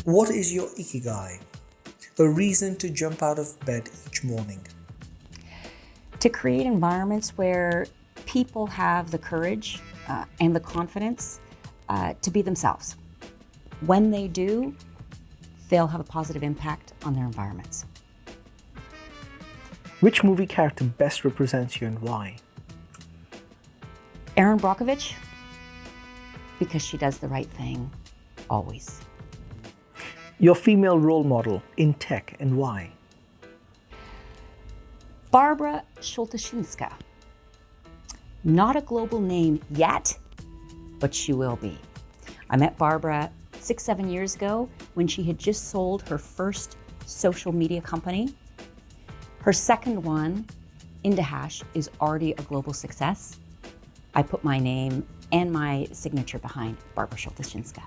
What is your ikigai? A reason to jump out of bed each morning. To create environments where people have the courage and the confidence to be themselves. When they do, they'll have a positive impact on their environments. Which movie character best represents you and why? Erin Brockovich, because she does the right thing, always. Your female role model in tech and why? Barbara Schultaszynska. Not a global name yet, but she will be. I met Barbara 6-7 years ago when she had just sold her first social media company. Her second one, Indahash, is already a global success. I put my name and my signature behind Barbara Schultaszynska.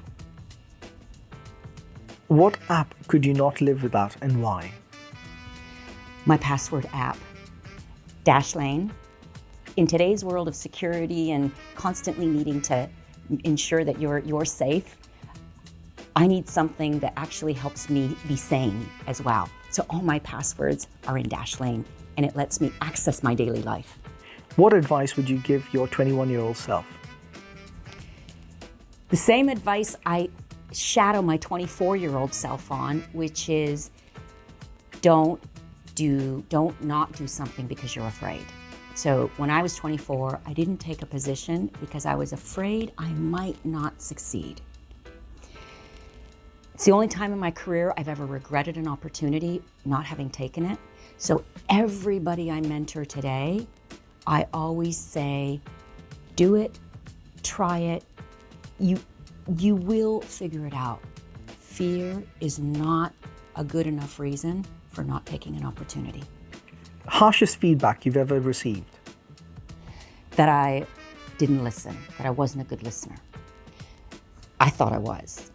What app could you not live without and why? My password app, Dashlane. In today's world of security and constantly needing to ensure that you're safe, I need something that actually helps me be sane as well. So all my passwords are in Dashlane, and it lets me access my daily life. What advice would you give your 21-year-old self? The same advice I shadow my 24-year-old self on, which is don't not do something because you're afraid. So when I was 24, I didn't take a position because I was afraid I might not succeed. It's the only time in my career I've ever regretted an opportunity not having taken it. So everybody I mentor today, I always say, do it, try it. You will figure it out. Fear is not a good enough reason for not taking an opportunity. Harshest feedback you've ever received? That I didn't listen, that I wasn't a good listener. I thought I was.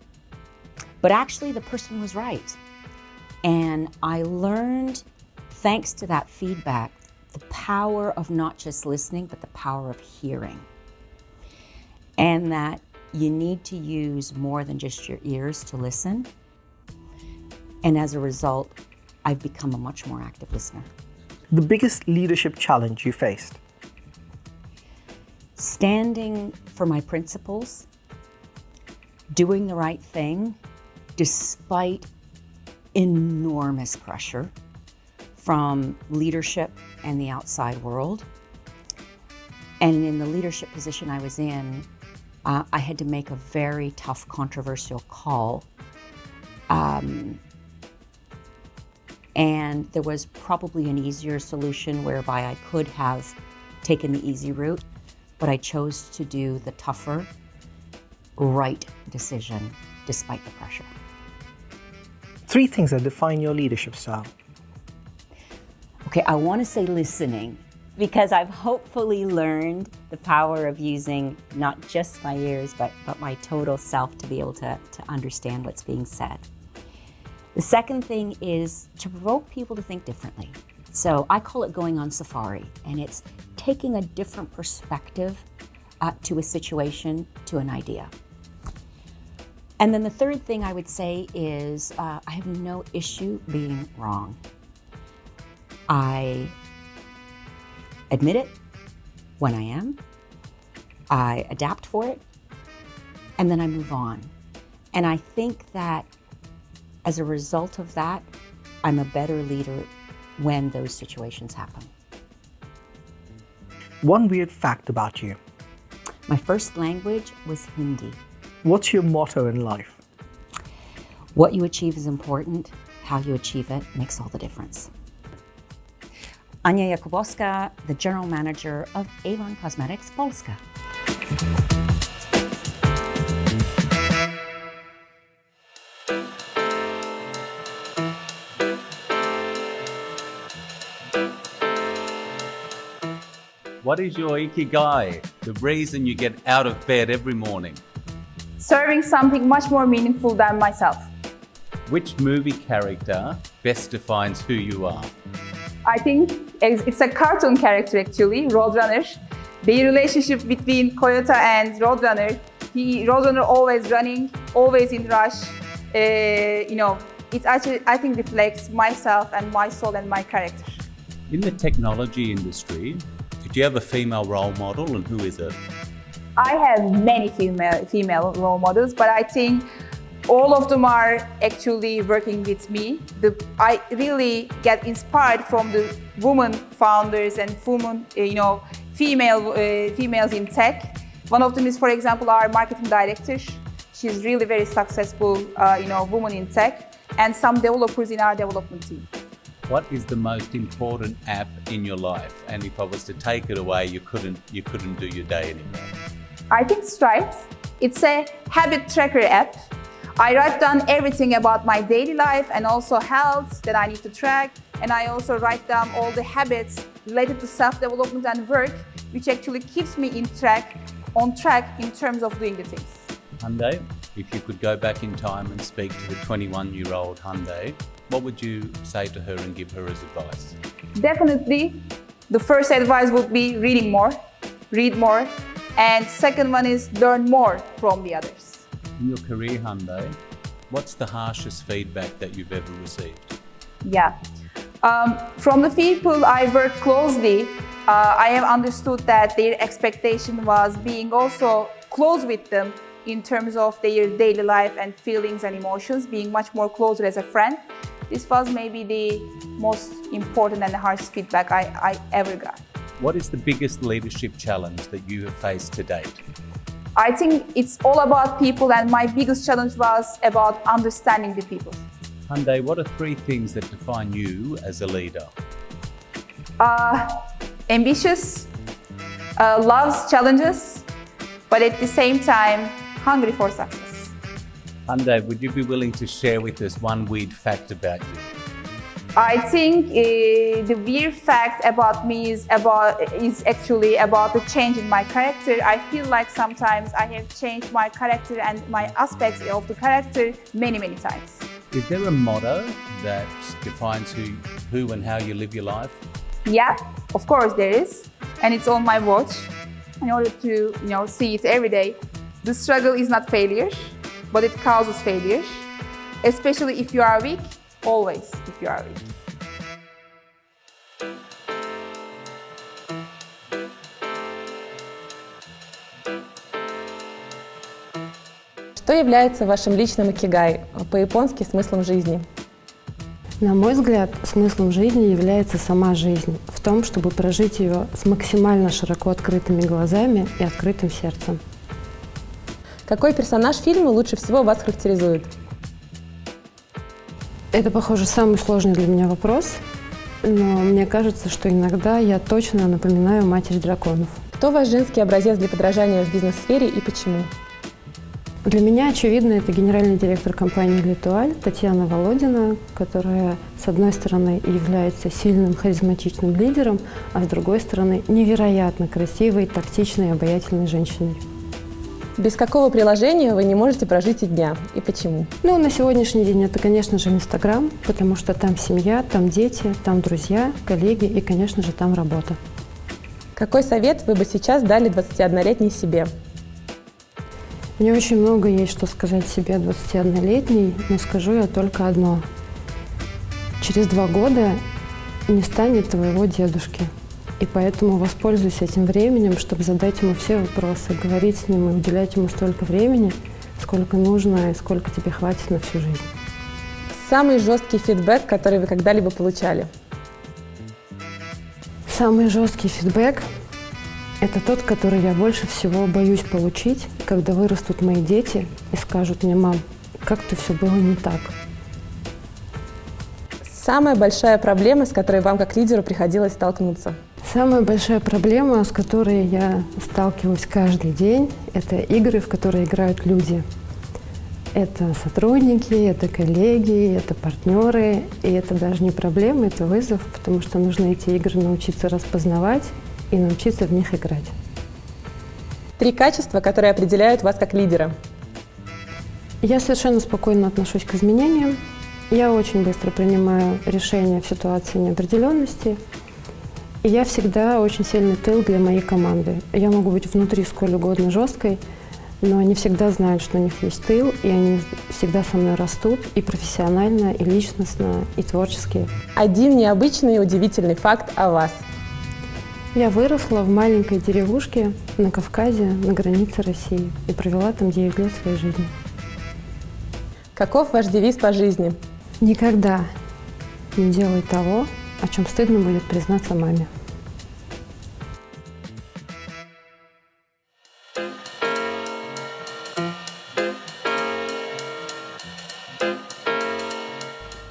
But actually the person was right. And I learned, thanks to that feedback, the power of not just listening, but the power of hearing. And that you need to use more than just your ears to listen. And as a result, I've become a much more active listener. The biggest leadership challenge you faced? Standing for my principles, doing the right thing, despite enormous pressure from leadership and the outside world. And in the leadership position I was in, I had to make a very tough, controversial call. And there was probably an easier solution whereby I could have taken the easy route, but I chose to do the tougher, right decision despite the pressure. 3 things that define your leadership style. Okay, I want to say listening, because I've hopefully learned the power of using not just my ears, but my total self to be able to understand what's being said. The second thing is to provoke people to think differently. So I call it going on safari, and it's taking a different perspective to a situation, to an idea. And then the third thing I would say is I have no issue being wrong. I admit it when I am, I adapt for it, and then I move on. And I think that as a result of that, I'm a better leader when those situations happen. One weird fact about you. My first language was Hindi. What's your motto in life? What you achieve is important. How you achieve it makes all the difference. Ania Jakubowska, the General Manager of Avon Cosmetics Polska. What is your ikigai, the reason you get out of bed every morning? Serving something much more meaningful than myself. Which movie character best defines who you are? I think It's a cartoon character actually, Roadrunner. The relationship between Toyota and Roadrunner. Roadrunner always running, always in rush. It actually, I think, reflects myself and my soul and my character. In the technology industry, do you have a female role model, and who is it? I have many female role models, but I think all of them are actually working with me. I really get inspired from the women founders and females in tech. One of them is, for example, our marketing director. She's really very successful, woman in tech, and some developers in our development team. What is the most important app in your life? And if I was to take it away, you couldn't do your day anymore. I think Stripes. It's a habit tracker app. I write down everything about my daily life and also health that I need to track. And I also write down all the habits related to self-development and work, which actually keeps me on track in terms of doing the things. Hyundai, if you could go back in time and speak to the 21-year-old Hyundai, what would you say to her and give her as advice? Definitely, the first advice would be read more. And second one is learn more from the others. In your career, Hyundai, what's the harshest feedback that you've ever received? Yeah. From the people I work closely, I have understood that their expectation was being also close with them in terms of their daily life and feelings and emotions, being much more closer as a friend. This was maybe the most important and harsh feedback I ever got. What is the biggest leadership challenge that you have faced to date? I think it's all about people, and my biggest challenge was about understanding the people. Hyundai, what are 3 things that define you as a leader? Ambitious, loves challenges, but at the same time, hungry for success. Hyundai, would you be willing to share with us one weird fact about you? I think the weird fact about me is actually about the change in my character. I feel like sometimes I have changed my character and my aspects of the character many times. Is there a motto that defines who and how you live your life? Yeah, of course there is, and it's on my watch. In order to see it every day, the struggle is not failure, but it causes failure. Especially if you are weak, always if you are weak. Что является вашим личным икигай, по-японски смыслом жизни? На мой взгляд, смыслом жизни является сама жизнь, в том, чтобы прожить ее с максимально широко открытыми глазами и открытым сердцем. Какой персонаж фильма лучше всего вас характеризует? Это, похоже, самый сложный для меня вопрос, но мне кажется, что иногда я точно напоминаю Матерь драконов. Кто ваш женский образец для подражания в бизнес-сфере и почему? Для меня, очевидно, это генеральный директор компании «Литуаль» Татьяна Володина, которая, с одной стороны, является сильным, харизматичным лидером, а с другой стороны, невероятно красивой, тактичной и обаятельной женщиной. Без какого приложения вы не можете прожить и дня, и почему? На сегодняшний день это, конечно же, Инстаграм, потому что там семья, там дети, там друзья, коллеги и, конечно же, там работа. Какой совет вы бы сейчас дали 21-летней себе? Мне очень много есть что сказать себе 21-летней, но скажу я только одно. Через 2 года не станет твоего дедушки. И поэтому воспользуйся этим временем, чтобы задать ему все вопросы, говорить с ним и уделять ему столько времени, сколько нужно и сколько тебе хватит на всю жизнь. Самый жесткий фидбэк, который вы когда-либо получали? Самый жесткий фидбэк – это тот, который я больше всего боюсь получить, когда вырастут мои дети и скажут мне: «Мам, как-то все было не так». Самая большая проблема, с которой вам как лидеру приходилось столкнуться? Самая большая проблема, с которой я сталкиваюсь каждый день, это игры, в которые играют люди. Это сотрудники, это коллеги, это партнеры. И это даже не проблема, это вызов, потому что нужно эти игры научиться распознавать и научиться в них играть. 3 качества, которые определяют вас как лидера. Я совершенно спокойно отношусь к изменениям. Я очень быстро принимаю решения в ситуации неопределенности. И я всегда очень сильный тыл для моей команды. Я могу быть внутри сколь угодно жесткой, но они всегда знают, что у них есть тыл, и они всегда со мной растут и профессионально, и личностно, и творчески. Один необычный и удивительный факт о вас. Я выросла в маленькой деревушке на Кавказе, на границе России, и провела там 9 лет своей жизни. Каков ваш девиз по жизни? Никогда не делай того, о чем стыдно будет признаться маме.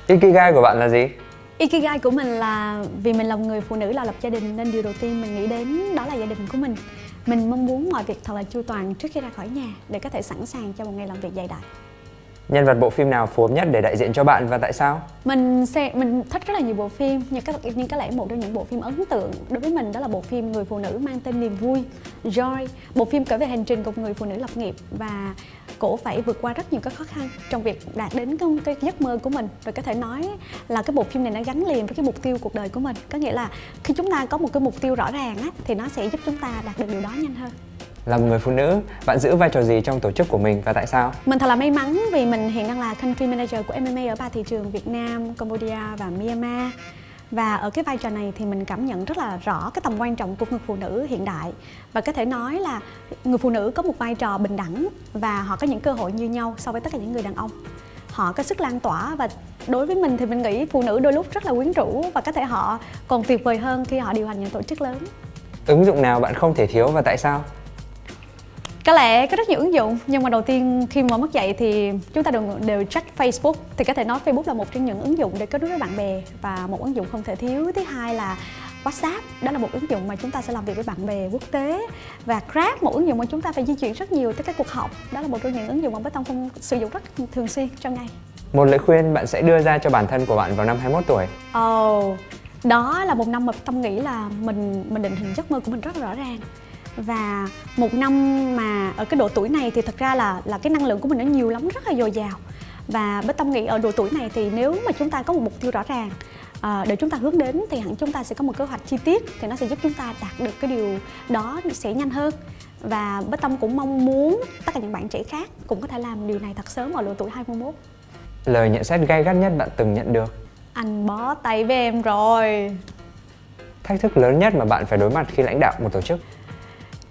Ikigai của bạn là gì? Ikigai của mình là vì mình là một người phụ nữ là lập gia đình, nên điều đầu tiên mình nghĩ đến đó là gia đình của mình. Mình mong muốn mọi việc thật là chu toàn trước khi ra khỏi nhà để có thể sẵn sàng cho một ngày làm việc dày đặc. Nhân vật bộ phim nào phù hợp nhất để đại diện cho bạn và tại sao? Mình thích rất là nhiều bộ phim, nhưng có lẽ một trong những bộ phim ấn tượng đối với mình đó là bộ phim Người phụ nữ mang tên niềm vui, Joy. Bộ phim kể về hành trình của một người phụ nữ lập nghiệp và cổ phải vượt qua rất nhiều các khó khăn trong việc đạt đến cái giấc mơ của mình. Và có thể nói là cái bộ phim này nó gắn liền với cái mục tiêu cuộc đời của mình. Có nghĩa là khi chúng ta có một cái mục tiêu rõ ràng á, thì nó sẽ giúp chúng ta đạt được điều đó nhanh hơn. Là một người phụ nữ, bạn giữ vai trò gì trong tổ chức của mình và tại sao? Mình thật là may mắn vì mình hiện đang là Country Manager của MMA ở 3 thị trường Việt Nam, Cambodia và Myanmar. Và ở cái vai trò này thì mình cảm nhận rất là rõ cái tầm quan trọng của người phụ nữ hiện đại. Và có thể nói là người phụ nữ có một vai trò bình đẳng và họ có những cơ hội như nhau so với tất cả những người đàn ông. Họ có sức lan tỏa và đối với mình thì mình nghĩ phụ nữ đôi lúc rất là quyến rũ và có thể họ còn tuyệt vời hơn khi họ điều hành những tổ chức lớn. Ứng dụng nào bạn không thể thiếu và tại sao? Có lẽ có rất nhiều ứng dụng, nhưng mà đầu tiên khi mà mất dậy thì chúng ta đều check Facebook. Thì có thể nói Facebook là một trong những ứng dụng để kết nối với bạn bè và một ứng dụng không thể thiếu. Thứ hai là WhatsApp, đó là một ứng dụng mà chúng ta sẽ làm việc với bạn bè quốc tế. Và Grab, một ứng dụng mà chúng ta phải di chuyển rất nhiều tới các cuộc họp. Đó là một trong những ứng dụng mà Bích Tông không sử dụng rất thường xuyên trong ngày. Một lời khuyên bạn sẽ đưa ra cho bản thân của bạn vào năm 21 tuổi. Đó là một năm mà Tâm nghĩ là mình định hình giấc mơ của mình rất là rõ ràng. Và một năm mà ở cái độ tuổi này thì thật ra là cái năng lượng của mình nó nhiều lắm, rất là dồi dào. Và Bích Tâm nghĩ ở độ tuổi này thì nếu mà chúng ta có một mục tiêu rõ ràng để chúng ta hướng đến thì hẳn chúng ta sẽ có một kế hoạch chi tiết thì nó sẽ giúp chúng ta đạt được cái điều đó sẽ nhanh hơn. Và Bích Tâm cũng mong muốn tất cả những bạn trẻ khác cũng có thể làm điều này thật sớm ở độ tuổi 21. Lời nhận xét gay gắt nhất bạn từng nhận được? Anh bó tay với em rồi. Thách thức lớn nhất mà bạn phải đối mặt khi lãnh đạo một tổ chức?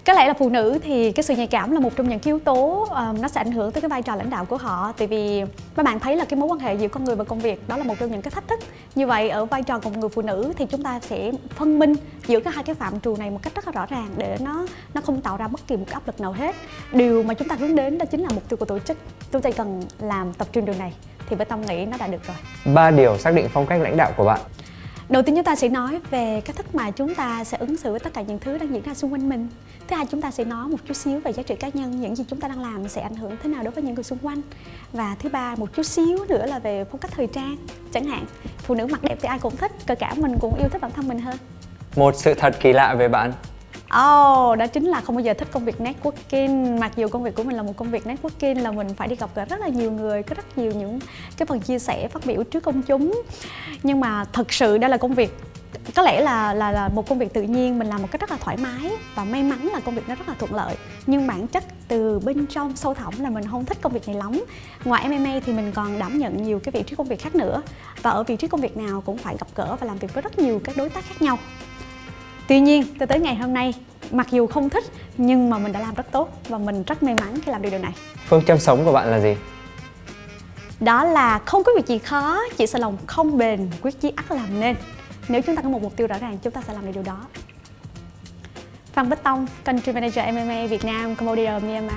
Có lẽ là phụ nữ thì cái sự nhạy cảm là một trong những cái yếu tố nó sẽ ảnh hưởng tới cái vai trò lãnh đạo của họ. Tại vì các bạn thấy là cái mối quan hệ giữa con người và công việc đó là một trong những cái thách thức. Như vậy ở vai trò của một người phụ nữ thì chúng ta sẽ phân minh giữa hai cái phạm trù này một cách rất là rõ ràng để nó không tạo ra bất kỳ một cái áp lực nào hết. Điều mà chúng ta hướng đến đó chính là mục tiêu của tổ chức. Chúng ta cần làm tập trung điều này thì Bích Tâm nghĩ nó đã được rồi. 3 điều xác định phong cách lãnh đạo của bạn. Đầu tiên chúng ta sẽ nói về cách thức mà chúng ta sẽ ứng xử với tất cả những thứ đang diễn ra xung quanh mình. Thứ hai chúng ta sẽ nói một chút xíu về giá trị cá nhân, những gì chúng ta đang làm sẽ ảnh hưởng thế nào đối với những người xung quanh. Và thứ ba một chút xíu nữa là về phong cách thời trang. Chẳng hạn phụ nữ mặc đẹp thì ai cũng thích, kể cả mình cũng yêu thích bản thân mình hơn. Một sự thật kỳ lạ về bạn. Đó chính là không bao giờ thích công việc networking. Mặc dù công việc của mình là một công việc networking, là mình phải đi gặp gỡ rất là nhiều người, có rất nhiều những cái phần chia sẻ, phát biểu trước công chúng. Nhưng mà thật sự đây là công việc, có lẽ là một công việc tự nhiên, mình làm một cách rất là thoải mái và may mắn là công việc nó rất là thuận lợi. Nhưng bản chất từ bên trong sâu thẳm là mình không thích công việc này lắm. Ngoài MMA thì mình còn đảm nhận nhiều cái vị trí công việc khác nữa. Và ở vị trí công việc nào cũng phải gặp gỡ và làm việc với rất nhiều các đối tác khác nhau. Tuy nhiên, tới ngày hôm nay, mặc dù không thích nhưng mà mình đã làm rất tốt và mình rất may mắn khi làm được điều này. Phương châm sống của bạn là gì? Đó là không có việc gì khó, chỉ sợ lòng không bền, quyết chí ắt làm nên. Nếu chúng ta có một mục tiêu rõ ràng, chúng ta sẽ làm được điều đó. Phan Bích Tông, Country Manager MMA Việt Nam, Cambodia, Myanmar.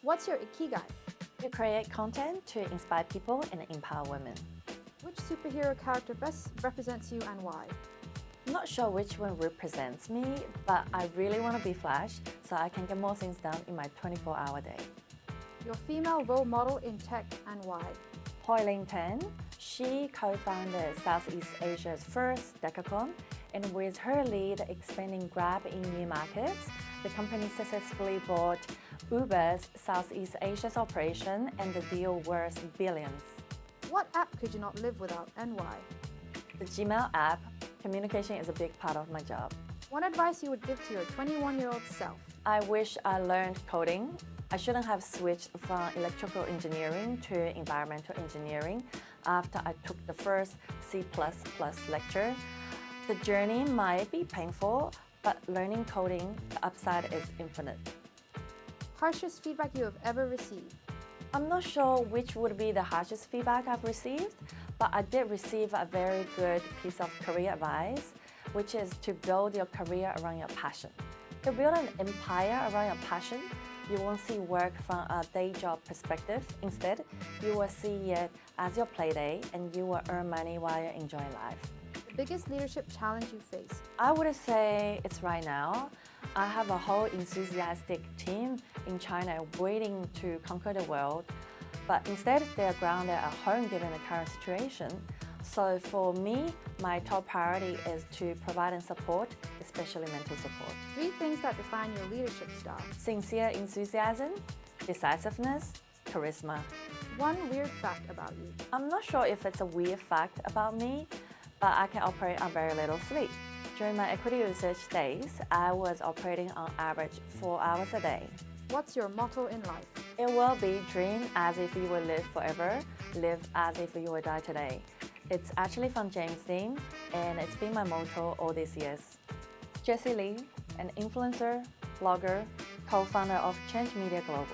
What's your ikigai? To create content to inspire people and empower women. Which superhero character best represents you and why? I'm not sure which one represents me, but I really want to be Flash so I can get more things done in my 24-hour day. Your female role model in tech and why? Hoi Ling Tan, she co-founded Southeast Asia's first Decathlon, and with her lead expanding Grab in new markets, The company successfully bought Uber's Southeast Asia's operation, and the deal worth billions. What app could you not live without and why? The Gmail app. Communication is a big part of my job. One advice you would give to your 21-year-old self? I wish I learned coding. I shouldn't have switched from electrical engineering to environmental engineering after I took the first C++ lecture. The journey might be painful, but learning coding, the upside is infinite. Harshest feedback you have ever received? I'm not sure which would be the harshest feedback I've received, but I did receive a very good piece of career advice, which is to build your career around your passion. To build an empire around your passion, you won't see work from a day job perspective. Instead, you will see it as your playday, and you will earn money while you enjoy life. The biggest leadership challenge you face? I would say it's right now. I have a whole enthusiastic team in China waiting to conquer the world, but instead they're grounded at home given the current situation. So for me, my top priority is to provide and support, especially mental support. 3 things that define your leadership style? Sincere enthusiasm, decisiveness, charisma. 1 weird fact about you? I'm not sure if it's a weird fact about me, but I can operate on very little sleep. During my equity research days, I was operating on average 4 hours a day. What's your motto in life? It will be dream as if you will live forever, live as if you will die today. It's actually from James Dean, and it's been my motto all these years. Jessie Lee, an influencer, blogger, co-founder of Change Media Global.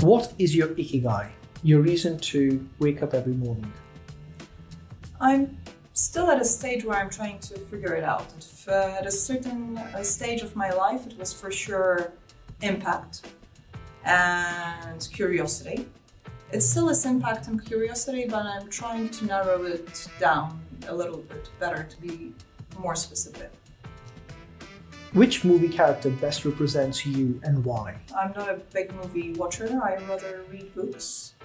What is your ikigai, your reason to wake up every morning? I'm still at a stage where I'm trying to figure it out. At a certain stage of my life, it was for sure impact and curiosity. It still is impact and curiosity, but I'm trying to narrow it down a little bit better to be more specific. Which movie character best represents you and why? I'm not a big movie watcher. I rather read books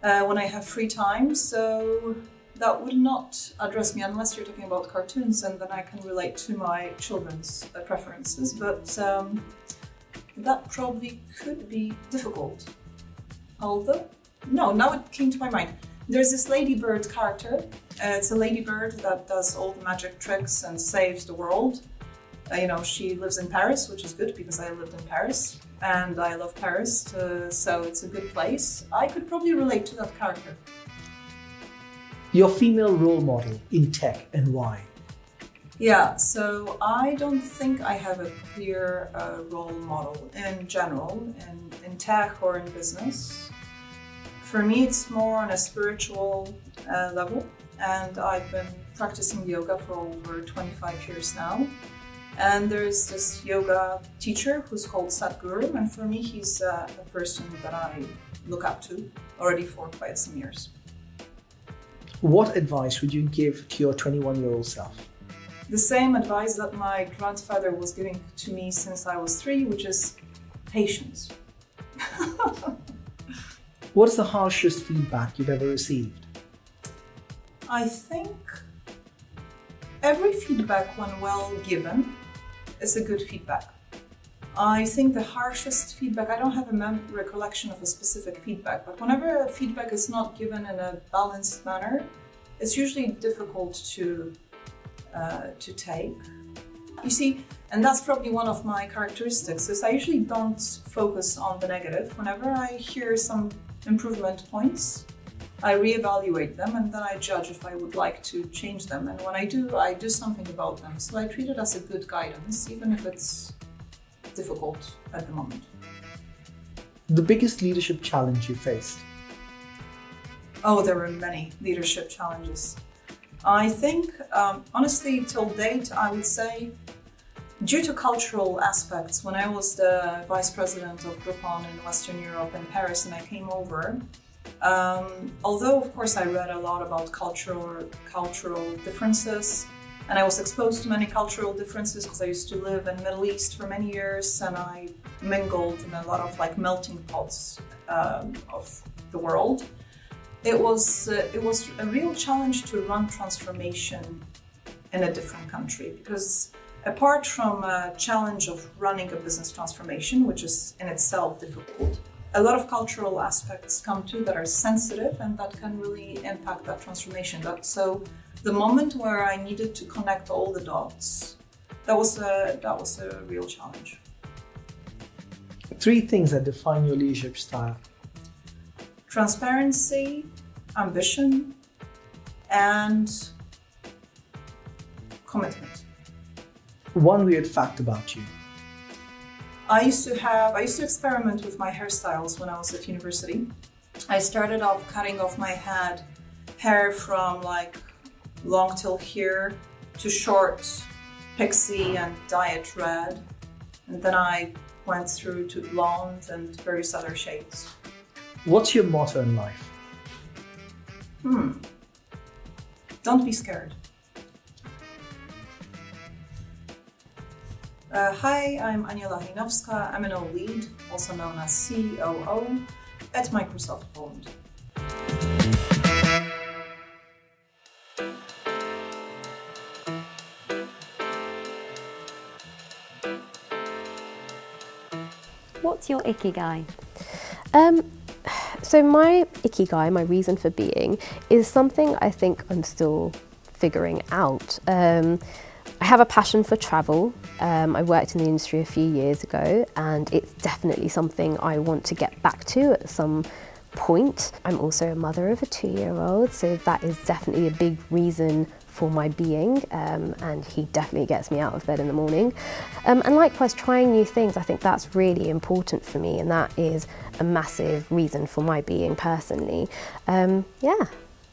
when I have free time, so that would not address me unless you're talking about cartoons, and then I can relate to my children's preferences, but that probably could be difficult. Although, no, now it came to my mind. There's this ladybird character. It's a ladybird that does all the magic tricks and saves the world. She lives in Paris, which is good because I lived in Paris and I love Paris, so it's a good place. I could probably relate to that character. Your female role model in tech and why? Yeah, so I don't think I have a clear role model in general, in tech or in business. For me, it's more on a spiritual level, and I've been practicing yoga for over 25 years now. And there's this yoga teacher who's called Sadhguru, and for me, he's a person that I look up to already for quite some years. What advice would you give to your 21-year-old self? The same advice that my grandfather was giving to me since I was 3, which is patience. What's the harshest feedback you've ever received? I think every feedback, when well given, is a good feedback. I think the harshest feedback, I don't have a recollection of a specific feedback, but whenever a feedback is not given in a balanced manner, it's usually difficult to take. You see, and that's probably one of my characteristics, is I usually don't focus on the negative. Whenever I hear some improvement points, I reevaluate them and then I judge if I would like to change them. And when I do something about them. So I treat it as a good guidance, even if it's difficult at the moment. The biggest leadership challenge you faced? Oh, there were many leadership challenges. I think, honestly, till date, I would say, due to cultural aspects, when I was the vice president of Groupon in Western Europe in Paris and I came over, although of course I read a lot about cultural differences And I was exposed to many cultural differences because I used to live in the Middle East for many years, and I mingled in a lot of like melting pots of the world. It was a real challenge to run transformation in a different country, because apart from a challenge of running a business transformation, which is in itself difficult, a lot of cultural aspects come too that are sensitive and that can really impact that transformation. So the moment where I needed to connect all the dots, that was a real challenge. 3 things that define your leadership style. Transparency, ambition, and commitment. 1 weird fact about you. I used to experiment with my hairstyles when I was at university. I started off cutting off my hair from like long till here to short pixie and diet red, and then I went through to blonde and various other shades. What's your motto in life? Don't be scared. Hi, I'm Ania Lahinowska. I'm an O lead, also known as COO, at Microsoft Poland. What's your ikigai? So my ikigai, my reason for being, is something I think I'm still figuring out. I have a passion for travel. I worked in the industry a few years ago, and it's definitely something I want to get back to at some point. I'm also a mother of a 2-year-old, so that is definitely a big reason for my being, and he definitely gets me out of bed in the morning. And likewise, trying new things, I think that's really important for me, and that is a massive reason for my being personally. Yeah,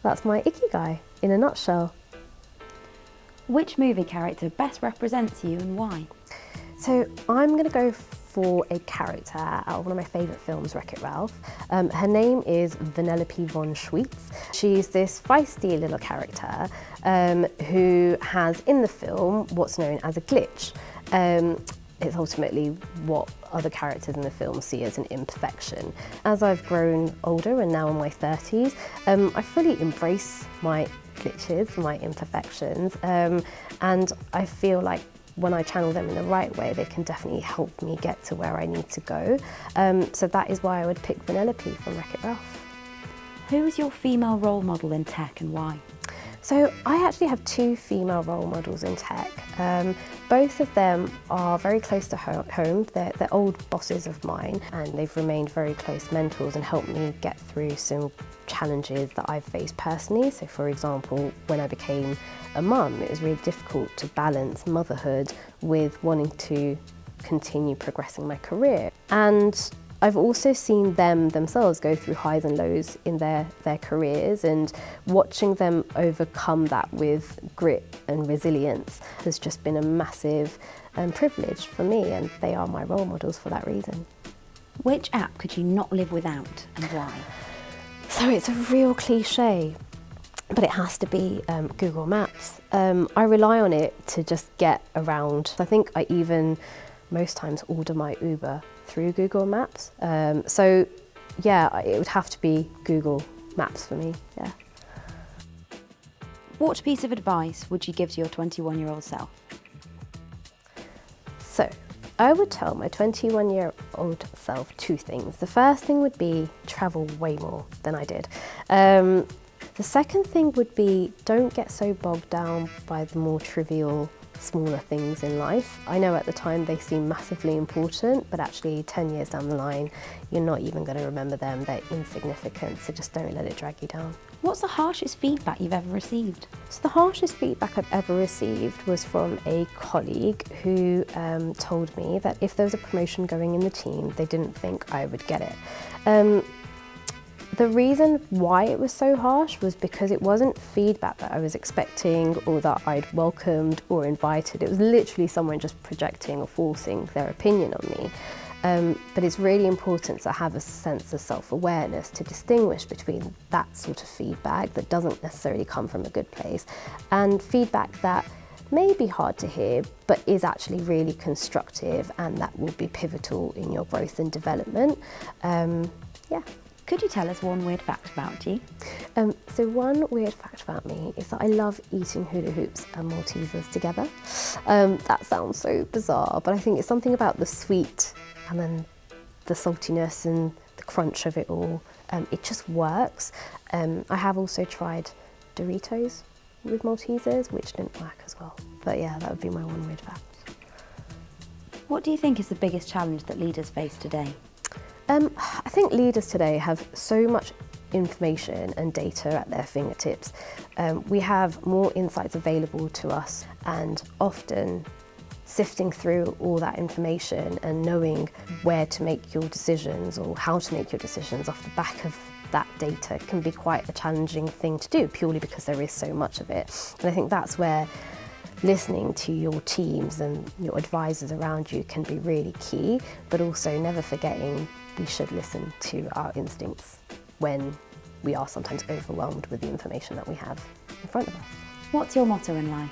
that's my ikigai in a nutshell. Which movie character best represents you and why? So I'm going to go for a character out of one of my favourite films, Wreck-It Ralph. Her name is Vanellope von Schweetz. She's this feisty little character who has in the film what's known as a glitch. It's ultimately what other characters in the film see as an imperfection. As I've grown older and now in my 30s, I fully embrace my glitches, my imperfections, and I feel like when I channel them in the right way, they can definitely help me get to where I need to go. So that is why I would pick Vanellope from Wreck-It Ralph. Who is your female role model in tech and why? So I actually have 2 female role models in tech. Both of them are very close to home. They're old bosses of mine, and they've remained very close mentors and helped me get through some challenges that I've faced personally. So for example, when I became a mum, it was really difficult to balance motherhood with wanting to continue progressing my career. And I've also seen them themselves go through highs and lows in their careers, and watching them overcome that with grit and resilience has just been a massive privilege for me, and they are my role models for that reason. Which app could you not live without and why? So it's a real cliche, but it has to be Google Maps. I rely on it to just get around. I think I even most times order my Uber through Google Maps. So yeah, it would have to be Google Maps for me, yeah. What piece of advice would you give to your 21-year-old self? So I would tell my 21-year-old self 2 things. The first thing would be travel way more than I did. The second thing would be don't get so bogged down by the more trivial, smaller things in life. I know at the time they seem massively important, but actually 10 years down the line, you're not even going to remember them. They're insignificant, so just don't let it drag you down. What's the harshest feedback you've ever received? So the harshest feedback I've ever received was from a colleague who told me that if there was a promotion going in the team, they didn't think I would get it. The reason why it was so harsh was because it wasn't feedback that I was expecting or that I'd welcomed or invited. It was literally someone just projecting or forcing their opinion on me. But it's really important to have a sense of self-awareness to distinguish between that sort of feedback that doesn't necessarily come from a good place and feedback that may be hard to hear, but is actually really constructive, and that will be pivotal in your growth and development. Yeah. Could you tell us one weird fact about you? So one weird fact about me is that I love eating hula hoops and Maltesers together. That sounds so bizarre, but I think it's something about the sweet and then the saltiness and the crunch of it all. It just works. I have also tried Doritos with Maltesers, which didn't work as well. But yeah, that would be my one weird fact. What do you think is the biggest challenge that leaders face today? I think leaders today have so much information and data at their fingertips. We have more insights available to us, and often sifting through all that information and knowing where to make your decisions or how to make your decisions off the back of that data can be quite a challenging thing to do, purely because there is so much of it. And I think that's where listening to your teams and your advisors around you can be really key, but also never forgetting we should listen to our instincts when we are sometimes overwhelmed with the information that we have in front of us. What's your motto in life?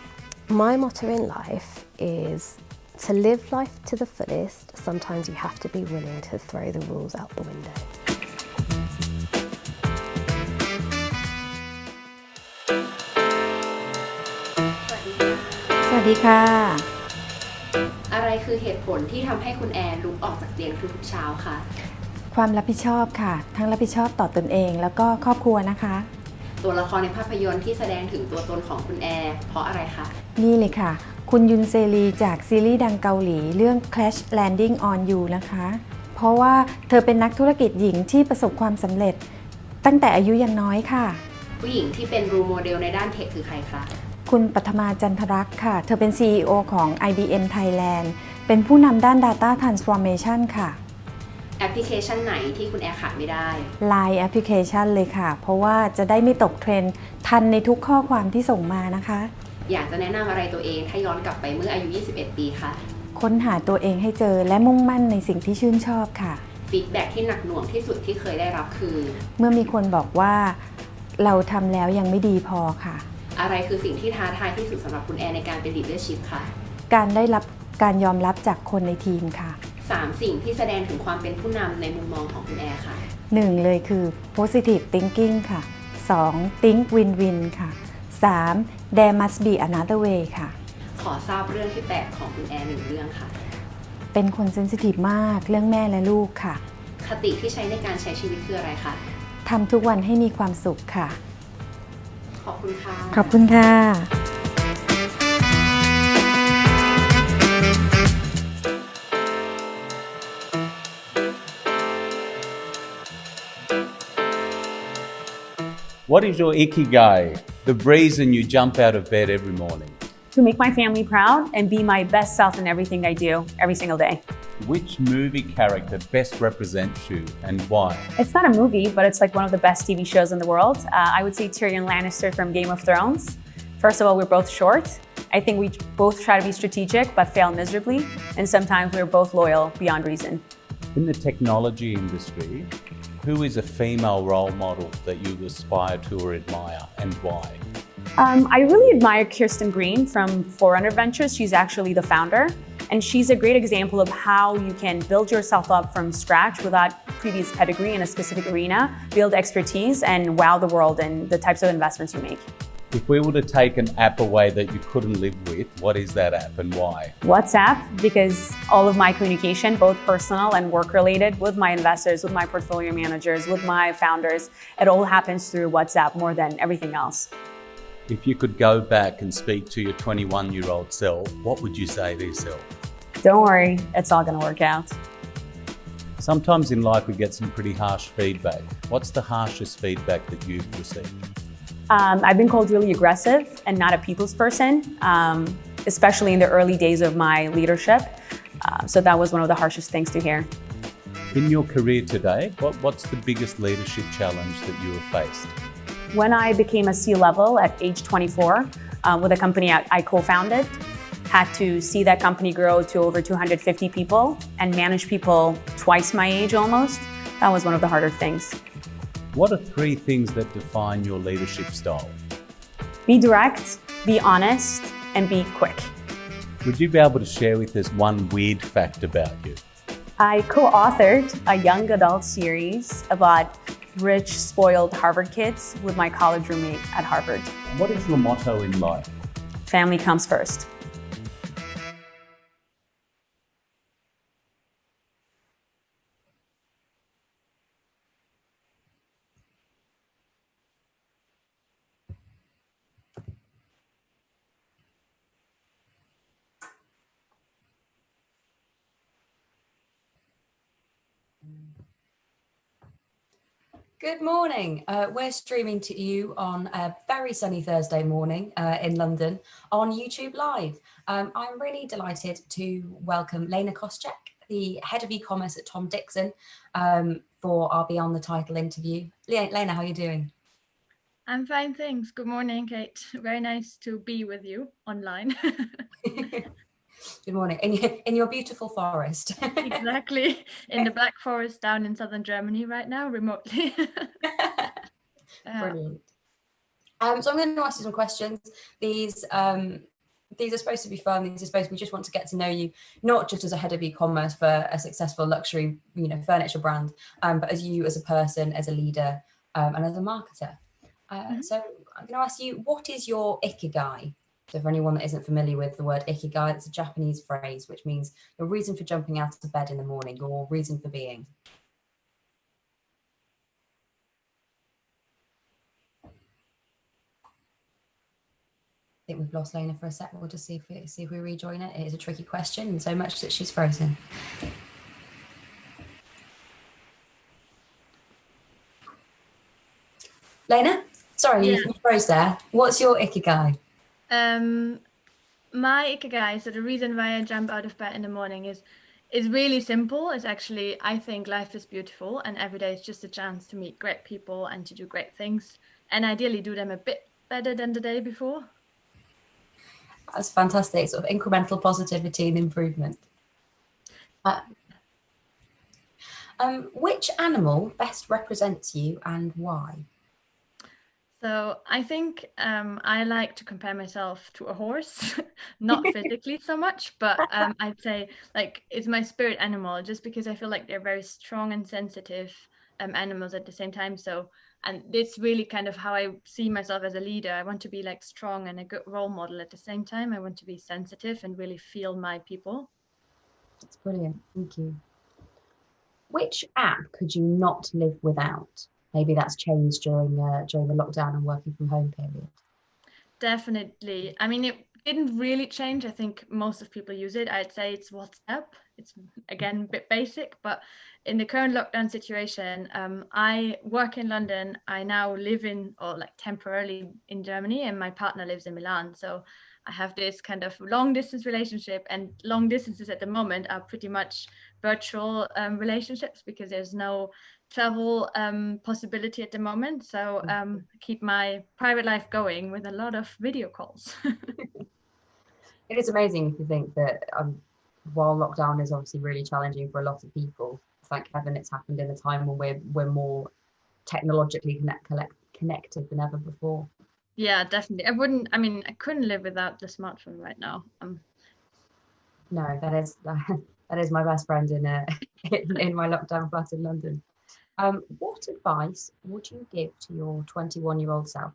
My motto in life is to live life to the fullest. Sometimes you have to be willing to throw the rules out the window. สวัสดีค่ะ อะไรคือเหตุผลที่ทำให้คุณแอร์ลุกออกจากเตียงทุกๆเช้าคะ ความรับผิดชอบค่ะทั้งรับผิดชอบต่อตนเองแล้วก็ครอบครัวนะคะ ตัวละครในภาพยนตร์ที่แสดงถึงตัวตนของคุณแอร์เพราะอะไรคะ นี่เลยค่ะคุณยุนเซรีจากซีรีส์ดังเกาหลีเรื่อง Crash Landing on You นะคะเพราะว่าเธอเป็นนักธุรกิจหญิงที่ประสบความสำเร็จตั้งแต่อายุยังน้อยค่ะ ผู้หญิงที่เป็นรูโมเดลในด้านเทคคือใครคะ คุณปัทมาจันทรักษ์ค่ะเธอเป็น CEO ของ IBM Thailand เป็นผู้นำด้าน Data Transformation ค่ะแอปพลิเคชันไหนที่คุณแอร์ขาดไม่ได้ Line แอปพลิเคชันเลยค่ะเพราะว่าจะได้ไม่ตกเทรนด์ทันในทุกข้อความที่ส่งมานะคะ อยากจะแนะนำอะไรตัวเองถ้าย้อนกลับไปเมื่ออายุ 21 ปีคะ ค้นหาตัวเองให้เจอและมุ่งมั่นในสิ่งที่ชื่นชอบค่ะ ฟีดแบ็กที่หนักหน่วงที่สุดที่เคยได้รับคือ เมื่อมีคนบอกว่าเราทำแล้วยังไม่ดีพอค่ะ อะไรคือสิ่งที่ท้าทายที่สุดสำหรับคุณแอร์ในการเป็น leadership คะ การได้รับการยอมรับจากคนในทีมค่ะ 3 สิ่งที่แสดงถึงความเป็นผู้นำในมุมมองของคุณแอร์ค่ะ 1 เลยคือ positive thinking ค่ะ 2 think win-win ค่ะ 3 there must be another way ค่ะ ขอทราบเรื่องที่แปลกของคุณแอร์1 เรื่องค่ะ เป็นคนเซนซิทีฟมากเรื่องแม่และลูกค่ะ คติที่ใช้ในการใช้ชีวิตคืออะไรคะ ทำทุกวันให้มีความสุขค่ะ ขอบคุณค่ะ ขอบคุณค่ะ What is your ikigai, the reason you jump out of bed every morning? To make my family proud and be my best self in everything I do, every single day. Which movie character best represents you and why? It's not a movie, but it's like one of the best TV shows in the world. I would say Tyrion Lannister from Game of Thrones. First of all, we're both short. I think we both try to be strategic, but fail miserably. And sometimes we're both loyal beyond reason. In the technology industry, who is a female role model that you aspire to or admire and why? I really admire Kirsten Green from Forerunner Ventures. She's actually the founder. And she's a great example of how you can build yourself up from scratch without previous pedigree in a specific arena, build expertise, and wow the world in the types of investments you make. If we were to take an app away that you couldn't live with, what is that app and why? WhatsApp, because all of my communication, both personal and work-related, with my investors, with my portfolio managers, with my founders, it all happens through WhatsApp more than everything else. If you could go back and speak to your 21-year-old self, what would you say to yourself? Don't worry, it's all going to work out. Sometimes in life we get some pretty harsh feedback. What's the harshest feedback that you've received? I've been called really aggressive and not a people's person, especially in the early days of my leadership. So that was one of the harshest things to hear. In your career today, what's the biggest leadership challenge that you have faced? When I became a C-level at age 24 with a company I co-founded, had to see that company grow to over 250 people and manage people twice my age almost. That was one of the harder things. What are 3 things that define your leadership style? Be direct, be honest, and be quick. Would you be able to share with us one weird fact about you? I co-authored a young adult series about rich, spoiled Harvard kids with my college roommate at Harvard. What is your motto in life? Family comes first. Good morning. We're streaming to you on a very sunny Thursday morning in London on YouTube Live. I'm really delighted to welcome Lena Koscheck, the head of e-commerce at Tom Dixon, for our Beyond the Title interview. Lena, how are you doing? I'm fine, thanks. Good morning, Kate. Very nice to be with you online. Good morning. In your beautiful forest. Exactly. In the Black Forest down in southern Germany right now, remotely. Brilliant. So I'm going to ask you some questions. These are supposed to be fun. These are supposed to, we just want to get to know you, not just as a head of e-commerce for a successful luxury, furniture brand, but as you as a person, as a leader, and as a marketer. So I'm going to ask you, what is your ikigai? So for anyone that isn't familiar with the word ikigai, it's a Japanese phrase, which means your reason for jumping out of bed in the morning, your reason for being. I think we've lost Lena for a sec. We'll just see if we rejoin it. It is a tricky question, and so much that she's frozen. Lena, sorry, you froze there. What's your ikigai? My ikigai, so the reason why I jump out of bed in the morning is really simple. It's actually, I think life is beautiful and every day is just a chance to meet great people and to do great things and ideally do them a bit better than the day before. That's fantastic, sort of incremental positivity and improvement. Which animal best represents you and why? So I think I like to compare myself to a horse, not physically so much, but I'd say like it's my spirit animal, just because I feel like they're very strong and sensitive animals at the same time. So, and it's really kind of how I see myself as a leader. I want to be like strong and a good role model at the same time. I want to be sensitive and really feel my people. That's brilliant. Thank you. Which app could you not live without? Maybe that's changed during the lockdown and working from home period. Definitely. I mean, it didn't really change. I think most of people use it. I'd say it's WhatsApp. It's again a bit basic, but in the current lockdown situation, I work in London. I now live temporarily in Germany, and my partner lives in Milan. So I have this kind of long distance relationship, and long distances at the moment are pretty much virtual relationships because there's no travel possibility at the moment. So keep my private life going with a lot of video calls. It is amazing if you think that while lockdown is obviously really challenging for a lot of people, thank heaven it's happened in a time when we're more technologically connected than ever before. Yeah, definitely. I couldn't live without the smartphone right now. No, that is my best friend in my lockdown flat in London. What advice would you give to your 21-year-old self?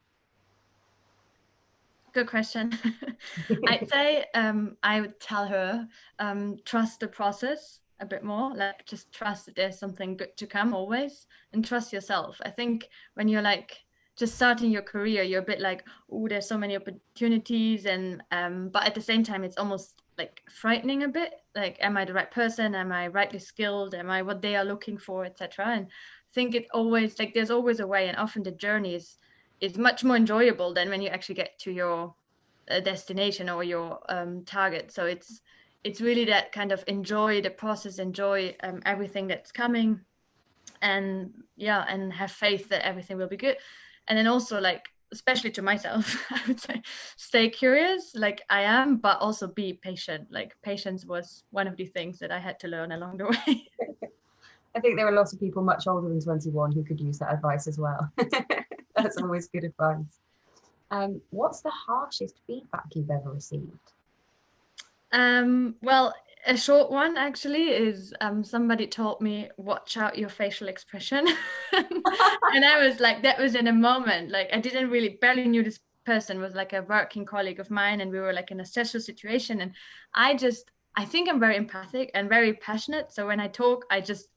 Good question. I'd say I would tell her, trust the process a bit more, like just trust that there's something good to come always, and trust yourself. I think when you're like just starting your career, you're a bit like, oh, there's so many opportunities, and but at the same time, it's almost like frightening a bit. Like, am I the right person? Am I rightly skilled? Am I what they are looking for, etc.? And I think it always like there's always a way, and often the journey is much more enjoyable than when you actually get to your destination or your target. So it's really that kind of enjoy the process, enjoy everything that's coming, and and have faith that everything will be good. And then also, like, especially to myself, I would say stay curious like I am, but also be patient. Like, patience was one of the things that I had to learn along the way. I think there are lots of people much older than 21 who could use that advice as well. That's always good advice. What's the harshest feedback you've ever received? Well, a short one actually is somebody told me, watch out your facial expression. And I was like, that was in a moment, like I didn't really barely knew this person, was like a working colleague of mine, and we were like in a stressful situation, and I think I'm very empathic and very passionate, so when I talk,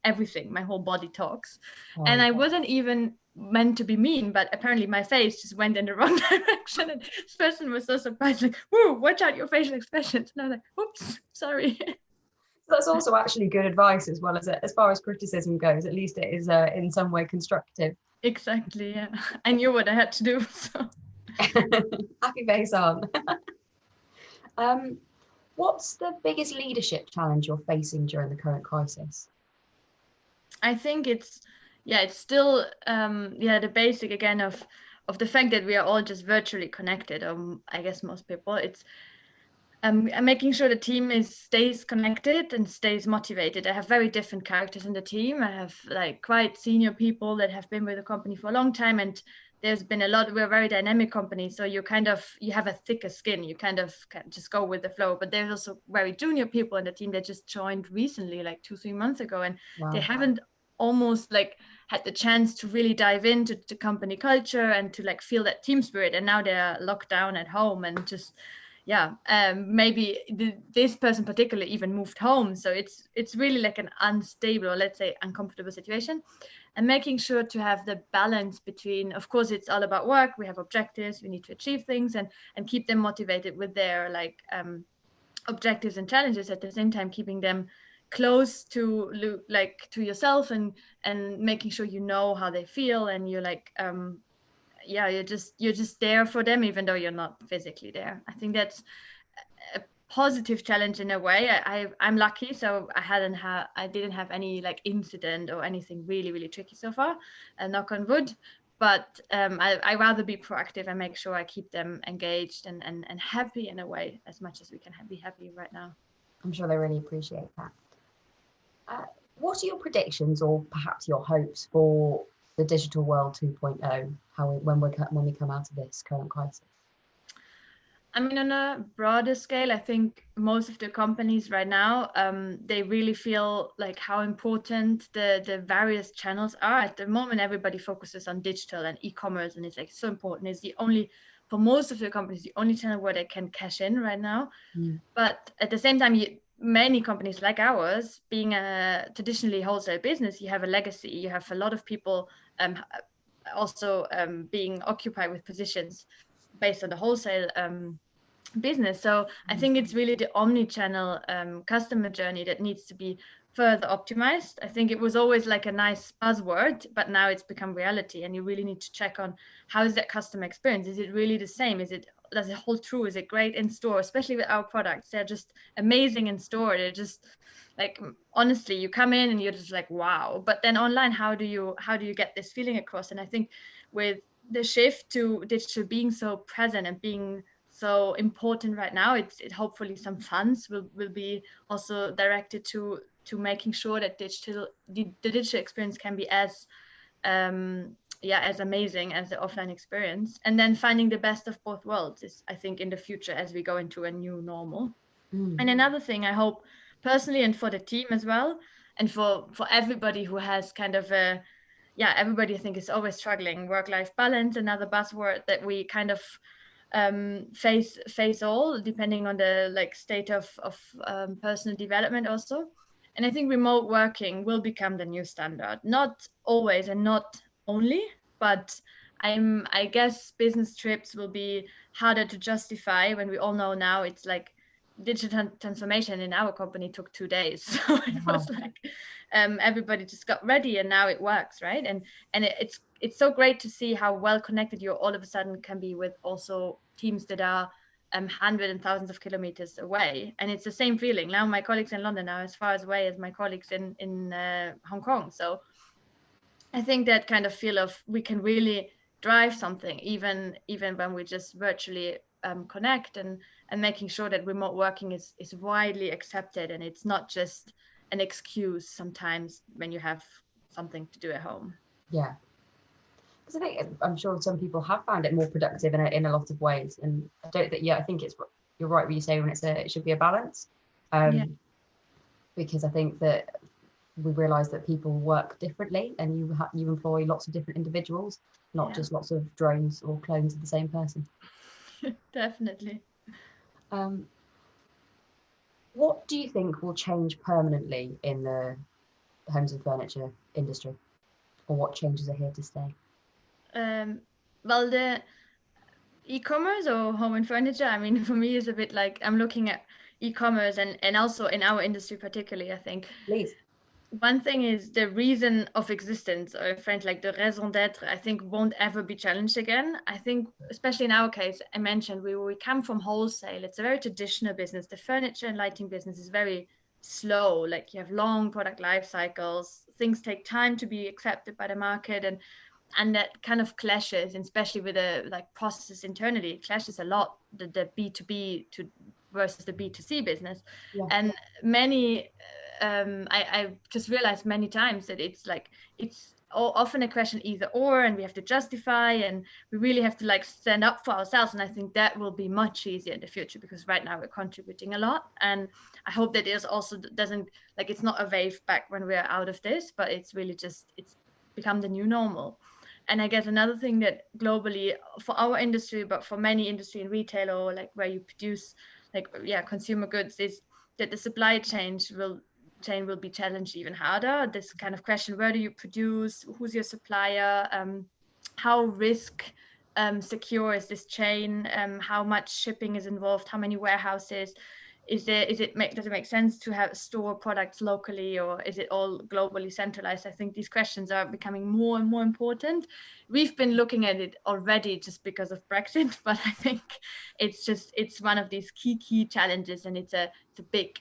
everything, my whole body talks. And I wasn't even meant to be mean, but apparently my face just went in the wrong direction, and this person was so surprised, like, whoa, watch out your facial expressions. And I was like, oops, sorry. That's also actually good advice, as well as far as criticism goes. At least it is in some way constructive. Exactly, yeah. I knew what I had to do, so. Happy face on. What's the biggest leadership challenge you're facing during the current crisis? I think it's still the basic again of the fact that we are all just virtually connected. I guess most people. It's making sure the team stays connected and stays motivated. I have very different characters in the team. I have like quite senior people that have been with the company for a long time, and there's been we're a very dynamic company, so you have a thicker skin. You kind of can just go with the flow. But there's also very junior people in the team that just joined recently, like 2-3 months ago, and they haven't almost like had the chance to really dive into the company culture and to like feel that team spirit. And now they're locked down at home and just maybe this person particularly even moved home, so it's really like an unstable, or let's say uncomfortable situation. And making sure to have the balance between, of course it's all about work, we have objectives, we need to achieve things, and keep them motivated with their like objectives and challenges, at the same time keeping them close to yourself, and making sure you know how they feel, and you're like you're just there for them even though you're not physically there. I think that's a positive challenge in a way. I'm lucky, so I didn't have any like incident or anything really tricky so far, knock on wood. But I rather be proactive and make sure I keep them engaged and happy in a way, as much as we can be happy right now. I'm sure they really appreciate that. What are your predictions, or perhaps your hopes, for the digital world 2.0, when we come out of this current crisis? I mean, on a broader scale, I think most of the companies right now, they really feel like how important the various channels are. At the moment, everybody focuses on digital and e-commerce, and it's like so important. It's for most of the companies, the only channel where they can cash in right now. But at the same time, many companies like ours, being a traditionally wholesale business, you have a legacy. You have a lot of people also being occupied with positions based on the wholesale business. So I think it's really the omni-channel customer journey that needs to be further optimized. I think it was always like a nice buzzword, but now it's become reality, and you really need to check on how is that customer experience. Is it really the same? Does it hold true? Is it great in store? Especially with our products, they're just amazing in store. They're just like, honestly, you come in and you're just like, wow. But then online, how do you get this feeling across? And I think with the shift to digital being so present and being so important right now, it hopefully some funds will be also directed to making sure that the digital experience can be as amazing as the offline experience. And then finding the best of both worlds is, I think, in the future as we go into a new normal. And another thing I hope personally, and for the team as well, and for everybody who has kind of everybody I think is always struggling, work-life balance, another buzzword that we kind of face all, depending on the like state of personal development also. And I think remote working will become the new standard, not always and not only, but I guess business trips will be harder to justify when we all know now it's like digital transformation in our company took 2 days. So it was like everybody just got ready and now it works, right? And it's so great to see how well connected you all of a sudden can be with also teams that are hundreds and thousands of kilometers away. And it's the same feeling. Now my colleagues in London are as far away as my colleagues in Hong Kong. So I think that kind of feel of we can really drive something even when we just virtually connect, and making sure that remote working is widely accepted, and it's not just an excuse sometimes when you have something to do at home. Yeah. Because I think I'm sure some people have found it more productive in a lot of ways, and I don't think I think you're right when you say it should be a balance, because I think that we realise that people work differently, and you employ lots of different individuals, not just lots of drones or clones of the same person. Definitely. What do you think will change permanently in the homes and furniture industry, or what changes are here to stay? Well, the e-commerce or home and furniture, I mean, for me is a bit like I'm looking at e-commerce and also in our industry particularly, I think. Please. One thing is the reason of existence, or in French, like the raison d'être, I think won't ever be challenged again. I think, especially in our case, I mentioned we come from wholesale. It's a very traditional business. The furniture and lighting business is very slow. Like you have long product life cycles. Things take time to be accepted by the market, and that kind of clashes, and especially with the like processes internally, it clashes a lot, the B2B versus the B2C business. Yeah. And many I just realized many times that it's often a question either or, and we have to justify, and we really have to like stand up for ourselves. And I think that will be much easier in the future, because right now we're contributing a lot, and I hope that it also doesn't, like, it's not a wave back when we're out of this, but it's really just, it's become the new normal. And I guess another thing that globally for our industry, but for many industry in retail, or like where you produce consumer goods, is that the supply chain will be challenged even harder. This kind of question: where do you produce? Who's your supplier? How risk secure is this chain? How much shipping is involved? How many warehouses? Does it make sense to store products locally, or is it all globally centralized? I think these questions are becoming more and more important. We've been looking at it already just because of Brexit, but I think it's one of these key challenges, and it's a big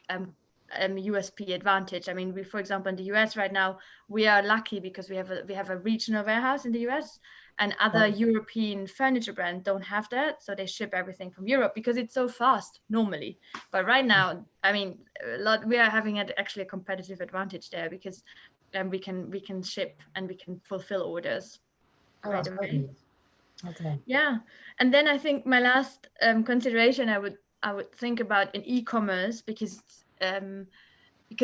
USP advantage. I mean, for example, in the US right now, we are lucky because we have a regional warehouse in the US, and other European furniture brands don't have that, so they ship everything from Europe because it's so fast normally. But right now, I mean, we are having actually a competitive advantage there, because we can ship and we can fulfill orders right away. Okay. Yeah, and then I think my last consideration I would think about in e-commerce, because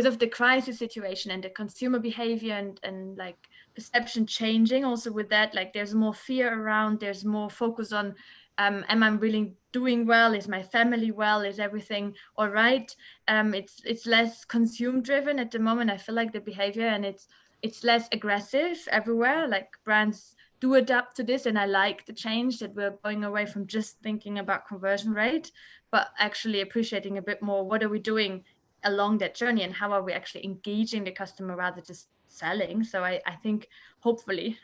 of the crisis situation and the consumer behavior and like perception changing also with that, like there's more fear around, there's more focus on am I really doing well, is my family well, is everything all right? It's less consume driven at the moment, I feel like, the behavior, and it's less aggressive everywhere. Like brands do adapt to this, and I like the change that we're going away from just thinking about conversion rate, but actually appreciating a bit more what are we doing along that journey, and how are we actually engaging the customer rather than just selling. So I think hopefully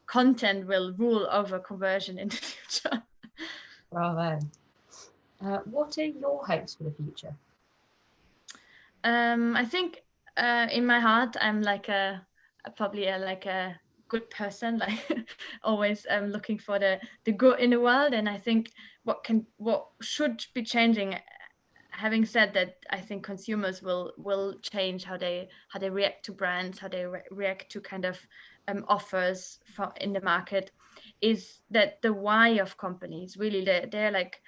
content will rule over conversion in the future. Bravo. What are your hopes for the future? I think in my heart I'm like probably a good person, like always looking for the good in the world. And I think what should be changing, having said that, I think consumers will change how they react to brands, how they react to kind of offers in the market, is that the why of companies, really they're like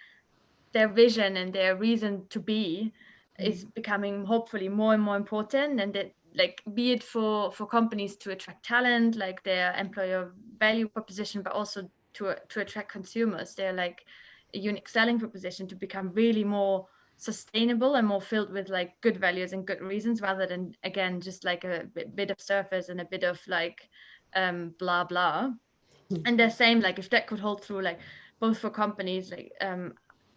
their vision and their reason to be is becoming hopefully more and more important. And that, like, be it for companies to attract talent, like their employer value proposition, but also to attract consumers, they're like a unique selling proposition to become really more sustainable and more filled with like good values and good reasons, rather than, again, just like a bit of surface and a bit of like blah blah. And the same, like if that could hold through, like both for companies, like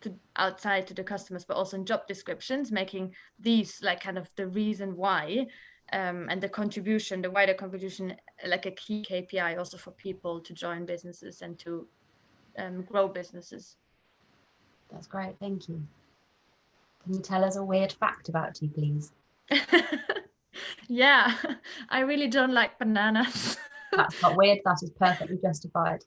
to outside to the customers, but also in job descriptions, making these like kind of the reason why and the wider contribution, like a key KPI also for people to join businesses and to grow businesses. That's great, thank you. Can you tell us a weird fact about you, please? Yeah, I really don't like bananas. That's not weird, that is perfectly justified.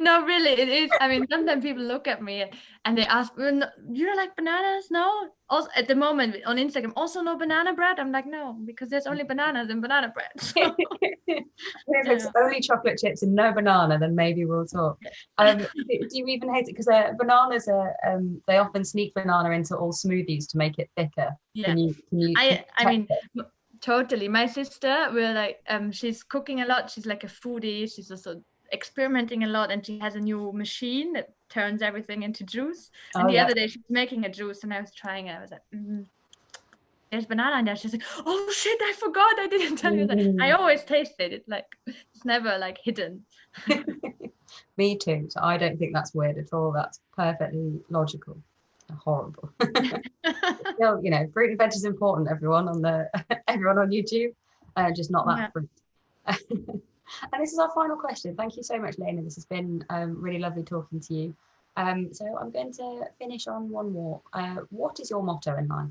No, really, it is. I mean, sometimes people look at me and they ask, "Well, you don't like bananas? No?" Also, at the moment on Instagram, also no banana bread. I'm like, no, because there's only bananas and banana bread. So, If it's only chocolate chips and no banana, then maybe we'll talk. Do you even hate it? Because bananas are, they often sneak banana into all smoothies to make it thicker. yeah. Can you I mean, it? totally. My sister will like, she's cooking a lot. She's like a foodie. She's also experimenting a lot, and she has a new machine that turns everything into juice. And the other day she's making a juice, and I was trying it. I was like, there's banana in there. She's like, oh shit, I forgot, I didn't tell you that. I always tasted it, like it's never like hidden. Me too. So I don't think that's weird at all. That's perfectly logical. Horrible. Still, you know, fruit and veg is important, everyone on YouTube. Just not that fruit. And this is our final question. Thank you so much, Lena. This has been really lovely talking to you. So I'm going to finish on one more. What is your motto in life?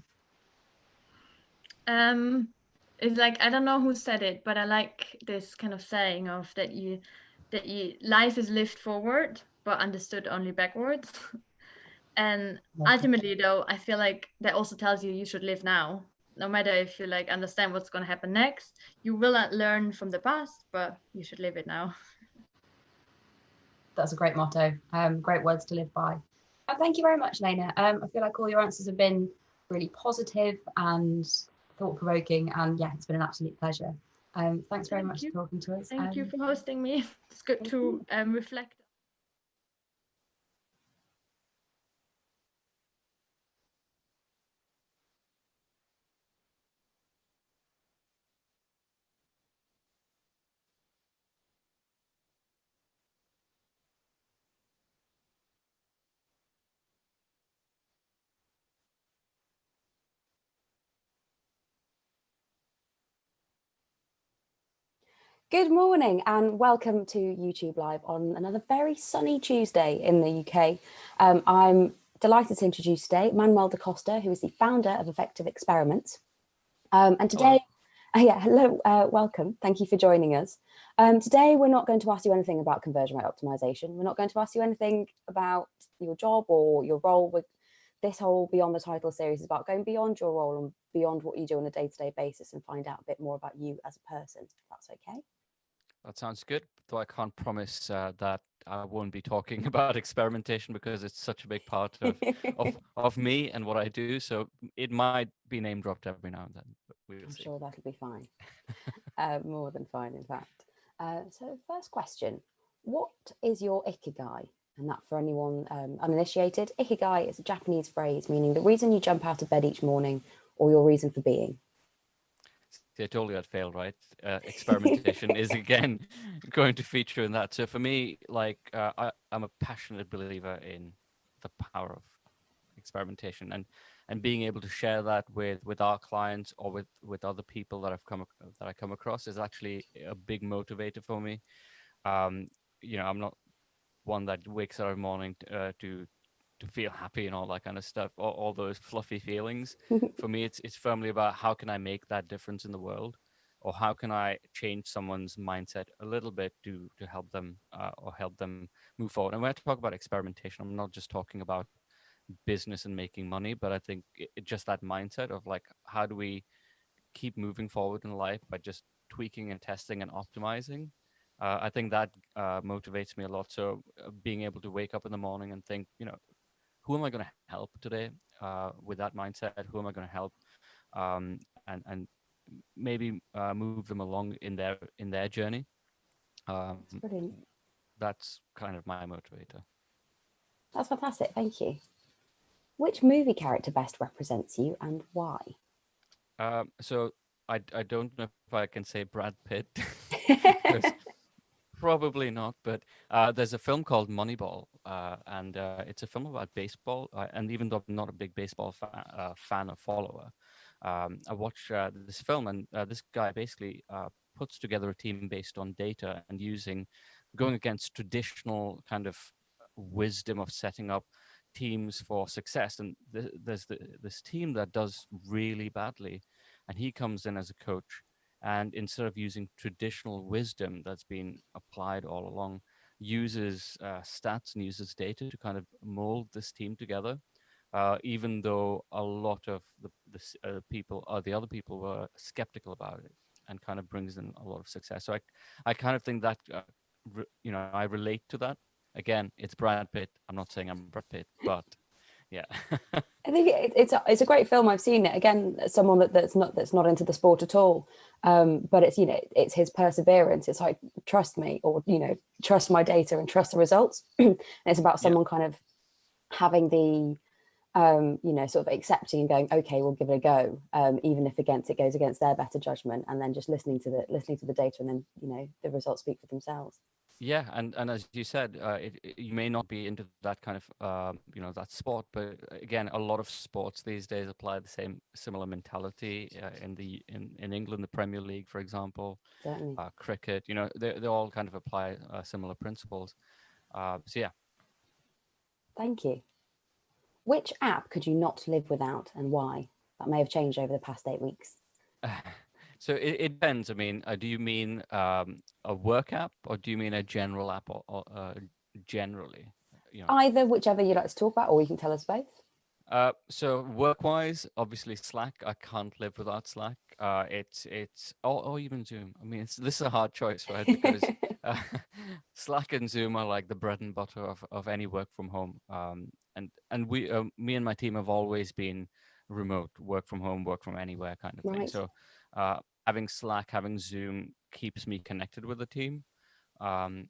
It's like, I don't know who said it, but I like this kind of saying of that life is lived forward but understood only backwards. And ultimately, though, I feel like that also tells you should live now. No matter if you like understand what's going to happen next, you will not learn from the past, but you should live it now. That's a great motto. Great words to live by. Thank you very much, Lena. I feel like all your answers have been really positive and thought-provoking, and yeah, it's been an absolute pleasure. Thanks very much for talking to us. Thank you for hosting me. It's good to reflect. Good morning and welcome to YouTube Live on another very sunny Tuesday in the UK. I'm delighted to introduce today Manuel da Costa, who is the founder of Effective Experiments. And today, hello, welcome. Thank you for joining us. Today, we're not going to ask you anything about conversion rate optimization. We're not going to ask you anything about your job or your role. With this whole Beyond the Title series is about going beyond your role and beyond what you do on a day-to-day basis and find out a bit more about you as a person, if that's okay. That sounds good, though I can't promise that I won't be talking about experimentation because it's such a big part of me and what I do. So it might be name dropped every now and then, but we'll see. Sure, that'll be fine. More than fine, in fact. So first question, what is your ikigai? And that for anyone uninitiated, ikigai is a Japanese phrase meaning the reason you jump out of bed each morning or your reason for being. See, I told you I'd failed, right? Experimentation is again going to feature in that. So for me, like I'm a passionate believer in the power of experimentation and being able to share that with our clients or with other people that I come across is actually a big motivator for me. You know, I'm not one that wakes up every morning to feel happy and all that kind of stuff, all those fluffy feelings. For me, it's firmly about how can I make that difference in the world, or how can I change someone's mindset a little bit to help them or help them move forward. And when I talk about experimentation, I'm not just talking about business and making money, but I think it just that mindset of like, how do we keep moving forward in life by just tweaking and testing and optimizing? I think that motivates me a lot. So being able to wake up in the morning and think, you know, who am I going to help today with that mindset? Who am I going to help and maybe move them along in their journey? That's kind of my motivator. That's fantastic. Thank you. Which movie character best represents you and why? So I don't know if I can say Brad Pitt. Probably not, but there's a film called Moneyball, and it's a film about baseball. And even though I'm not a big baseball fan or follower, I watched this film, and this guy basically puts together a team based on data and going against traditional kind of wisdom of setting up teams for success. And there's this team that does really badly, and he comes in as a coach. And instead of using traditional wisdom that's been applied all along, uses stats and uses data to kind of mold this team together. Even though a lot of the other people were skeptical about it, and kind of brings in a lot of success. So I kind of think that I relate to that. Again, it's Brad Pitt. I'm not saying I'm Brad Pitt, but yeah. I think it's a great film. I've seen it again. As someone that's not into the sport at all, but it's it's his perseverance. It's like, trust me, or trust my data and trust the results. And it's about someone kind of having the sort of accepting and going, okay, we'll give it a go, even if it goes against their better judgment, and then just listening to the data, and then the results speak for themselves. Yeah, and as you said, you may not be into that kind of that sport, but again, a lot of sports these days apply the similar mentality. In England, the Premier League, for example, cricket, they all kind of apply similar principles. So yeah. Thank you. Which app could you not live without, and why? That may have changed over the past 8 weeks. So it depends. I mean, do you mean a work app, or do you mean a general app, or generally? Either, whichever you like to talk about, or you can tell us both. So work-wise, obviously Slack. I can't live without Slack. Or even Zoom. I mean, this is a hard choice, right? Because Slack and Zoom are like the bread and butter of any work from home. And we, me and my team have always been remote, work from home, work from anywhere kind of thing. So having Slack, having Zoom keeps me connected with the team. And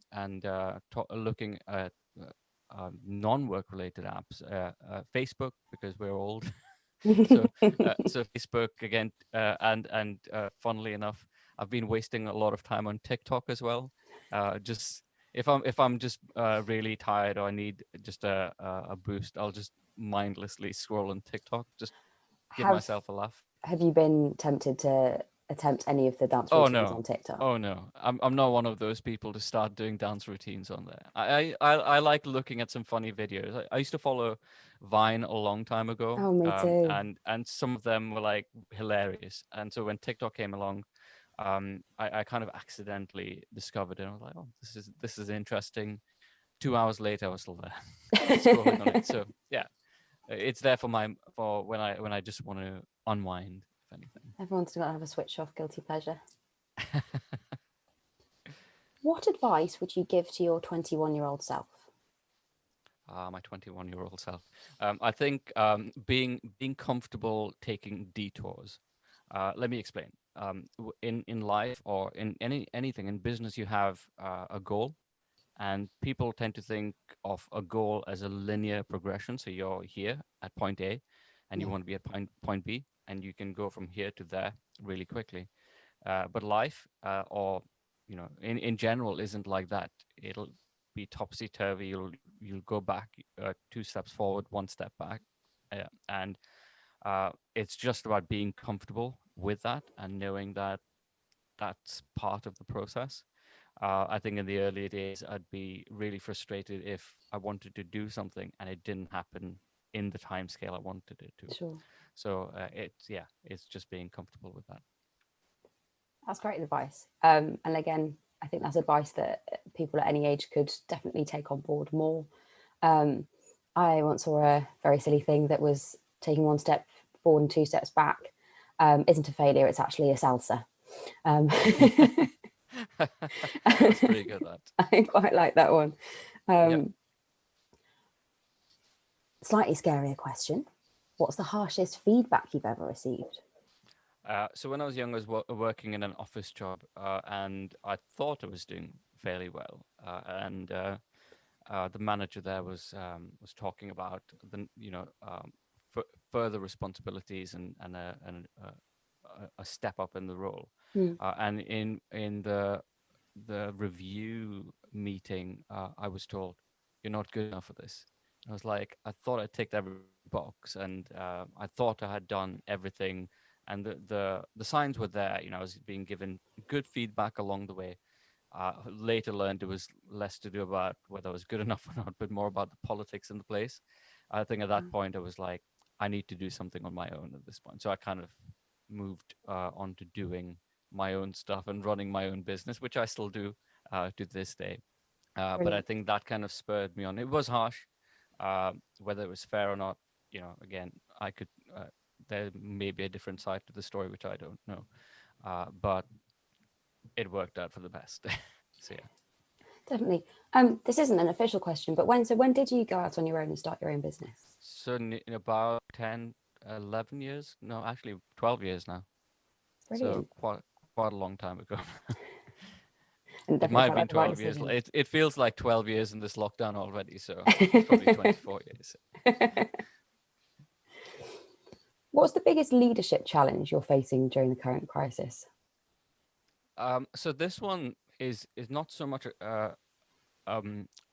looking at non-work related apps, Facebook, because we're old. So Facebook again, and funnily enough, I've been wasting a lot of time on TikTok as well. Just if I'm just really tired, or I need just a boost, I'll just mindlessly scroll on TikTok, just give myself a laugh. Have you been tempted to attempt any of the dance routines on TikTok? Oh no, I'm not one of those people to start doing dance routines on there. I like looking at some funny videos. I used to follow Vine a long time ago. Oh, me too. And some of them were like hilarious. And so when TikTok came along, I kind of accidentally discovered it. And I was like, oh, this is interesting. 2 hours later, I was still there scrolling on it. So yeah, it's there for when I just want to unwind. If anything. Everyone's got to have a switch off guilty pleasure. What advice would you give to your 21-year-old self? My 21-year-old self. I think being comfortable taking detours. Let me explain. In life, or in anything in business, you have a goal, and people tend to think of a goal as a linear progression. So you're here at point A, and you want to be at point B, and you can go from here to there really quickly. But life, or in general, isn't like that. It'll be topsy-turvy. You'll go back 2 steps forward, 1 step back, and it's just about being comfortable with that and knowing that that's part of the process. I think in the early days, I'd be really frustrated if I wanted to do something and it didn't happen in the time scale I wanted it to. Sure. So it's just being comfortable with that. That's great advice. And again, I think that's advice that people at any age could definitely take on board more. I once saw a very silly thing that was taking 1 step forward and 2 steps back isn't a failure, it's actually a salsa. That's pretty good, that. I quite like that one. Slightly scarier question. What's the harshest feedback you've ever received? So when I was young, I was working in an office job, and I thought I was doing fairly well. And the manager there was talking about the further responsibilities and a step up in the role. And in the review meeting, I was told, "You're not good enough for this." I was like, I thought I ticked every box, and I thought I had done everything, and the signs were there. I was being given good feedback along the way. Later learned it was less to do about whether I was good enough or not, but more about the politics in the place. I think at that point I was like, I need to do something on my own at this point. So I kind of moved on to doing my own stuff and running my own business, which I still do to this day. But I Brilliant. think that kind of spurred me on. It was harsh, whether it was fair or not. Again, I could. There may be a different side to the story which I don't know, but it worked out for the best. So yeah. Definitely. This isn't an official question, but when did you go out on your own and start your own business? So in about 10, 11 years. No, actually 12 years now. Brilliant. So quite a long time ago. And It might have definitely been felt like the right 12 years. decision. It feels like 12 years in this lockdown already. So it's probably 24 years. What's the biggest leadership challenge you're facing during the current crisis? So this one is not so much a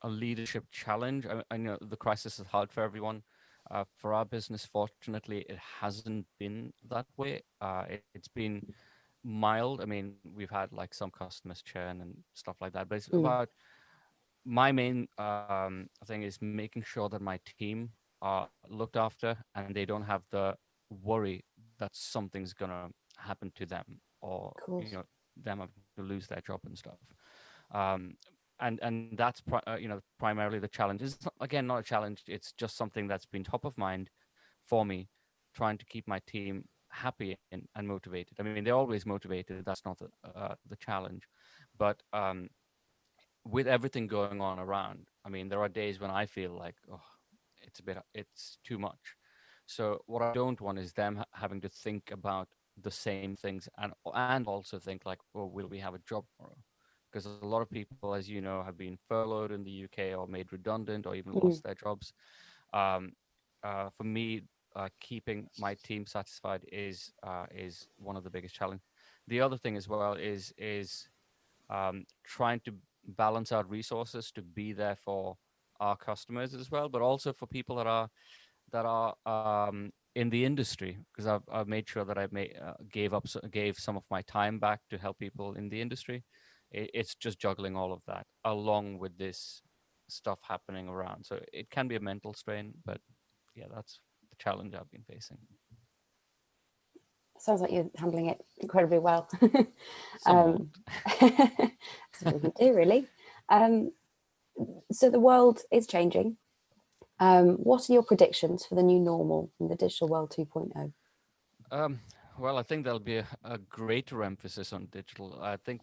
leadership challenge. I know the crisis is hard for everyone. For our business, fortunately, it hasn't been that way. It's been mild. I mean, we've had like some customers churn and stuff like that, but it's about my main thing is making sure that my team are looked after and they don't have the worry that something's gonna happen to them or them having to lose their job and stuff. And that's primarily the challenge. It's again not a challenge. It's just something that's been top of mind for me, trying to keep my team happy and motivated. I mean, they're always motivated. That's not the challenge, but with everything going on around, I mean, there are days when I feel like, oh, it's too much. So what I don't want is them having to think about the same things and also think like, oh, will we have a job tomorrow? Because a lot of people, as you know, have been furloughed in the UK or made redundant or even lost their jobs. For me, keeping my team satisfied is one of the biggest challenges. The other thing as well is trying to balance out resources to be there for our customers as well, but also for people that are in the industry, because I've made sure that I gave some of my time back to help people in the industry. It's just juggling all of that along with this stuff happening around. So it can be a mental strain, but yeah, that's the challenge I've been facing. Sounds like you're handling it incredibly well. Somewhat. That's what we can do, really. So the world is changing. What are your predictions for the new normal in the digital world 2.0? Well, I think there'll be a greater emphasis on digital. I think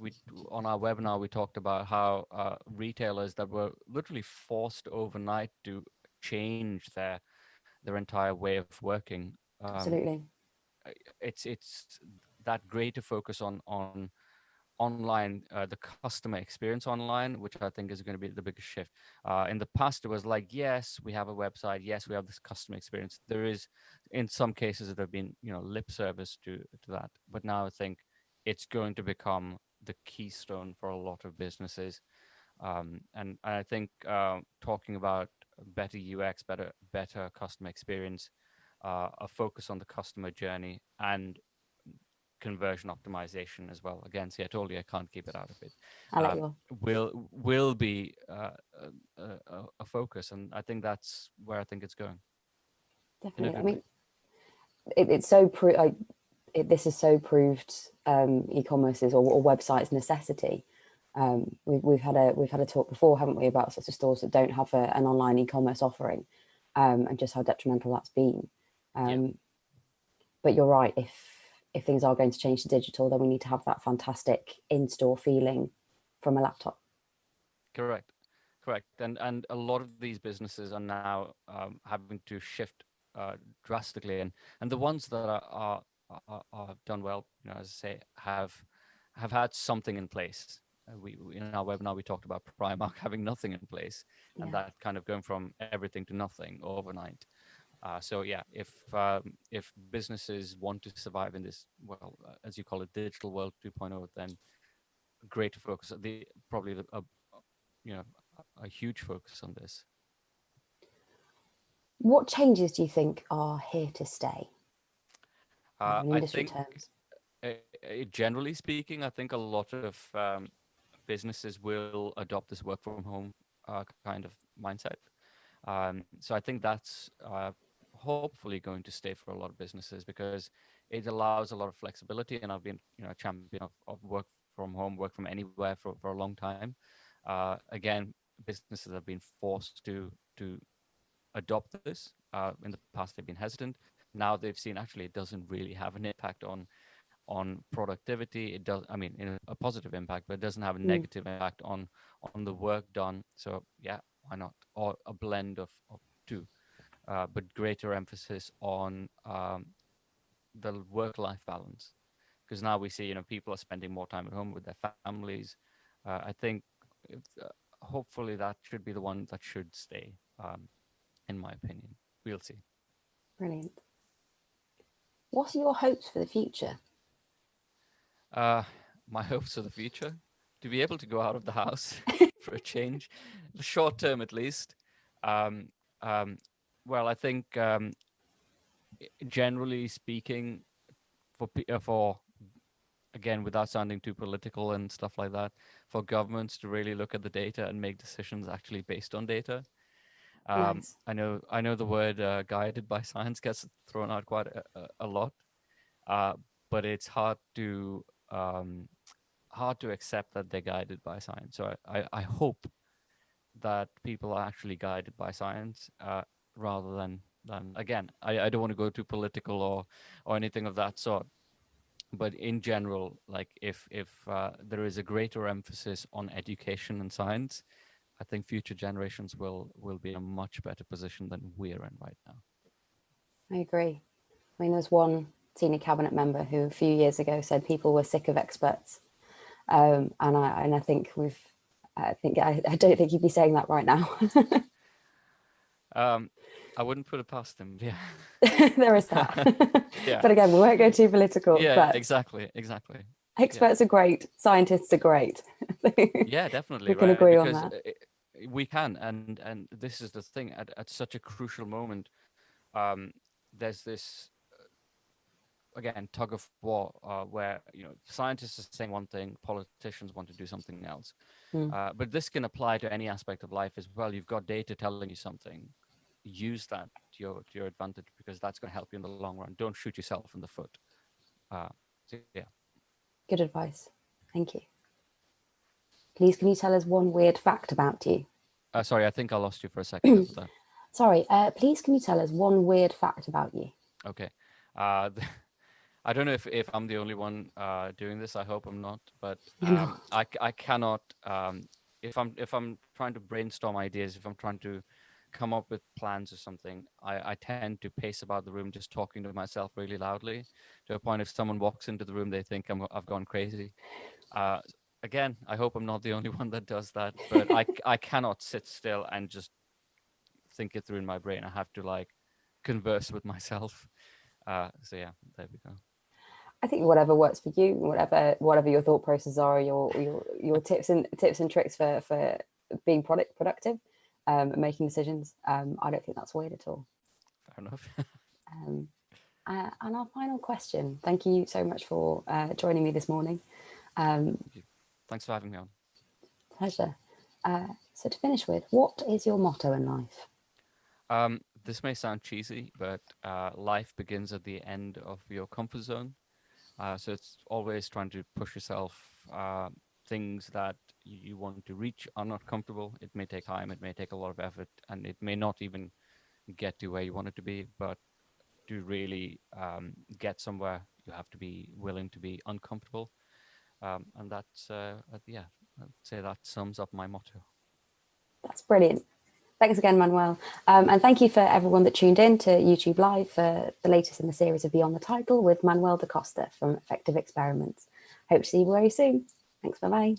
on our webinar, we talked about how retailers that were literally forced overnight to change their entire way of working. Absolutely. It's that greater focus on online, the customer experience online, which I think is going to be the biggest shift. In the past, it was like, yes, we have a website. Yes, we have this customer experience. There is, in some cases, there have been, lip service to that. But now I think it's going to become the keystone for a lot of businesses. And I think talking about better UX, better customer experience, a focus on the customer journey and conversion optimization as well. Again, see, I told you I can't keep it out of it. I'll let you on. Will be a focus, and I think that's where I think it's going. Definitely. I mean, it's so this is so proved e-commerce's or websites necessity. We've had a talk before, haven't we, about sorts of stores that don't have an online e-commerce offering, and just how detrimental that's been. But you're right. If things are going to change to digital, then we need to have that fantastic in-store feeling from a laptop. Correct. And a lot of these businesses are now having to shift drastically, and the ones that are done well, as I say, have had something in place. We in our webinar we talked about Primark having nothing in place, and that kind of going from everything to nothing overnight. So yeah, if businesses want to survive in this, well, as you call it, digital world 2.0, then greater focus. Probably a huge focus on this. What changes do you think are here to stay? In I industry think, terms. Generally speaking, I think a lot of businesses will adopt this work from home kind of mindset. So I think that's hopefully going to stay for a lot of businesses because it allows a lot of flexibility. And I've been, a champion of work from home, work from anywhere for a long time. Again, businesses have been forced to adopt this. In the past, they've been hesitant. Now they've seen actually it doesn't really have an impact on productivity. It does, I mean, in a positive impact, but it doesn't have a negative impact on the work done. So yeah, why not? Or a blend of two, but greater emphasis on the work-life balance, because now we see, you know, people are spending more time at home with their families. I think hopefully that should be the one that should stay, in my opinion. We'll see. Brilliant. What are your hopes for the future? My hopes for the future, to be able to go out of the house for a change, the short term at least. Well, I think generally speaking, for again, without sounding too political and stuff like that, for governments to really look at the data and make decisions actually based on data. Nice. I know the word guided by science gets thrown out quite a lot, but it's hard to accept that they're guided by science. So I hope that people are actually guided by science, rather than again, I don't want to go too political or anything of that sort. But in general, like if there is a greater emphasis on education and science, I think future generations will be in a much better position than we're in right now. I agree. I mean, there's one senior cabinet member who a few years ago said people were sick of experts, and I think I don't think he'd be saying that right now. I wouldn't put it past him. Yeah, there is that. Yeah. But again, we won't go too political. Yeah, but exactly. experts are great. Scientists are great. Yeah, definitely. We can right? agree on Because that. we can, and this is the thing. At such a crucial moment, there's this again tug of war where, you know, scientists are saying one thing, politicians want to do something else. But this can apply to any aspect of life as well. You've got data telling you something. Use that to your advantage, because that's going to help you in the long run. Don't shoot yourself in the foot. So yeah. Good advice. Thank you. Please, can you tell us one weird fact about you? Sorry, I think I lost you for a second after that. Sorry, please can you tell us one weird fact about you? Okay. I don't know if I'm the only one doing this. I hope I'm not. But I cannot. If I'm trying to brainstorm ideas, if I'm trying to come up with plans or something, I tend to pace about the room, just talking to myself really loudly, to a point if someone walks into the room, they think I've gone crazy. Again, I hope I'm not the only one that does that. But I cannot sit still and just think it through in my brain. I have to like converse with myself. So yeah, there we go. I think whatever works for you, whatever your thought processes are, your tips and tricks for being productive, and making decisions. I don't think that's weird at all. Fair enough. And our final question. Thank you so much for joining me this morning. Thanks for having me on. Pleasure. So to finish with, what is your motto in life? This may sound cheesy, but life begins at the end of your comfort zone. So it's always trying to push yourself. Things that you want to reach are not comfortable. It may take time, it may take a lot of effort, and it may not even get to where you want it to be. But to really get somewhere, you have to be willing to be uncomfortable. And that's, yeah, I'd say that sums up my motto. That's brilliant. Thanks again, Manuel. And thank you for everyone that tuned in to YouTube Live for the latest in the series of Beyond the Title with Manuel da Costa from Effective Experiments. Hope to see you very soon. Thanks, bye-bye.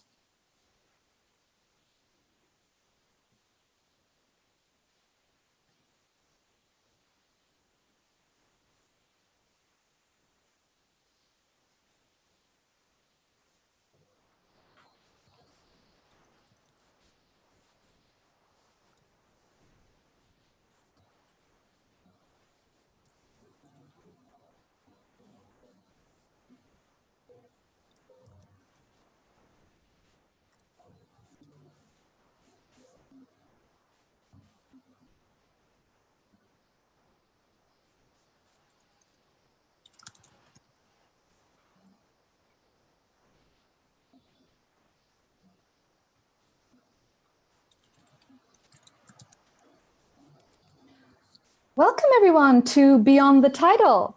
Welcome everyone to Beyond the Title.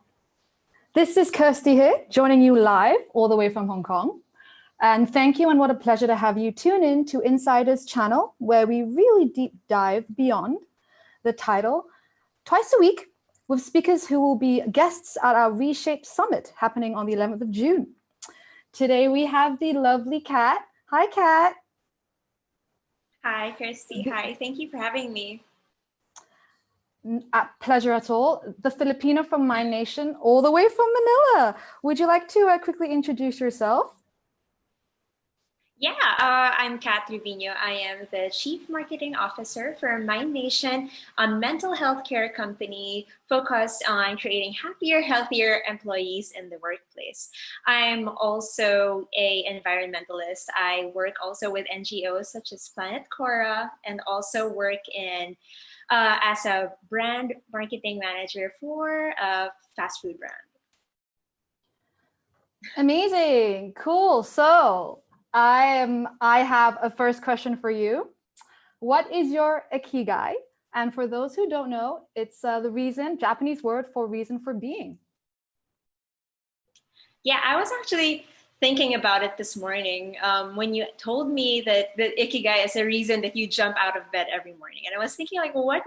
This is Kirsty here, joining you live all the way from Hong Kong. And thank you, and what a pleasure to have you tune in to Insider's channel, where we really deep dive beyond the title twice a week with speakers who will be guests at our Reshape Summit happening on the 11th of June. Today we have the lovely Kat. Hi, Kat. Hi, Kirsty. Hi, thank you for having me. Pleasure at all. The Filipino from my nation, all the way from Manila. Would you like to quickly introduce yourself? Yeah, I'm Kat Trevino. I am the Chief Marketing Officer for Mind Nation, a mental health care company focused on creating happier, healthier employees in the workplace. I'm also an environmentalist. I work also with NGOs such as Planet Cora, and also work in as a brand marketing manager for a fast food brand. Amazing, cool. So I have a first question for you. What is your ikigai? And for those who don't know, it's the reason, Japanese word for reason for being. Yeah, I was actually thinking about it this morning when you told me that the ikigai is a reason that you jump out of bed every morning. And I was thinking, like, what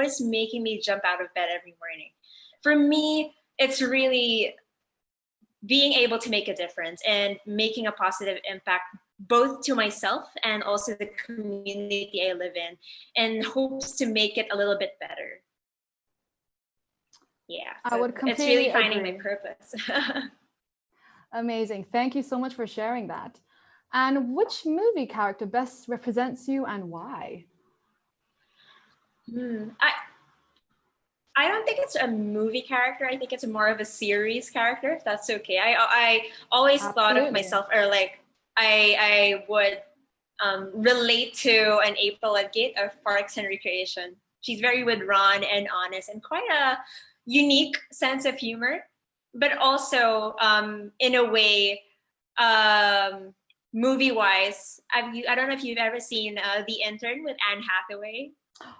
is making me jump out of bed every morning? For me, it's really being able to make a difference and making a positive impact both to myself and also the community I live in, and hopes to make it a little bit better. Yeah, so I would it's really completely finding agree. my purpose. Amazing. Thank you so much for sharing that. And which movie character best represents you and why? I don't think it's a movie character. I think it's more of a series character, if that's okay. I always thought of Absolutely. myself, or like I would relate to an April Ludgate of Parks and Recreation. She's very withdrawn and honest, and quite a unique sense of humor, but also in a way, movie-wise, I don't know if you've ever seen The Intern with Anne Hathaway.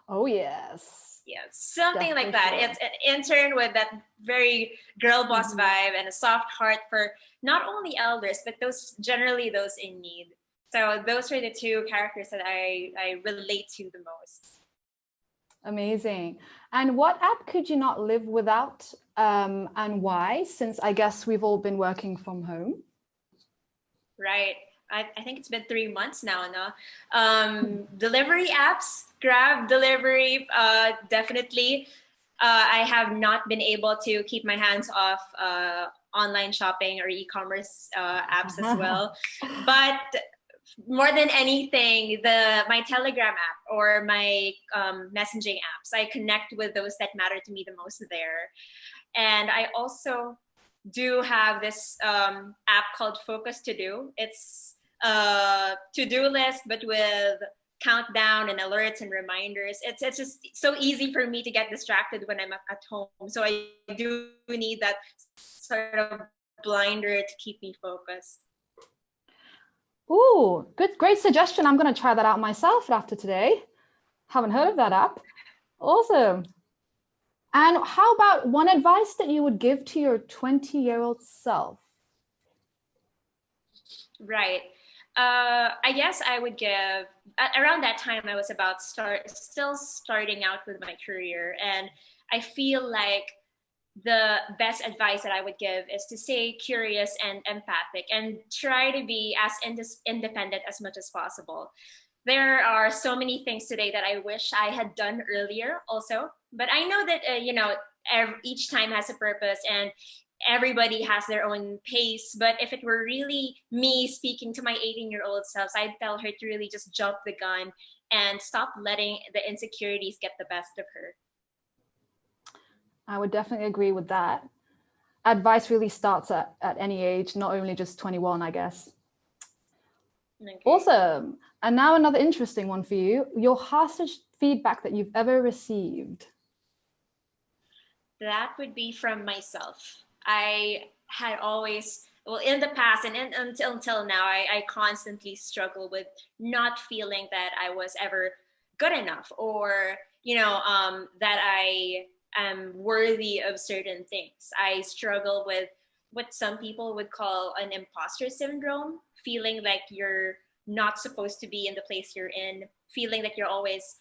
Oh, yes. Yeah, something like that. Definitely. It's an intern with that very girl boss vibe and a soft heart for not only elders, but those in need. So those are the two characters that I relate to the most. Amazing. And what app could you not live without, and why? Since I guess we've all been working from home. Right. I think it's been 3 months now. Delivery apps, Grab, delivery, definitely. I have not been able to keep my hands off online shopping or e-commerce apps as well. But more than anything, my Telegram app or my messaging apps, I connect with those that matter to me the most there. And I also do have this app called Focus To Do. It's a to-do list, but with countdown and alerts and reminders. It's just so easy for me to get distracted when I'm at home. So I do need that sort of blinder to keep me focused. Ooh, great suggestion. I'm going to try that out myself after today. Haven't heard of that app. Awesome. And how about one advice that you would give to your 20-year-old self? Right. I guess I would give, around that time I was about still starting out with my career, and I feel like the best advice that I would give is to stay curious and empathic and try to be as independent as much as possible. There are so many things today that I wish I had done earlier also, but I know that, each time has a purpose and everybody has their own pace. But if it were really me speaking to my 18-year-old self, I'd tell her to really just jump the gun and stop letting the insecurities get the best of her. I would definitely agree with that. Advice really starts at any age, not only just 21, I guess. Okay. Awesome. And now another interesting one for you. Your harshest feedback that you've ever received. That would be from myself. I had always, well, in the past and until now, I constantly struggle with not feeling that I was ever good enough, or that I am worthy of certain things. I struggle with what some people would call an imposter syndrome, feeling like you're not supposed to be in the place you're in, feeling like you're always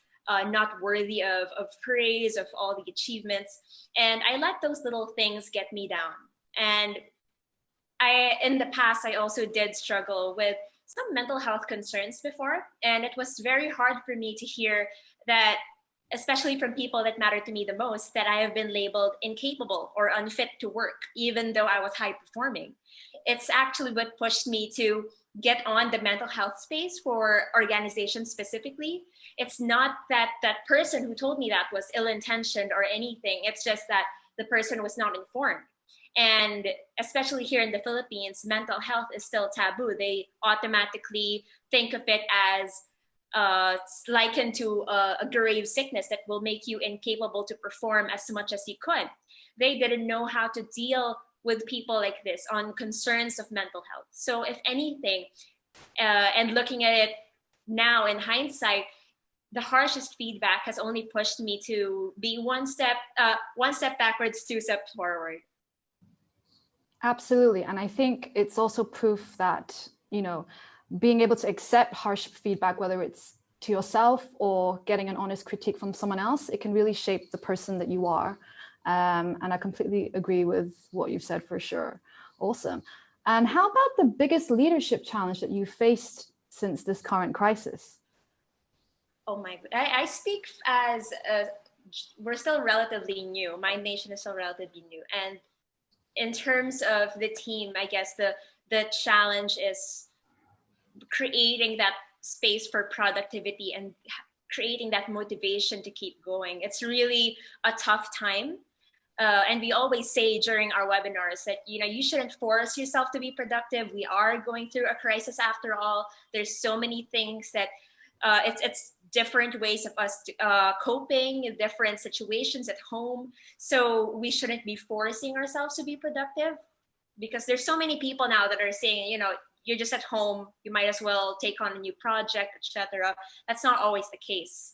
not worthy of praise, of all the achievements. And I let those little things get me down. And in the past, I also did struggle with some mental health concerns before. And it was very hard for me to hear that, especially from people that matter to me the most, that I have been labeled incapable or unfit to work, even though I was high performing. It's actually what pushed me to get on the mental health space for organizations specifically. It's not that that person who told me that was ill-intentioned or anything. It's just that the person was not informed. And especially here in the Philippines, mental health is still taboo. They automatically think of it as likened to a grave sickness that will make you incapable to perform as much as you could. They didn't know how to deal with people like this on concerns of mental health. So if anything, and looking at it now in hindsight, the harshest feedback has only pushed me to be one step backwards, two steps forward. Absolutely. And I think it's also proof that, you know, being able to accept harsh feedback, whether it's to yourself or getting an honest critique from someone else, it can really shape the person that you are. And I completely agree with what you've said for sure. Awesome. And how about the biggest leadership challenge that you faced since this current crisis? Oh my God. I speak as we're still relatively new. My nation is still relatively new. And in terms of the team, I guess the challenge is creating that space for productivity and creating that motivation to keep going. It's really a tough time. And we always say during our webinars that, you know, you shouldn't force yourself to be productive. We are going through a crisis after all. There's so many things that it's different ways of us coping in different situations at home. So we shouldn't be forcing ourselves to be productive, because there's so many people now that are saying, you know, you're just at home, you might as well take on a new project, etc. That's not always the case.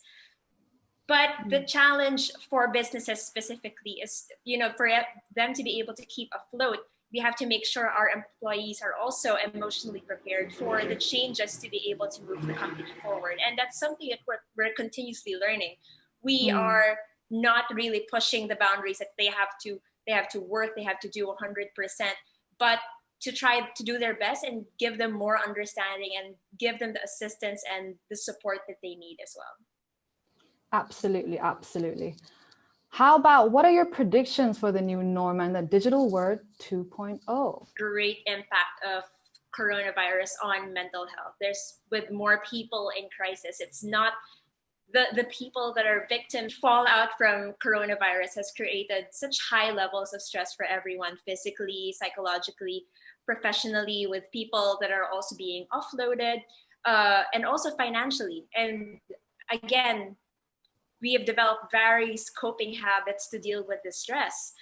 But the challenge for businesses specifically is, you know, for them to be able to keep afloat, we have to make sure our employees are also emotionally prepared for the changes to be able to move the company forward. And that's something that we're continuously learning. We are not really pushing the boundaries that they have to work, they have to do 100%, but to try to do their best and give them more understanding and give them the assistance and the support that they need as well. Absolutely, absolutely. How about, what are your predictions for the new norm and the digital world 2.0? Great impact of coronavirus on mental health. There's, with more people in crisis, it's not the people that are victims. Fallout from coronavirus has created such high levels of stress for everyone, physically, psychologically, professionally, with people that are also being offloaded, and also financially. And again, we have developed various coping habits to deal with the stress.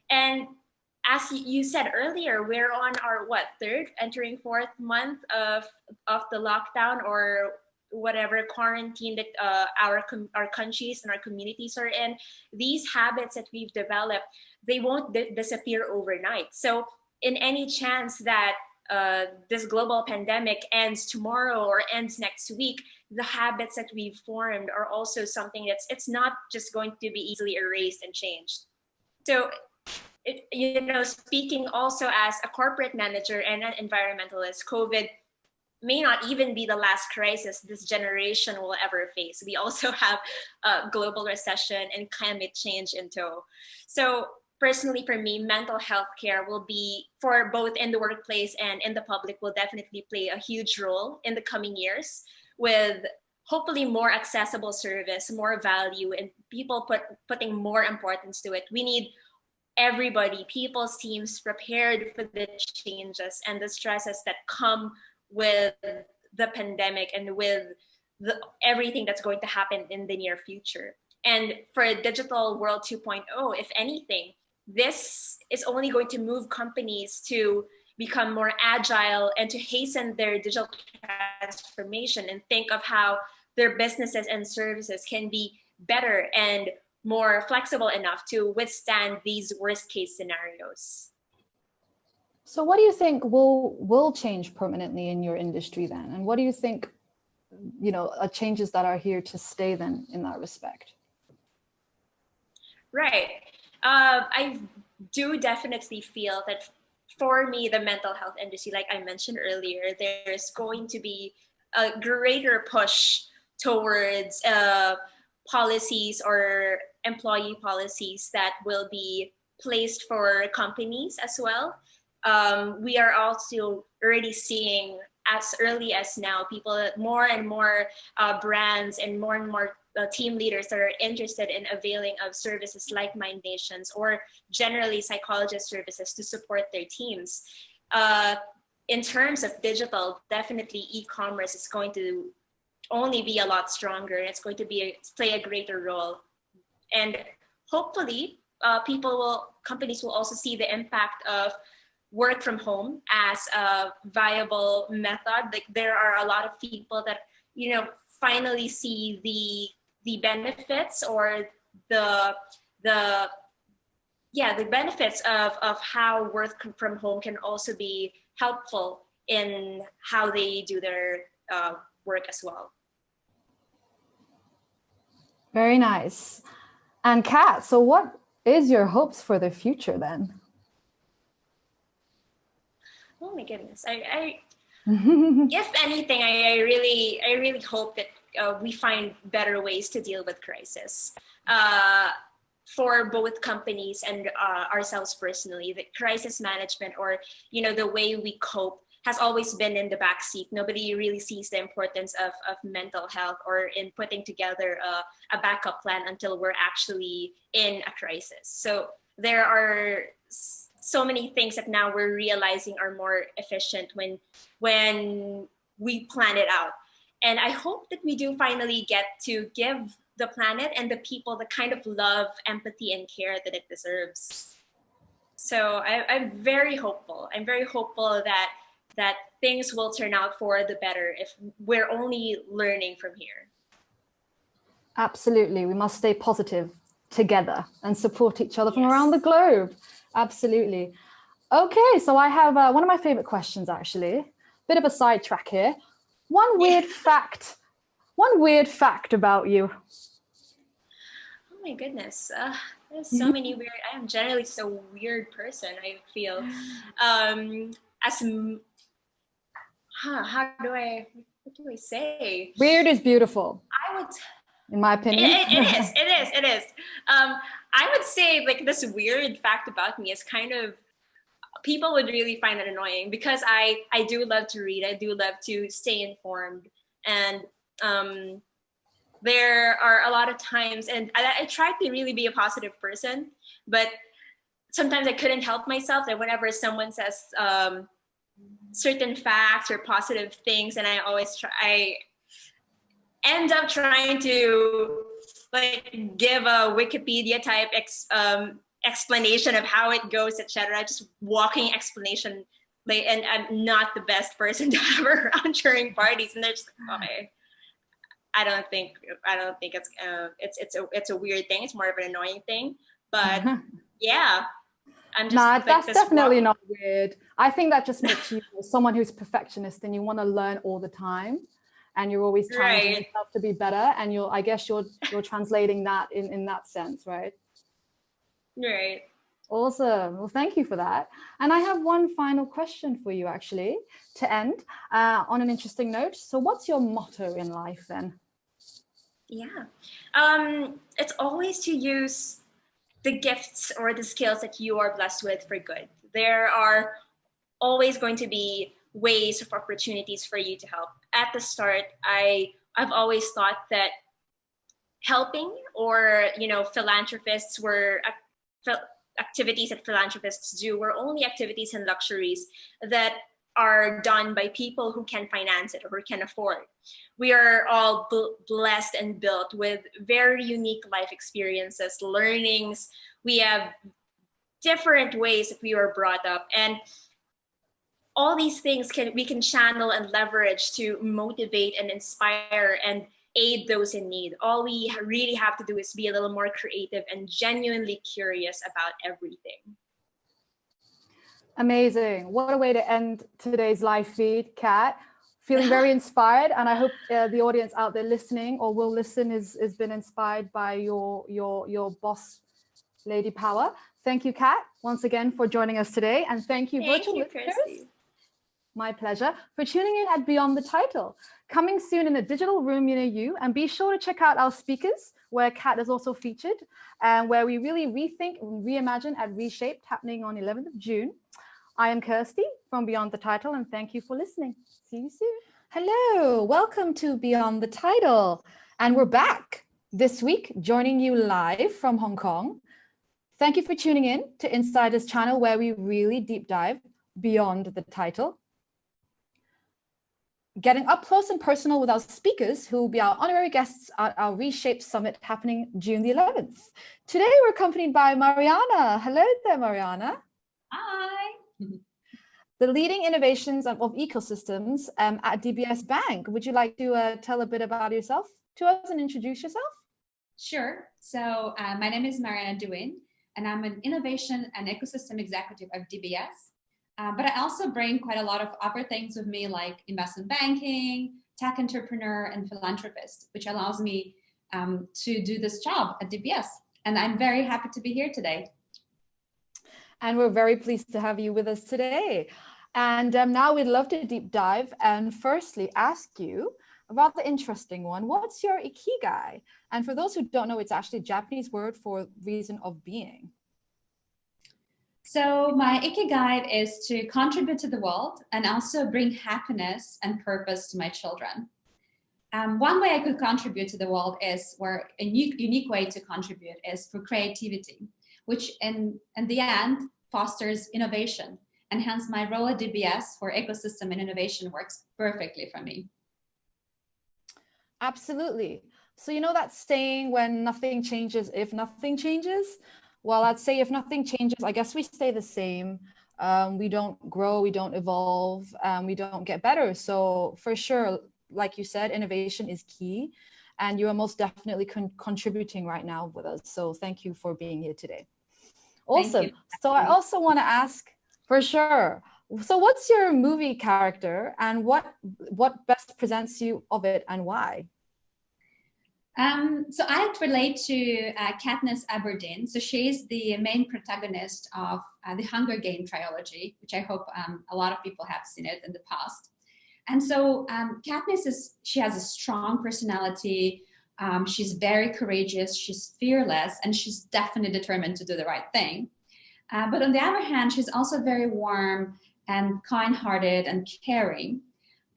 And as you said earlier, we're on our third, entering fourth month of the lockdown or whatever quarantine that our countries and our communities are in. These habits that we've developed, they won't disappear overnight. So in any chance that this global pandemic ends tomorrow or ends next week, the habits that we've formed are also something it's not just going to be easily erased and changed. So, you know, speaking also as a corporate manager and an environmentalist, COVID may not even be the last crisis this generation will ever face. We also have global recession and climate change in tow. So personally, for me, mental health care will be, for both in the workplace and in the public, will definitely play a huge role in the coming years, with hopefully more accessible service, more value, and people putting more importance to it. We need everybody, people's teams, prepared for the changes and the stresses that come with the pandemic and with everything that's going to happen in the near future. And for Digital World 2.0, if anything, this is only going to move companies to become more agile and to hasten their digital transformation and think of how their businesses and services can be better and more flexible enough to withstand these worst case scenarios. So what do you think will change permanently in your industry then? And what do you think, are changes that are here to stay then in that respect? Right. I do definitely feel that for me, the mental health industry, like I mentioned earlier, there's going to be a greater push towards policies or employee policies that will be placed for companies as well. We are also already seeing as early as now, more and more brands and more team leaders that are interested in availing of services like Mind Nations or generally psychologist services to support their teams. In terms of digital, definitely e-commerce is going to only be a lot stronger, and it's going to play a greater role. And hopefully, companies will also see the impact of work from home as a viable method. Like there are a lot of people that finally see the benefits or the benefits of how work from home can also be helpful in how they do their work as well. Very nice. And Kat, so what is your hopes for the future then? Oh my goodness! If anything, I really hope that we find better ways to deal with crisis for both companies and ourselves personally. The crisis management, or the way we cope, has always been in the backseat. Nobody really sees the importance of mental health or in putting together a backup plan until we're actually in a crisis. So there are so many things that now we're realizing are more efficient when we plan it out. And I hope that we do finally get to give the planet and the people the kind of love, empathy, and care that it deserves. So I'm very hopeful. I'm very hopeful that things will turn out for the better if we're only learning from here. Absolutely. We must stay positive together and support each other from around the globe. Absolutely. Okay, so I have one of my favorite questions, actually. Bit of a sidetrack here. One weird fact about you. Oh my goodness. There's so many weird. I am generally just a weird person, I feel. What do I say? Weird is beautiful. In my opinion. It is. I would say like this weird fact about me is kind of, people would really find it annoying because I do love to read. I do love to stay informed. And there are a lot of times, and I try to really be a positive person, but sometimes I couldn't help myself that whenever someone says certain facts or positive things, and I end up trying to like give a Wikipedia type explanation of how it goes, etc. Just walking explanation, like, and I'm not the best person to have around during parties, and they're just like, okay. I don't think it's a weird thing. It's more of an annoying thing, but yeah. I'm just like that's definitely not weird. I think that just makes you someone who's perfectionist and you want to learn all the time, and you're always challenging yourself to be better. And I guess you're translating that in that sense, right? Right. Awesome. Well, thank you for that. And I have one final question for you, actually, to end on an interesting note. So, what's your motto in life then? Yeah, it's always to use the gifts or the skills that you are blessed with for good. There are always going to be ways of opportunities for you to help. At the start, I've always thought that helping or, philanthropists were activities that philanthropists do were only activities and luxuries that are done by people who can finance it or who can afford. We are all blessed and built with very unique life experiences, learnings. We have different ways that we were brought up, and all these things we can channel and leverage to motivate and inspire and aid those in need. All we really have to do is be a little more creative and genuinely curious about everything. Amazing. What a way to end today's live feed, Kat. Feeling very inspired, and I hope the audience out there listening or will listen has been inspired by your boss lady power. Thank you, Kat, once again for joining us today, and thank you, virtual listeners. Kirsty. My pleasure, for tuning in at Beyond the Title. Coming soon in a digital room near you, and be sure to check out our speakers, where Kat is also featured, and where we really rethink, reimagine, and reshaped, happening on 11th of June. I am Kirsty from Beyond the Title, and thank you for listening. See you soon. Hello, welcome to Beyond the Title. And we're back this week, joining you live from Hong Kong. Thank you for tuning in to Insider's channel, where we really deep dive beyond the title. Getting up close and personal with our speakers, who will be our honorary guests at our Reshape Summit happening June the 11th. Today, we're accompanied by Mariana. Hello there, Mariana. Hi. The leading innovations of ecosystems at DBS Bank. Would you like to tell a bit about yourself to us and introduce yourself? Sure. So my name is Mariana Duin, and I'm an innovation and ecosystem executive of DBS. But I also bring quite a lot of other things with me, like investment banking, tech entrepreneur, and philanthropist, which allows me to do this job at DBS. And I'm very happy to be here today. And we're very pleased to have you with us today. And now we'd love to deep dive and firstly ask you a rather interesting one. What's your ikigai? And for those who don't know, it's actually a Japanese word for reason of being. So my ikigai is to contribute to the world and also bring happiness and purpose to my children. One way I could contribute to the world is, or a unique way to contribute is through creativity, which in the end fosters innovation. And hence my role at DBS for ecosystem and innovation works perfectly for me. Absolutely. So you know that saying, when nothing changes, if nothing changes? Well, I'd say if nothing changes, I guess we stay the same. We don't grow, we don't evolve, we don't get better. So for sure, like you said, innovation is key. And you are most definitely contributing right now with us. So thank you for being here today. Awesome. So I also want to ask, for sure, so what's your movie character and what best presents you of it and why? So I relate to Katniss Everdeen. So she's the main protagonist of the Hunger Games trilogy, which I hope a lot of people have seen it in the past. And so Katniss she has a strong personality. She's very courageous, she's fearless, and she's definitely determined to do the right thing. But on the other hand, she's also very warm and kind-hearted and caring.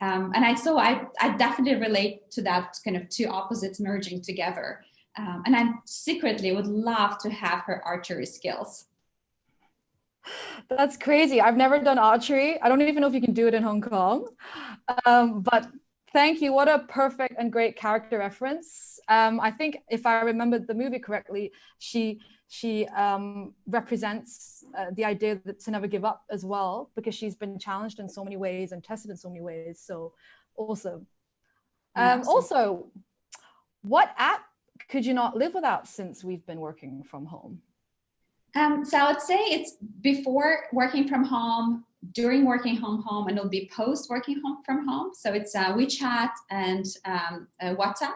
And I definitely relate to that kind of two opposites merging together. And I secretly would love to have her archery skills. That's crazy. I've never done archery. I don't even know if you can do it in Hong Kong. But thank you. What a perfect and great character reference. I think if I remember the movie correctly, she represents the idea that to never give up as well, because she's been challenged in so many ways and tested in so many ways. So awesome. Also, what app could you not live without since we've been working from home? So I would say it's before working from home, during working home, and it'll be post working from home. So it's WeChat and WhatsApp.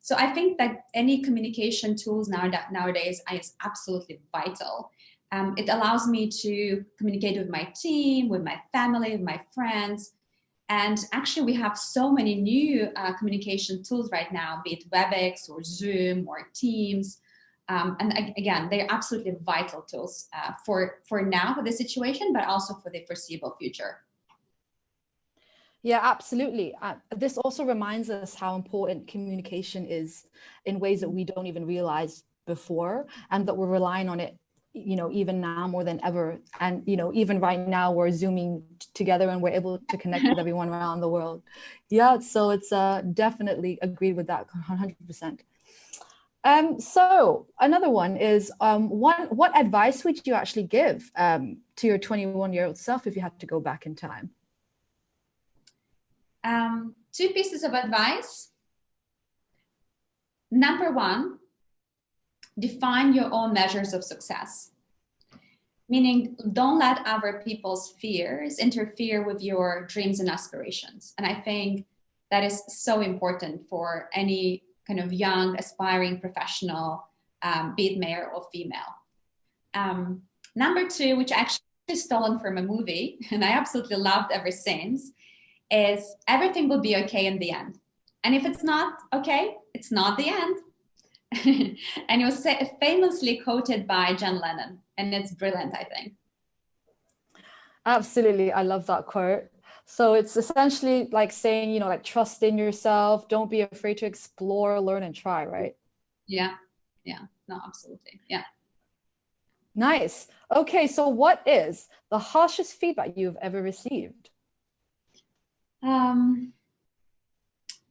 So I think that any communication tools nowadays is absolutely vital. It allows me to communicate with my team, with my family, with my friends. And actually we have so many new communication tools right now, be it WebEx or Zoom or Teams. And again, they're absolutely vital tools for now, for the situation, but also for the foreseeable future. Yeah, absolutely. This also reminds us how important communication is in ways that we don't even realize before, and that we're relying on it, even now more than ever. And, even right now we're Zooming together and we're able to connect with everyone around the world. Yeah, so it's definitely agreed with that 100%. So another one is, what advice would you actually give to your 21-year-old self if you had to go back in time? Two pieces of advice. number one, define your own measures of success. Meaning, don't let other people's fears interfere with your dreams and aspirations. And I think that is so important for any kind of young, aspiring professional, be it male or female. Number two, which I actually stolen from a movie, and I absolutely loved ever since, is everything will be okay in the end. And if it's not okay, it's not the end. And it was famously quoted by John Lennon, and it's brilliant, I think. Absolutely, I love that quote. So it's essentially like saying, you know, like trust in yourself, don't be afraid to explore, learn, and try, right? Yeah, no, absolutely, yeah. Nice. Okay, so what is the harshest feedback you've ever received?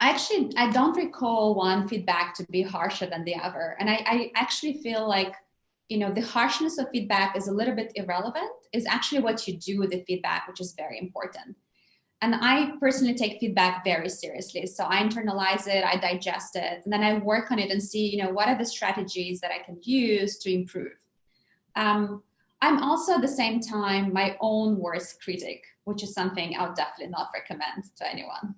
I don't recall one feedback to be harsher than the other. And I actually feel like, you know, the harshness of feedback is a little bit irrelevant. It's actually what you do with the feedback, which is very important. And I personally take feedback very seriously. So I internalize it, I digest it, and then I work on it and see, you know, what are the strategies that I can use to improve. I'm also at the same time my own worst critic, which is something I'll definitely not recommend to anyone.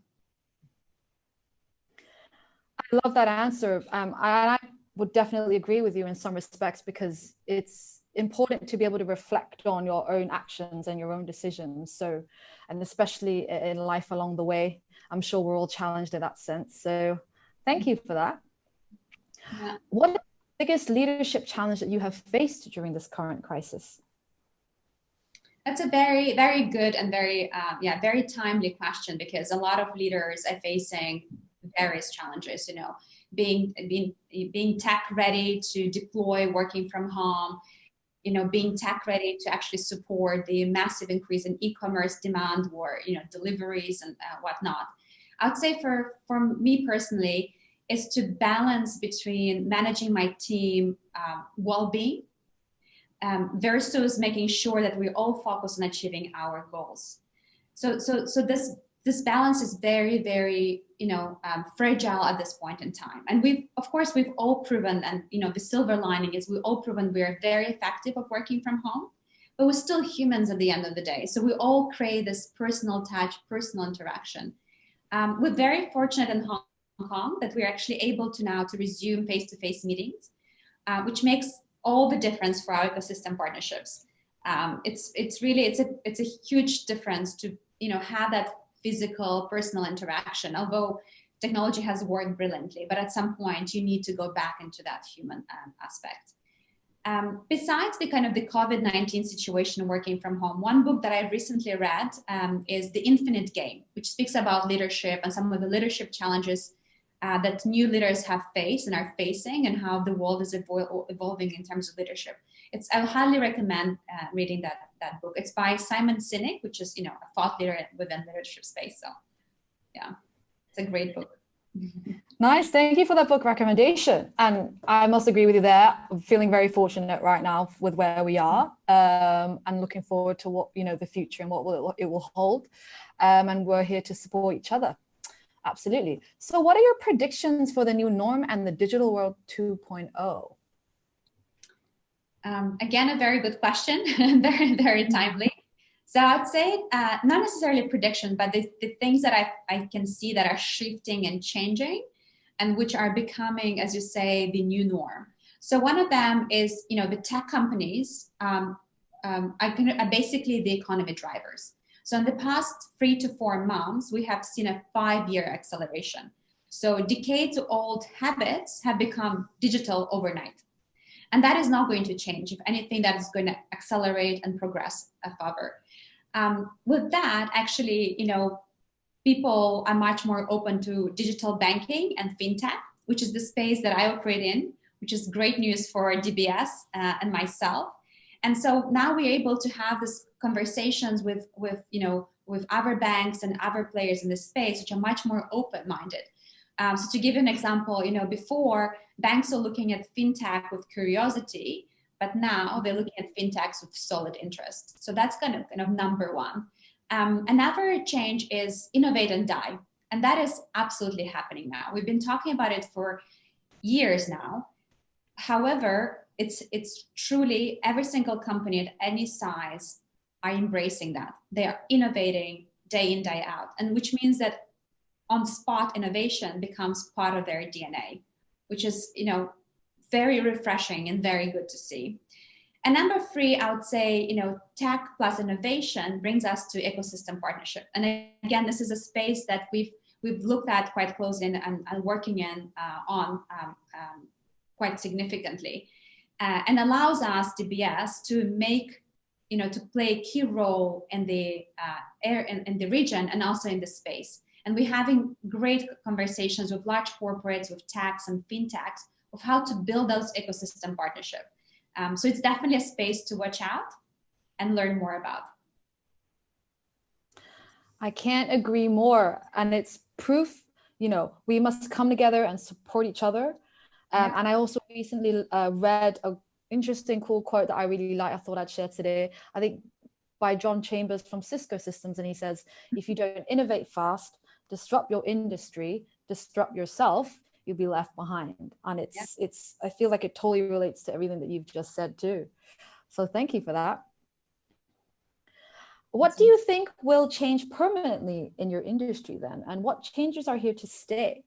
I love that answer. I would definitely agree with you in some respects, because it's important to be able to reflect on your own actions and your own decisions. So, and especially in life along the way, I'm sure we're all challenged in that sense. So thank you for that. Yeah. What is the biggest leadership challenge that you have faced during this current crisis? That's a very, very good and very timely question, because a lot of leaders are facing various challenges, you know, being tech ready to deploy working from home, you know, being tech ready to actually support the massive increase in e-commerce demand, or, you know, deliveries and whatnot. I'd say for me personally is to balance between managing my team well-being versus making sure that we all focus on achieving our goals. So this balance is very, very, you know, fragile at this point in time. And we've all proven, and, you know, the silver lining is we've all proven we are very effective at working from home, but we're still humans at the end of the day. So we all crave this personal touch, personal interaction. We're very fortunate in Hong Kong that we're actually able to now to resume face-to-face meetings, which makes all the difference for our ecosystem partnerships. It's a huge difference to, you know, have that physical, personal interaction, although technology has worked brilliantly, but at some point you need to go back into that human aspect. Besides the kind of the COVID-19 situation working from home, one book that I recently read is The Infinite Game, which speaks about leadership and some of the leadership challenges that new leaders have faced and are facing, and how the world is evolving in terms of leadership. I highly recommend reading that book. It's by Simon Sinek, which is, you know, a thought leader within leadership space. So yeah, it's a great book. Nice, thank you for that book recommendation. And I must agree with you there. I'm feeling very fortunate right now with where we are, and looking forward to what, you know, the future and what it will hold. And we're here to support each other. Absolutely. So what are your predictions for the new norm and the digital world 2.0? Again, a very good question, very, very timely. So I'd say not necessarily a prediction, but the things that I can see that are shifting and changing, and which are becoming, as you say, the new norm. So one of them is, you know, the tech companies are basically the economy drivers. So in the past 3 to 4 months, we have seen a 5-year acceleration. So decades-old habits have become digital overnight. And that is not going to change. If anything, that is going to accelerate and progress further. With that, actually, you know, people are much more open to digital banking and fintech, which is the space that I operate in, which is great news for DBS and myself. And so now we're able to have these conversations with other banks and other players in this space, which are much more open-minded. So to give you an example, you know, before banks are looking at fintech with curiosity, but now they're looking at fintechs with solid interest. So that's kind of number one. Another change is innovate and die. And that is absolutely happening now. We've been talking about it for years now. However, it's truly every single company at any size are embracing that. They are innovating day in, day out, and which means that on-spot innovation becomes part of their DNA, which is, very refreshing and very good to see. And number 3, I would say, tech plus innovation brings us to ecosystem partnership. And again, this is a space that we've looked at quite closely and working in on quite significantly, and allows us, DBS, to make, to play a key role in the in the region and also in the space. And we're having great conversations with large corporates, with techs and fintechs, of how to build those ecosystem partnerships. So it's definitely a space to watch out and learn more about. I can't agree more. And it's proof, we must come together and support each other. And I also recently read an interesting, cool quote that I really like. I thought I'd share today. I think by John Chambers from Cisco Systems. And he says, if you don't innovate fast, disrupt your industry, disrupt yourself, you'll be left behind. And it's I feel like it totally relates to everything that you've just said too. So thank you for that. What do you think will change permanently in your industry then? And what changes are here to stay?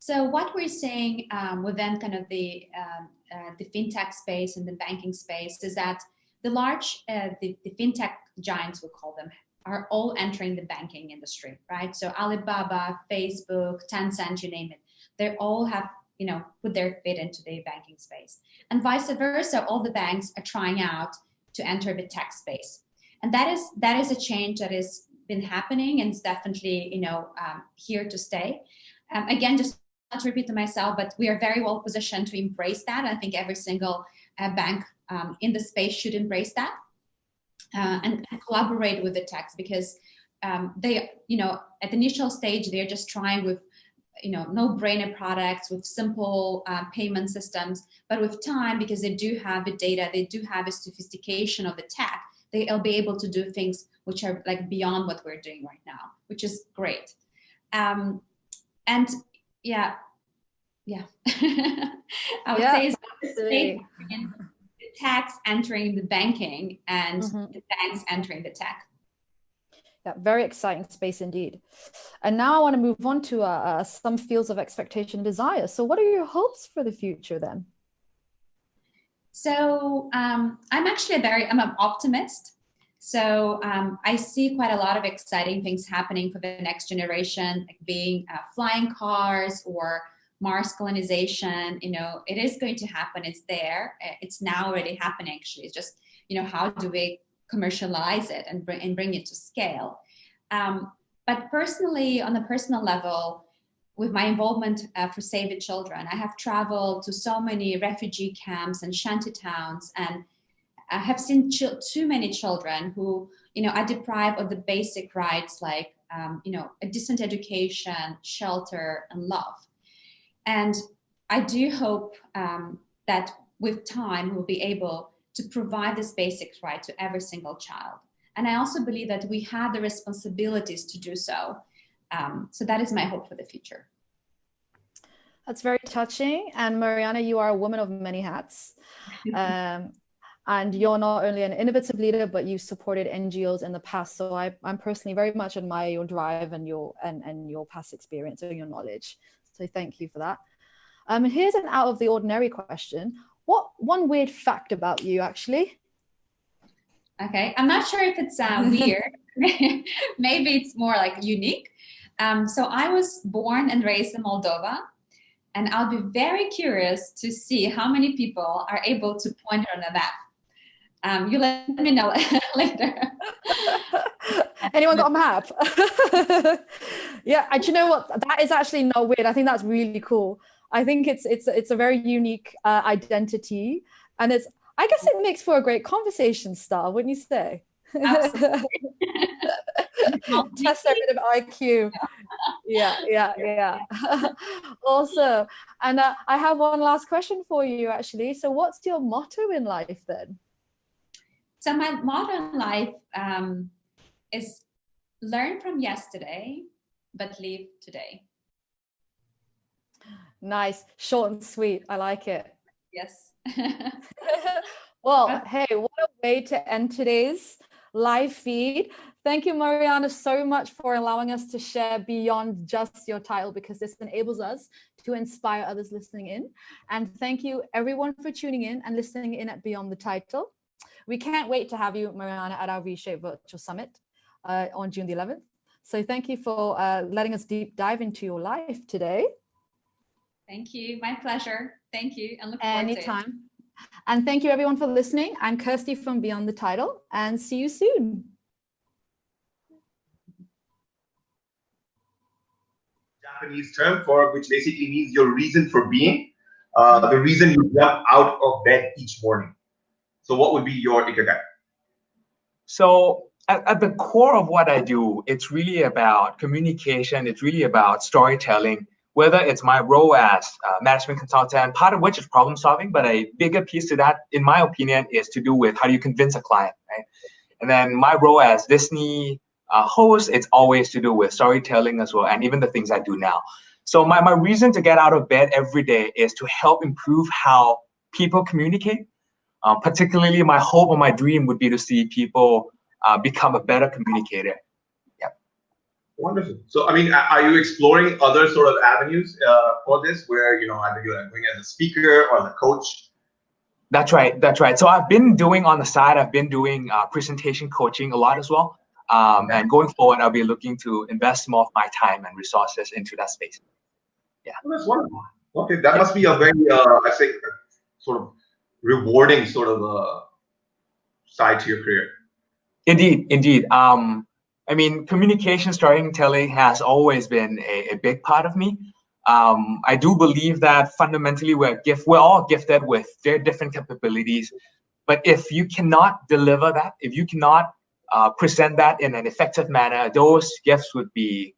So what we're seeing within kind of the fintech space and the banking space is that the large, the fintech giants, we call them, are all entering the banking industry, right? So Alibaba, Facebook, Tencent, you name it, they all have, put their feet into the banking space. And vice versa, all the banks are trying out to enter the tech space. And that is a change that has been happening, and it's definitely, here to stay. Again, just not to repeat to myself, but we are very well positioned to embrace that. I think every single bank in the space should embrace that. And collaborate with the techs, because they, at the initial stage, they're just trying with, no-brainer products with simple payment systems. But with time, because they do have the data, they do have a sophistication of the tech, they'll be able to do things which are like beyond what we're doing right now, which is great. And yeah, I would say it's the techs entering the banking and the banks entering the tech. Yeah, very exciting space indeed. And now I want to move on to some fields of expectation and desire. So what are your hopes for the future then? So I'm actually I'm an optimist. So I see quite a lot of exciting things happening for the next generation, like being flying cars or Mars colonization. It is going to happen. It's there. It's now already happening, actually. It's just, how do we commercialize it and bring it to scale? But personally, on a personal level, with my involvement for Save the Children, I have traveled to so many refugee camps and shanty towns, and I have seen too many children who, are deprived of the basic rights like, a decent education, shelter, and love. And I do hope that with time, we'll be able to provide this basic right to every single child. And I also believe that we have the responsibilities to do so. So that is my hope for the future. That's very touching. And Mariana, you are a woman of many hats. And you're not only an innovative leader, but you supported NGOs in the past. So I'm personally very much admire your drive and your past experience and your knowledge. So thank you for that. And here's an out of the ordinary question. What one weird fact about you, actually? Okay, I'm not sure if it's weird. Maybe it's more like unique. So I was born and raised in Moldova, and I'll be very curious to see how many people are able to point on a map. You let me know later. Anyone got a map? Yeah, and you know what? That is actually not weird. I think that's really cool. I think it's a very unique identity, and I guess it makes for a great conversation style, wouldn't you say? Absolutely. Test a bit of IQ. Yeah. Also, and I have one last question for you, actually. So what's your motto in life then? So my motto in life is learn from yesterday, but live today. Nice, short and sweet. I like it. Yes. Well, hey, what a way to end today's live feed. Thank you, Mariana, so much for allowing us to share beyond just your title, because this enables us to inspire others listening in. And thank you, everyone, for tuning in and listening in at Beyond the Title. We can't wait to have you, Mariana, at our Reshape Virtual Summit on June the 11th. So thank you for letting us deep dive into your life today. Thank you. My pleasure. Thank you. And look forward to it. Anytime. And thank you, everyone, for listening. I'm Kirsty from Beyond the Title, and see you soon. Japanese term for which basically means your reason for being, the reason you jump out of bed each morning. So what would be your ikigai? So at the core of what I do, it's really about communication. It's really about storytelling, whether it's my role as a management consultant, part of which is problem solving, but a bigger piece to that, in my opinion, is to do with how do you convince a client, right? And then my role as Disney host, it's always to do with storytelling as well, and even the things I do now. So my reason to get out of bed every day is to help improve how people communicate. Particularly, my hope or my dream would be to see people become a better communicator. Yeah. Wonderful. So, I mean, are you exploring other sort of avenues for this, where either you're going as a speaker or as a coach? That's right. That's right. So I've been doing on the side. I've been doing presentation coaching a lot as well. And going forward, I'll be looking to invest more of my time and resources into that space. Yeah. Well, that's wonderful. Okay, that must be a very, I think, sort of rewarding sort of side to your career. Indeed, indeed. I mean, communication storytelling has always been a big part of me. I do believe that fundamentally we're all gifted with very different capabilities. But if you cannot deliver that, if you cannot present that in an effective manner, those gifts would be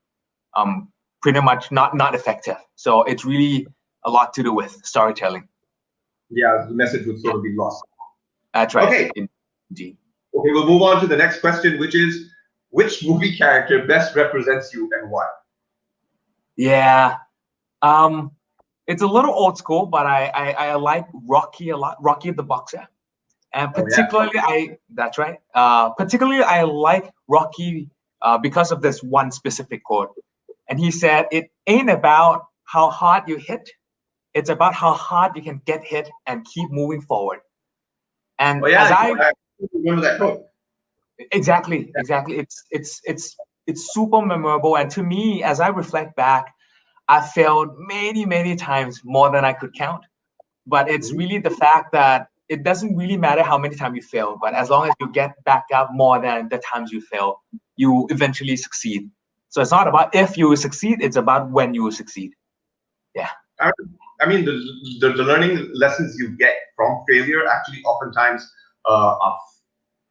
pretty much not effective. So it's really a lot to do with storytelling. Yeah, the message would sort of be lost. That's right. Okay. Indeed. Okay, we'll move on to the next question, which is, which movie character best represents you and why? Yeah. It's a little old school, but I like Rocky a lot, Rocky the boxer. And particularly, that's right. Particularly, I like Rocky because of this one specific quote. And he said, "It ain't about how hard you hit. It's about how hard you can get hit and keep moving forward." And as I remember that quote. Exactly. It's super memorable. And to me, as I reflect back, I failed many times, more than I could count. But it's really the fact that it doesn't really matter how many times you fail, but as long as you get back up more than the times you fail, you eventually succeed. So it's not about if you succeed, it's about when you will succeed. Yeah. I mean, the learning lessons you get from failure actually oftentimes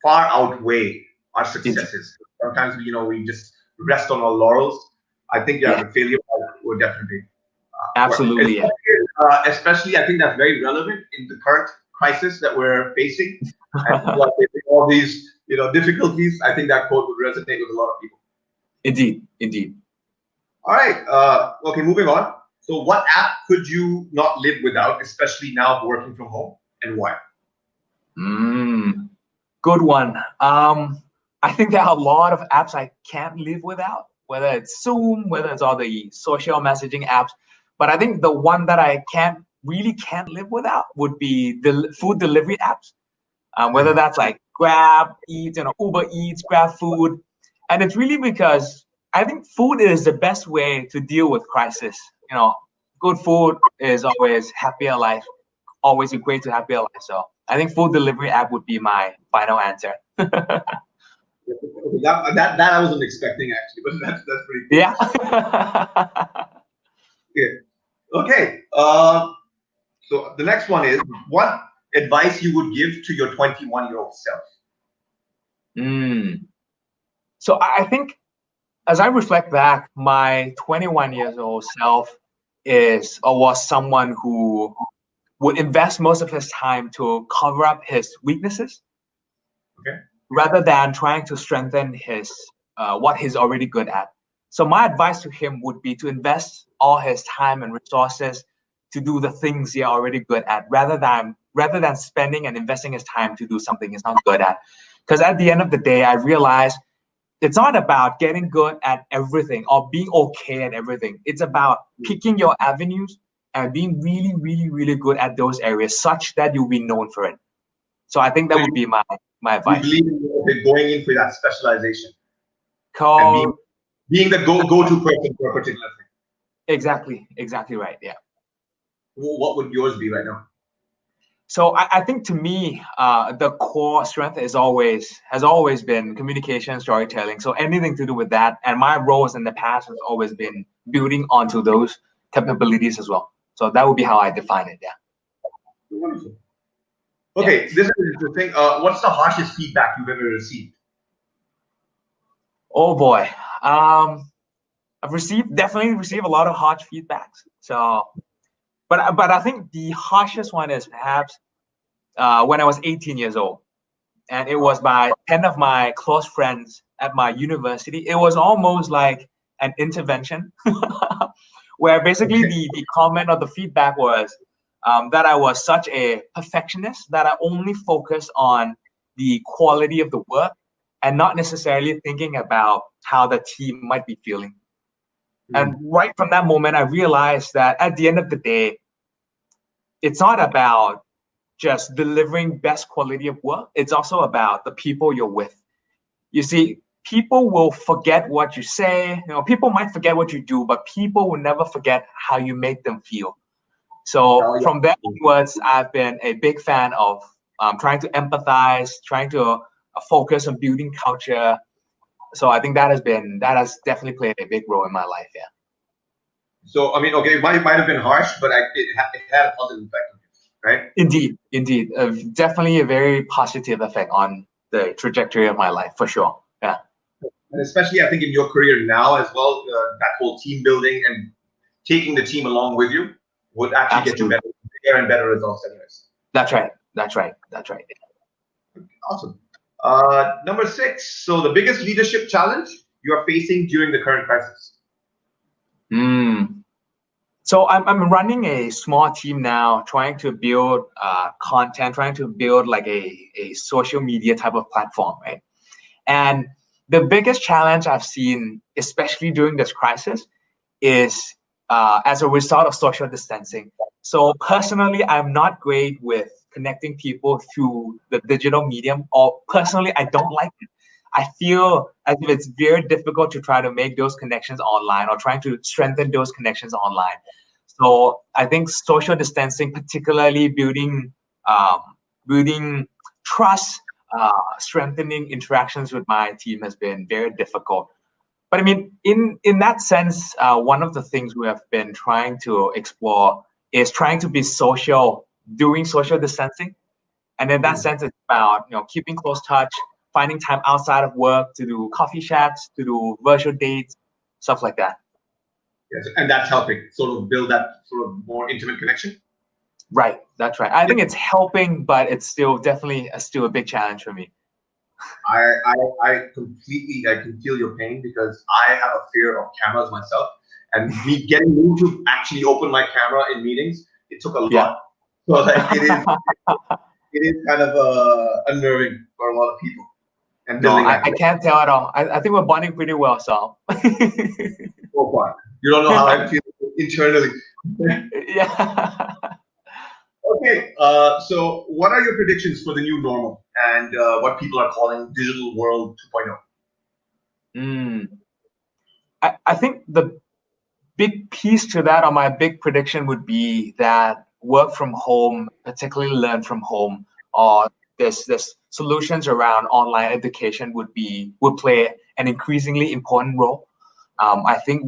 far outweigh our successes. Sometimes we just rest on our laurels. I think the failure would definitely absolutely. Especially, I think that's very relevant in the current crisis that we're facing, and people are facing all these difficulties. I think that quote would resonate with a lot of people. Indeed. All right. Okay, moving on. So, what app could you not live without, especially now working from home, and why? Good one. I think there are a lot of apps I can't live without, whether it's Zoom, whether it's all the social messaging apps. But I think the one that I really can't live without would be the food delivery apps. Whether that's like Grab Eats, Uber Eats, Grab Food. And it's really because I think food is the best way to deal with crisis. Good food is always happier life, always equate to happier life. So I think food delivery app would be my final answer. Okay, that I wasn't expecting actually, but that's pretty cool. Yeah. Yeah. Okay. So the next one is, what advice you would give to your 21-year-old self? So I think as I reflect back, my 21-year-old self was someone who would invest most of his time to cover up his weaknesses, rather than trying to strengthen his what he's already good at. So my advice to him would be to invest all his time and resources to do the things you're already good at, rather than spending and investing his time to do something he's not good at. Because at the end of the day, I realized it's not about getting good at everything or being okay at everything. It's about picking your avenues and being really, really, really good at those areas such that you'll be known for it. So I think that would be my advice. You believe in going in for that specialization. And being the go-to person for a particular thing. Exactly right, yeah. What would yours be right now? So I think to me, the core strength has always been communication, storytelling. So anything to do with that, and my roles in the past has always been building onto those capabilities as well. So that would be how I define it. Yeah. Wonderful. Okay, this is interesting. What's the harshest feedback you've ever received? Oh boy, I've definitely received a lot of harsh feedbacks. So. But I think the harshest one is perhaps when I was 18 years old, and it was by 10 of my close friends at my university. It was almost like an intervention, where basically the comment or the feedback was that I was such a perfectionist that I only focused on the quality of the work and not necessarily thinking about how the team might be feeling. And right from that moment, I realized that at the end of the day, it's not about just delivering best quality of work. It's also about the people you're with. You see, people will forget what you say. People might forget what you do, but people will never forget how you make them feel. So from that onwards, I've been a big fan of trying to empathize, trying to focus on building culture. So I think that has definitely played a big role in my life. Yeah. So I mean, okay, it might have been harsh, but it had a positive effect on you, right? Indeed, definitely a very positive effect on the trajectory of my life for sure. Yeah. And especially, I think in your career now as well, that whole team building and taking the team along with you would actually get you bigger and better results, anyways. That's right. Awesome. Number 6. So the biggest leadership challenge you are facing during the current crisis. So I'm running a small team now, trying to build content, trying to build like a social media type of platform, right? And the biggest challenge I've seen, especially during this crisis, is as a result of social distancing. So personally, I'm not great with connecting people through the digital medium, or personally, I don't like it. I feel as if it's very difficult to try to make those connections online or trying to strengthen those connections online. So I think social distancing, particularly building trust, strengthening interactions with my team has been very difficult. But I mean, in that sense, one of the things we have been trying to explore is trying to be social during social distancing. And in that sense, it's about keeping close touch, finding time outside of work to do coffee chats, to do virtual dates, stuff like that. Yes, and that's helping sort of build that sort of more intimate connection. Right, that's right. I think it's helping, but it's still definitely still a big challenge for me. I completely, I can feel your pain because I have a fear of cameras myself, and me getting moved to actually open my camera in meetings, it took a lot. So like it is kind of unnerving for a lot of people. And no, I can't tell at all. I think we're bonding pretty well, so. So far, you don't know how I feel internally. Yeah. Okay, so what are your predictions for the new normal and what people are calling digital world 2.0? I think the big piece to that, or my big prediction, would be that work from home, particularly learn from home, or this solutions around online education would play an increasingly important role. I think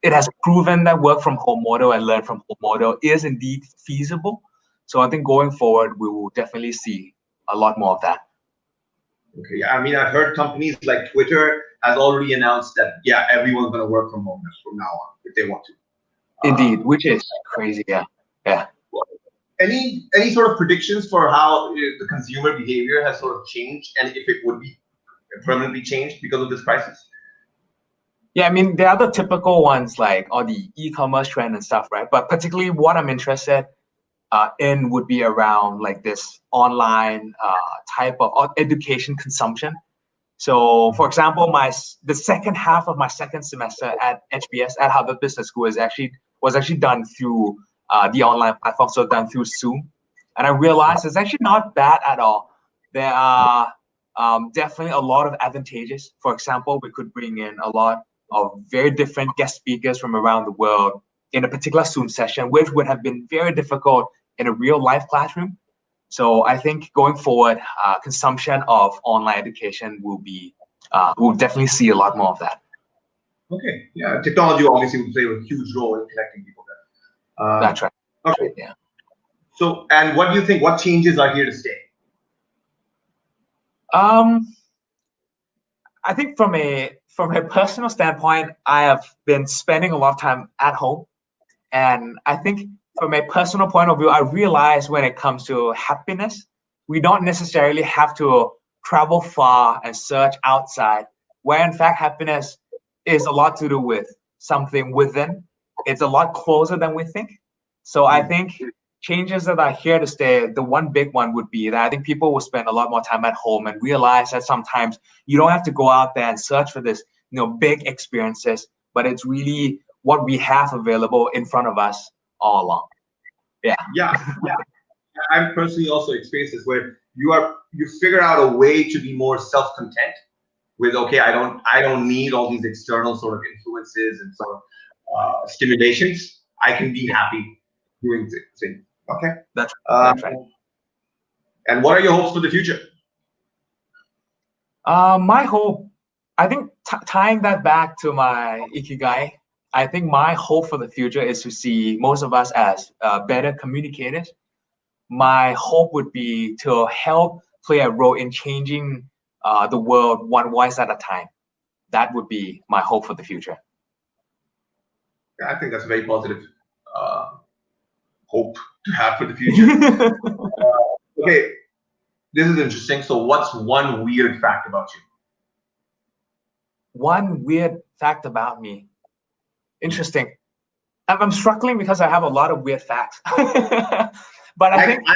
it has proven that work from home model and learn from home model is indeed feasible. So I think going forward, we will definitely see a lot more of that. Okay, I mean, I've heard companies like Twitter has already announced that, yeah, everyone's going to work from home from now on if they want to. Indeed, which is crazy, yeah. Any sort of predictions for how the consumer behavior has sort of changed, and if it would be permanently changed because of this crisis? Yeah, I mean, there are the typical ones like all the e-commerce trend and stuff, right? But particularly what I'm interested in would be around like this online type of education consumption. So, for example, the second half of my second semester at HBS at Harvard Business School was actually done through the online platform, so done through Zoom, and I realized it's actually not bad at all. There are definitely a lot of advantages. For example, we could bring in a lot of very different guest speakers from around the world in a particular Zoom session, which would have been very difficult in a real life classroom. So I think going forward, consumption of online education will be, we'll definitely see a lot more of that. Okay, yeah, technology obviously will play a huge role in connecting people there. That's right. Okay, yeah. So, and what do you think? What changes are here to stay? I think from a personal standpoint, I have been spending a lot of time at home, and I think from a personal point of view, I realize when it comes to happiness, we don't necessarily have to travel far and search outside, where in fact happiness is a lot to do with something within. It's a lot closer than we think. So I think changes that are here to stay, the one big one would be that I think people will spend a lot more time at home and realize that sometimes you don't have to go out there and search for this, big experiences, but it's really what we have available in front of us all along. Yeah. I'm personally also experienced this where you figure out a way to be more self-content with, okay, I don't need all these external sort of influences and sort of stimulations. I can be happy doing things. Okay. That's right. And what are your hopes for the future? My hope, I think tying that back to my Ikigai, I think my hope for the future is to see most of us as better communicators. My hope would be to help play a role in changing the world one voice at a time. That would be my hope for the future. Yeah, I think that's a very positive hope to have for the future. Okay, this is interesting. So what's one weird fact about you? One weird fact about me. Interesting. I'm struggling because I have a lot of weird facts. But I think I'm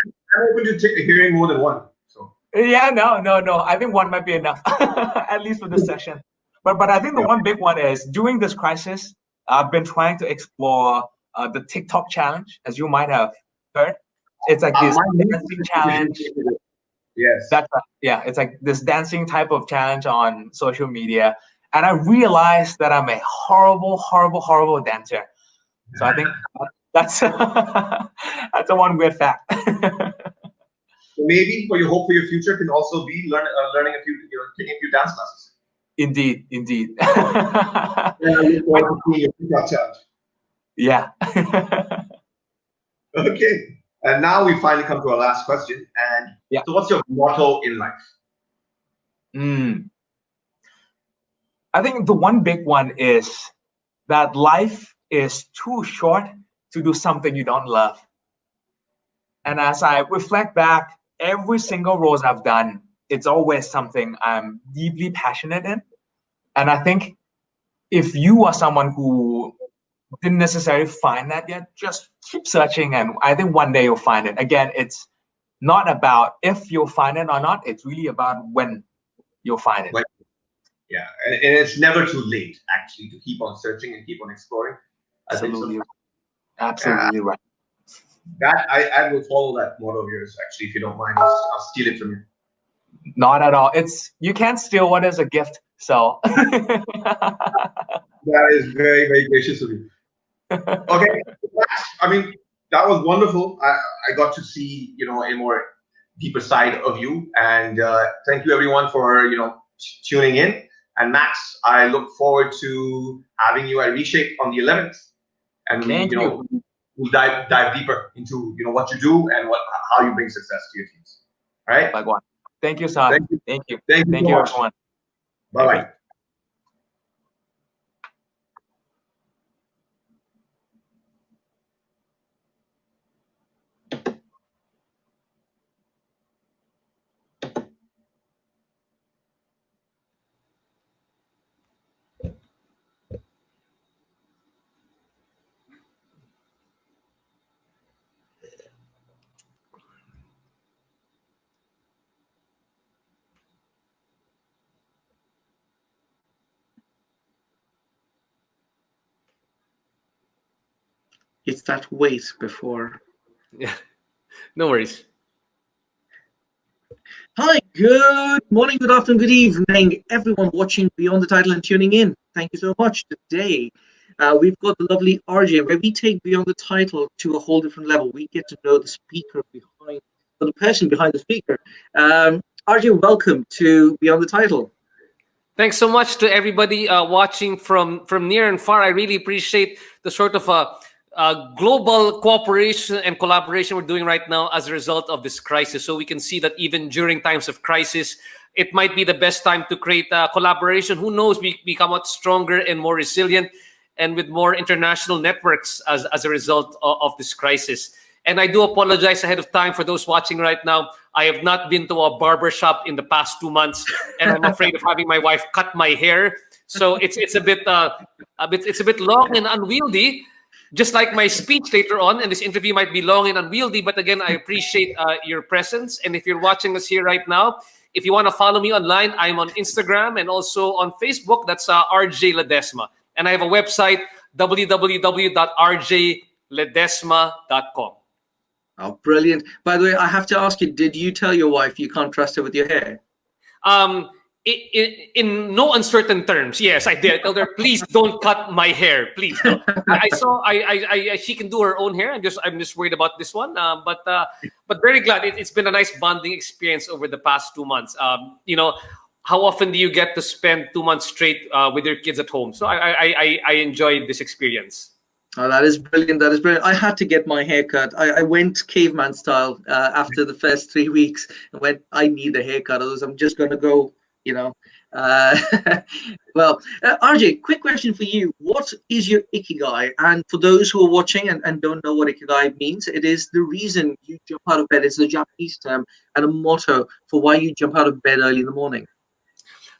open to hearing more than one. So yeah, no. I think one might be enough, at least for this session. But I think the one big one is during this crisis, I've been trying to explore the TikTok challenge, as you might have heard. It's like this dancing challenge. Yes. That's right. Yeah, it's like this dancing type of challenge on social media. And I realized that I'm a horrible, horrible, horrible dancer. So I think that's that's a one weird fact. Maybe for your hope for your future can also be learning a few, taking a few dance classes. Indeed. Yeah, I look forward to seeing your TikTok challenge. Yeah. Okay. And now we finally come to our last question. And so what's your motto in life? I think the one big one is that life is too short to do something you don't love. And as I reflect back, every single role I've done, it's always something I'm deeply passionate in. And I think if you are someone who didn't necessarily find that yet, just keep searching, and I think one day you'll find it. Again, it's not about if you'll find it or not, it's really about when you'll find it. Yeah, and it's never too late, actually, to keep on searching and keep on exploring. Absolutely. Absolutely right. That I will follow that motto of yours, actually, if you don't mind. I'll steal it from you. Not at all. You can't steal what is a gift. So that is very, very gracious of you. Okay, I mean, that was wonderful. I got to see, a more deeper side of you, and thank you everyone for tuning in. And Max, I look forward to having you at Reshape on the 11th, and we'll dive deeper into what you do and how you bring success to your teams. All right. Likewise. Thank you, Sir. Thank you, everyone. Bye bye. it's that wait before. Yeah, no worries. Hi, good morning, good afternoon, good evening, everyone watching Beyond the Title and tuning in. Thank you so much. Today, we've got the lovely RJ, where we take Beyond the Title to a whole different level. We get to know the speaker behind, or the person behind the speaker. RJ, welcome to Beyond the Title. Thanks so much to everybody watching from near and far. I really appreciate the sort of global cooperation and collaboration we're doing right now as a result of this crisis. So we can see that even during times of crisis, it might be the best time to create collaboration. Who knows, we become much stronger and more resilient and with more international networks as a result of this crisis. And I do apologize ahead of time for those watching right now. I have not been to a barber shop in the past 2 months, and I'm afraid of having my wife cut my hair. So it's a bit long and unwieldy, just like my speech later on. And this interview might be long and unwieldy, but again, I appreciate your presence. And if you're watching us here right now, if you want to follow me online, I'm on Instagram and also on Facebook. That's RJ Ledesma, and I have a website, www.rjledesma.com. Oh, brilliant. By the way, I have to ask you, did you tell your wife you can't trust her with your hair? In no uncertain terms, yes, I did. I told her, please don't cut my hair, please. No. She can do her own hair. I'm just worried about this one. But very glad. It's been a nice bonding experience over the past 2 months. You know, how often do you get to spend 2 months straight with your kids at home? So I enjoyed this experience. Oh, that is brilliant. That is brilliant. I had to get my hair cut. I went caveman style after the first 3 weeks. I went, I need a haircut, otherwise I'm just going to go, you know. Well, RJ, quick question for you. What is your Ikigai? And for those who are watching and don't know what Ikigai means, it is the reason you jump out of bed. It's a Japanese term and a motto for why you jump out of bed early in the morning.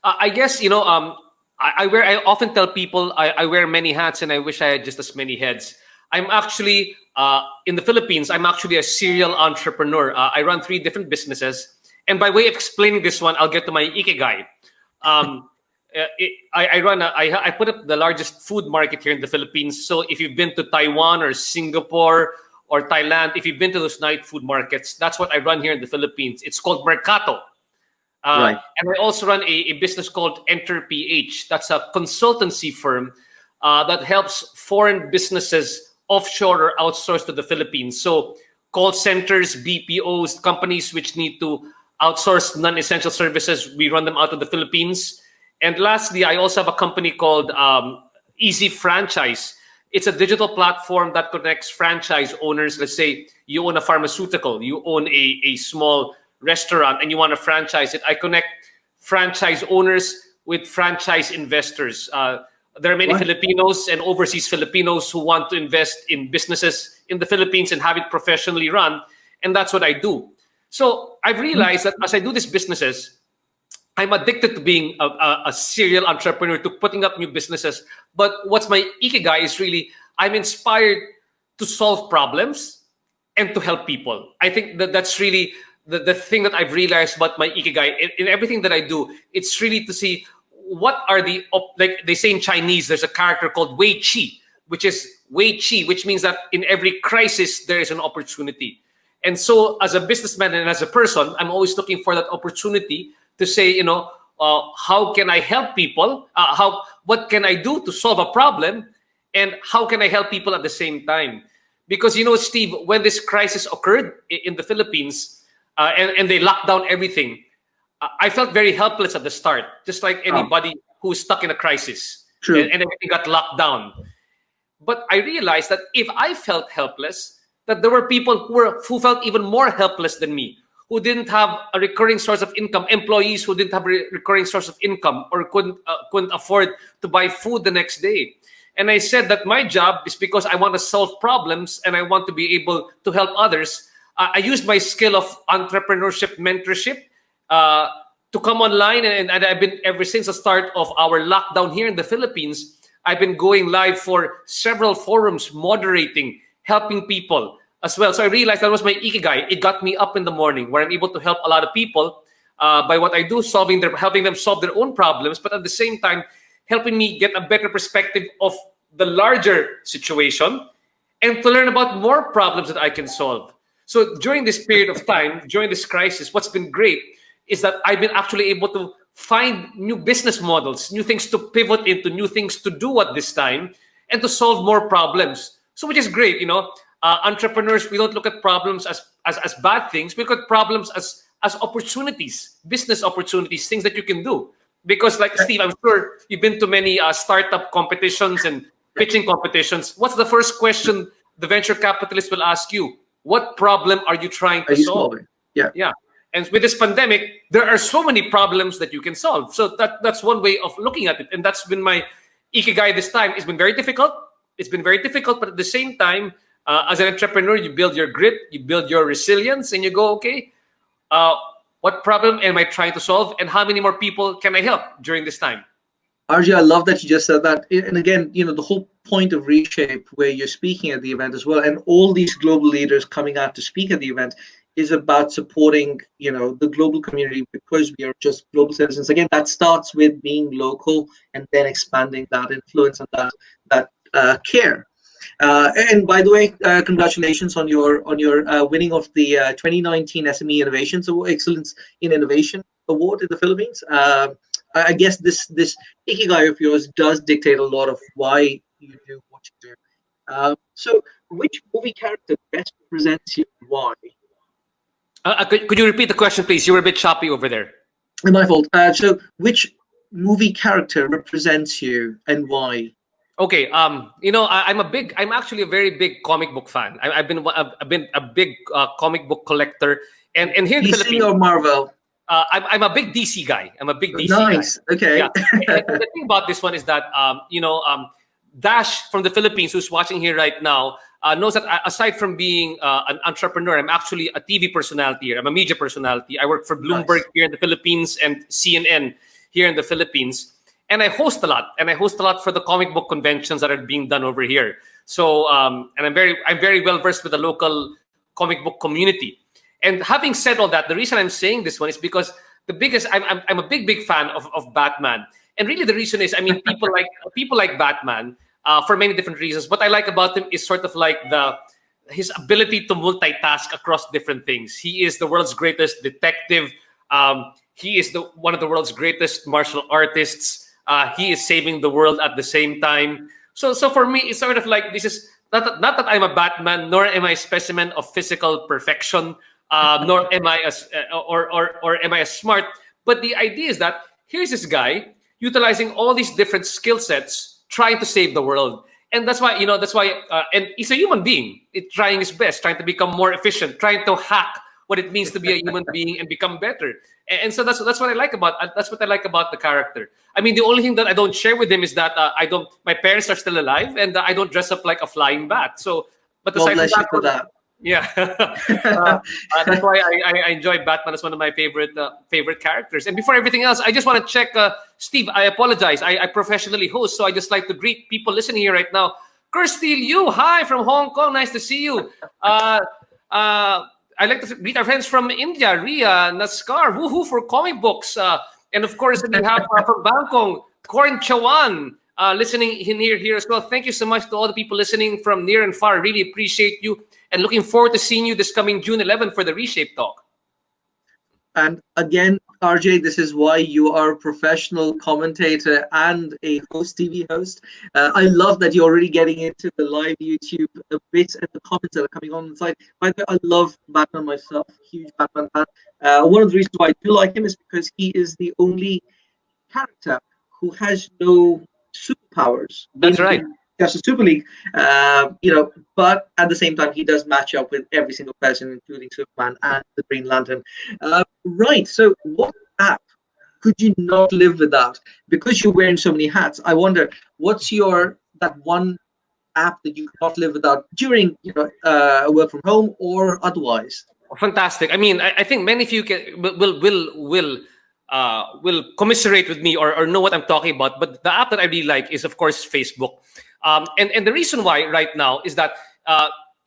I guess, you know, I often tell people I wear many hats and I wish I had just as many heads. I'm actually, in the Philippines, I'm actually a serial entrepreneur. I run 3 different businesses. And by way of explaining this one, I'll get to my Ikigai. I put up the largest food market here in the Philippines. So if you've been to Taiwan or Singapore or Thailand, if you've been to those night food markets, that's what I run here in the Philippines. It's called Mercato. Right. And I also run a business called EnterPH. That's a consultancy firm that helps foreign businesses offshore or outsource to the Philippines. So call centers, BPOs, companies which need to outsource non-essential services, we run them out of the Philippines. And lastly, I also have a company called Easy Franchise. It's a digital platform that connects franchise owners. Let's say you own a pharmaceutical, you own a small restaurant and you want to franchise it. I connect franchise owners with franchise investors. There are many Filipinos and overseas Filipinos who want to invest in businesses in the Philippines and have it professionally run. And that's what I do. So I've realized that as I do these businesses, I'm addicted to being a serial entrepreneur, to putting up new businesses. But what's my Ikigai is really, I'm inspired to solve problems and to help people. I think that's really the thing that I've realized about my Ikigai. In everything that I do, it's really to see what are the, like they say in Chinese, there's a character called Wei Qi, which means that in every crisis, there is an opportunity. And so as a businessman and as a person, I'm always looking for that opportunity to say, you know, how can I help people? What can I do to solve a problem? And how can I help people at the same time? Because, you know, Steve, when this crisis occurred in the Philippines and they locked down everything, I felt very helpless at the start, just like anybody who's stuck in a crisis. True. And everything got locked down. But I realized that if I felt helpless, that there were people who felt even more helpless than me, who didn't have a recurring source of income, employees who didn't have a recurring source of income or couldn't afford to buy food the next day. And I said that my job is because I want to solve problems and I want to be able to help others. I used my skill of entrepreneurship, mentorship to come online. And I've been, ever since the start of our lockdown here in the Philippines, I've been going live for several forums, moderating, helping people as well. So I realized that was my Ikigai. It got me up in the morning where I'm able to help a lot of people by what I do, helping them solve their own problems, but at the same time, helping me get a better perspective of the larger situation and to learn about more problems that I can solve. So during this period of time, during this crisis, what's been great is that I've been actually able to find new business models, new things to pivot into, new things to do at this time, and to solve more problems. So which is great, you know. Entrepreneurs, we don't look at problems as bad things. We look at problems as opportunities, business opportunities, things that you can do. Because like Steve, I'm sure you've been to many startup competitions and pitching competitions. What's the first question the venture capitalist will ask you? What problem are you trying to solve? Yeah. And with this pandemic, there are so many problems that you can solve. So that's one way of looking at it. And that's been my ikigai this time. It's been very difficult. It's been very difficult, but at the same time, as an entrepreneur, you build your grit, you build your resilience, and you go, okay, what problem am I trying to solve, and how many more people can I help during this time? RJ, I love that you just said that. And again, you know, the whole point of Reshape, where you're speaking at the event as well, and all these global leaders coming out to speak at the event, is about supporting, you know, the global community, because we are just global citizens. Again, that starts with being local and then expanding that influence and that care. And by the way, congratulations on your winning of the 2019 SME Innovations Excellence in Innovation Award in the Philippines. I guess this ikigai of yours does dictate a lot of why you do what you do. So, which movie character best represents you and why? Could you repeat the question, please? You were a bit choppy over there. My fault. So, which movie character represents you and why? Okay, you know, I'm actually a very big comic book fan. I've been a big comic book collector, and here in the Philippines, DC or Marvel? I'm a big DC guy. I'm a big DC Nice. guy. Okay. Yeah. And the thing about this one is that you know, Dash from the Philippines, who's watching here right now, knows that aside from being an entrepreneur, I'm actually a TV personality here. I'm a media personality. I work for Bloomberg here in the Philippines and CNN here in the Philippines. And I host a lot, for the comic book conventions that are being done over here. So, and I'm very well versed with the local comic book community. And having said all that, the reason I'm saying this one is because I'm a big fan of Batman. And really, the reason is, I mean, people like Batman for many different reasons. What I like about him is sort of like his ability to multitask across different things. He is the world's greatest detective. He is one of the world's greatest martial artists. He is saving the world at the same time. So for me, it's sort of like, this is not that I'm a Batman, nor am I a specimen of physical perfection, nor am I am I smart. But the idea is that here's this guy utilizing all these different skill sets, trying to save the world. And that's why, and he's a human being, trying his best, trying to become more efficient, trying to hack what it means to be a human being and become better. And so that's what I like about the character. I mean, the only thing that I don't share with him is that my parents are still alive, and I don't dress up like a flying bat. So, but aside from that, yeah, that's why I enjoy Batman as one of my favorite characters. And before everything else, I just want to check, Steve. I apologize. I professionally host, so I just like to greet people listening here right now. Kirsty Liu, hi from Hong Kong. Nice to see you. I'd like to greet our friends from India, Ria, Naskar, woohoo for comic books. And of course, we have from Bangkok, Corin Chawan, listening in here as well. Thank you so much to all the people listening from near and far. Really appreciate you, and looking forward to seeing you this coming June 11th for the Reshape Talk. And again, RJ, this is why you are a professional commentator and a TV host. I love that you're already getting into the live YouTube a bit and the comments that are coming on the side. By the way, I love Batman myself, huge Batman fan. One of the reasons why I do like him is because he is the only character who has no superpowers. That's right. Justice Super League, but at the same time, he does match up with every single person, including Superman and the Green Lantern. Right, so what app could you not live without? Because you're wearing so many hats, I wonder, what's that one app that you could not live without during work from home or otherwise? Fantastic. I mean, I think many of you will commiserate with me or know what I'm talking about. But the app that I really like is, of course, Facebook. And the reason why right now is that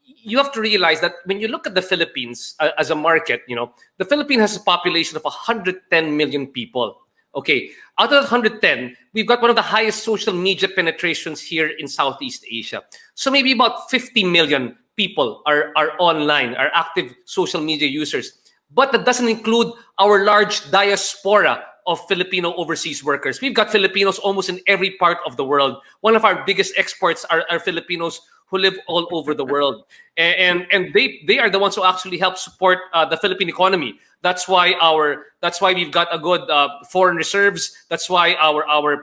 you have to realize that when you look at the Philippines as a market, the Philippines has a population of 110 million people. Okay, out of 110, we've got one of the highest social media penetrations here in Southeast Asia. So maybe about 50 million people are online, are active social media users. But that doesn't include our large diaspora of Filipino overseas workers. We've got Filipinos almost in every part of the world. One of our biggest exports are Filipinos who live all over the world. And they are the ones who actually help support the Philippine economy. That's why we've got a good foreign reserves. That's why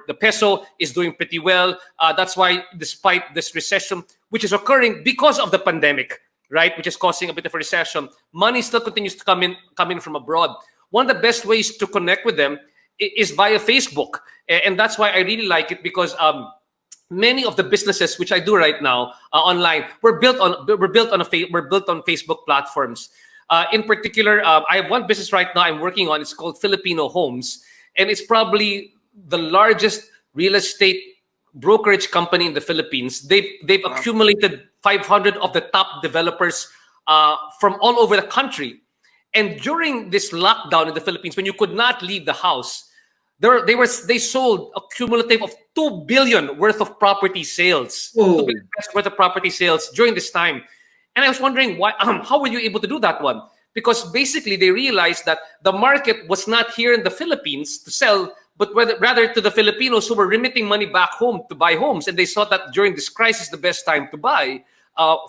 the peso is doing pretty well. That's why despite this recession, which is occurring because of the pandemic, right, which is causing a bit of a recession, money still continues to come in from abroad. One of the best ways to connect with them is via Facebook, and that's why I really like it, because many of the businesses which I do right now online were built on Facebook platforms. In particular, I have one business right now I'm working on. It's called Filipino Homes, and it's probably the largest real estate brokerage company in the Philippines. They've accumulated 500 of the top developers from all over the country. And during this lockdown in the Philippines, when you could not leave the house, they sold a cumulative of 2 billion worth of property sales. 2 billion worth of property sales during this time. And I was wondering why, how were you able to do that one? Because basically they realized that the market was not here in the Philippines to sell, but rather to the Filipinos who were remitting money back home to buy homes. And they saw that during this crisis, the best time to buy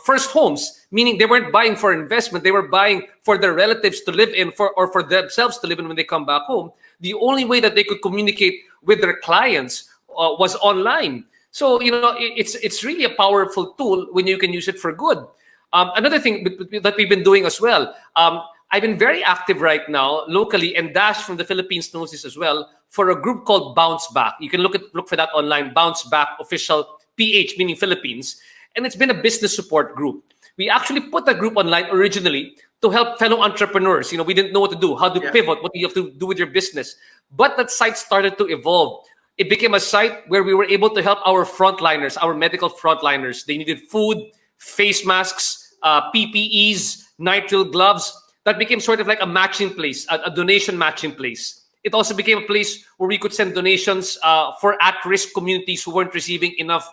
first homes, meaning they weren't buying for investment, they were buying for their relatives to live in, or for themselves to live in when they come back home. The only way that they could communicate with their clients was online. So, it's really a powerful tool when you can use it for good. Another thing that we've been doing as well, I've been very active right now locally, and Dash from the Philippines knows this as well, for a group called Bounce Back. You can look for that online, Bounce Back Official PH, meaning Philippines. And it's been a business support group. We actually put that group online originally to help fellow entrepreneurs. We didn't know what to do, how to pivot, what do you have to do with your business. But that site started to evolve. It became a site where we were able to help our frontliners, our medical frontliners. They needed food, face masks, PPEs, nitrile gloves. That became sort of like a matching place, a donation matching place. It also became a place where we could send donations for at-risk communities who weren't receiving enough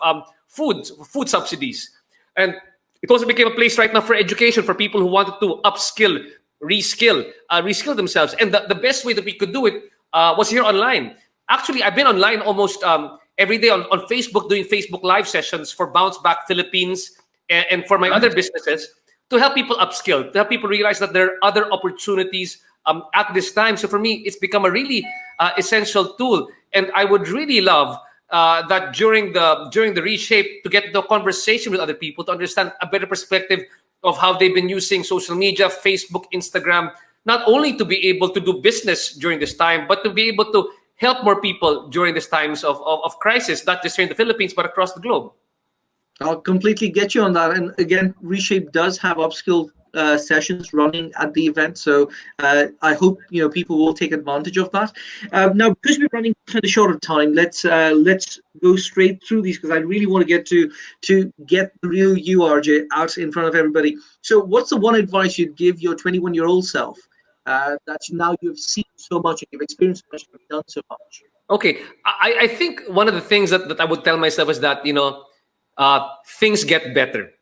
food subsidies. And it also became a place right now for education, for people who wanted to upskill, reskill themselves. And the best way that we could do it was here online. Actually, I've been online almost every day on Facebook, doing Facebook Live sessions for Bounce Back Philippines and for my other businesses, to help people upskill, to help people realize that there are other opportunities at this time. So for me, it's become a really essential tool. And I would really love that during the reshape, to get into a conversation with other people, to understand a better perspective of how they've been using social media, Facebook, Instagram, not only to be able to do business during this time, but to be able to help more people during these times of crisis, not just here in the Philippines, but across the globe. I'll completely get you on that. And again, Reshape does have upskill sessions running at the event, so I hope people will take advantage of that. Now, because we're running kind of short of time, let's go straight through these, because I really want to get to get the real you, RJ, out in front of everybody. So, what's the one advice you'd give your 21-year-old self that now you've seen so much, and you've experienced so much, and you've done so much? Okay, I think one of the things that I would tell myself is that things get better.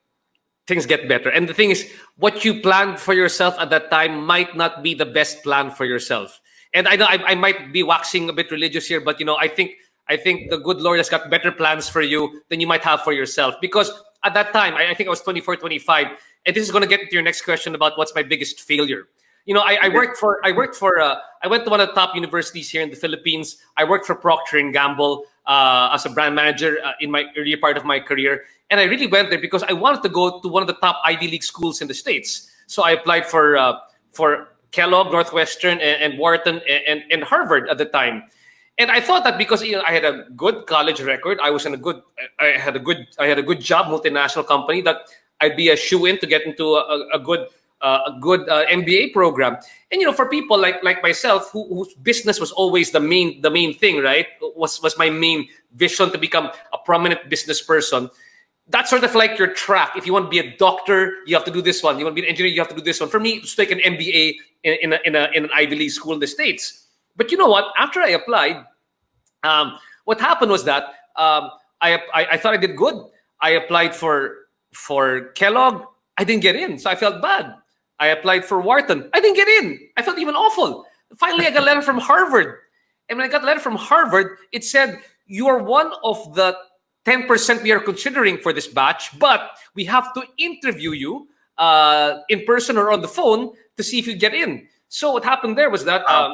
Things get better. And the thing is, what you planned for yourself at that time might not be the best plan for yourself. And I know I might be waxing a bit religious here, but I think the good Lord has got better plans for you than you might have for yourself. Because at that time, I think I was 24, 25, and this is going to get into your next question about what's my biggest failure. I went to one of the top universities here in the Philippines. I worked for Procter & Gamble as a brand manager in my earlier part of my career. And I really went there because I wanted to go to one of the top Ivy League schools in the States. So I applied for Kellogg, Northwestern, and Wharton, and Harvard at the time. And I thought that because I had a good college record, I had a good job, multinational company, that I'd be a shoo-in to get into a good MBA program. And for people like myself, whose business was always the main thing, right? Was my main vision to become a prominent business person. That's sort of like your track. If you want to be a doctor, you have to do this one. You want to be an engineer, you have to do this one. For me, it was like an MBA in an Ivy League school in the States. But you know what? After I applied, what happened was that I thought I did good. I applied for Kellogg. I didn't get in, so I felt bad. I applied for Wharton. I didn't get in. I felt even awful. Finally, I got a letter from Harvard. And when I got a letter from Harvard, it said, you are one of the 10% we are considering for this batch, but we have to interview you in person or on the phone to see if you get in. So what happened there was that I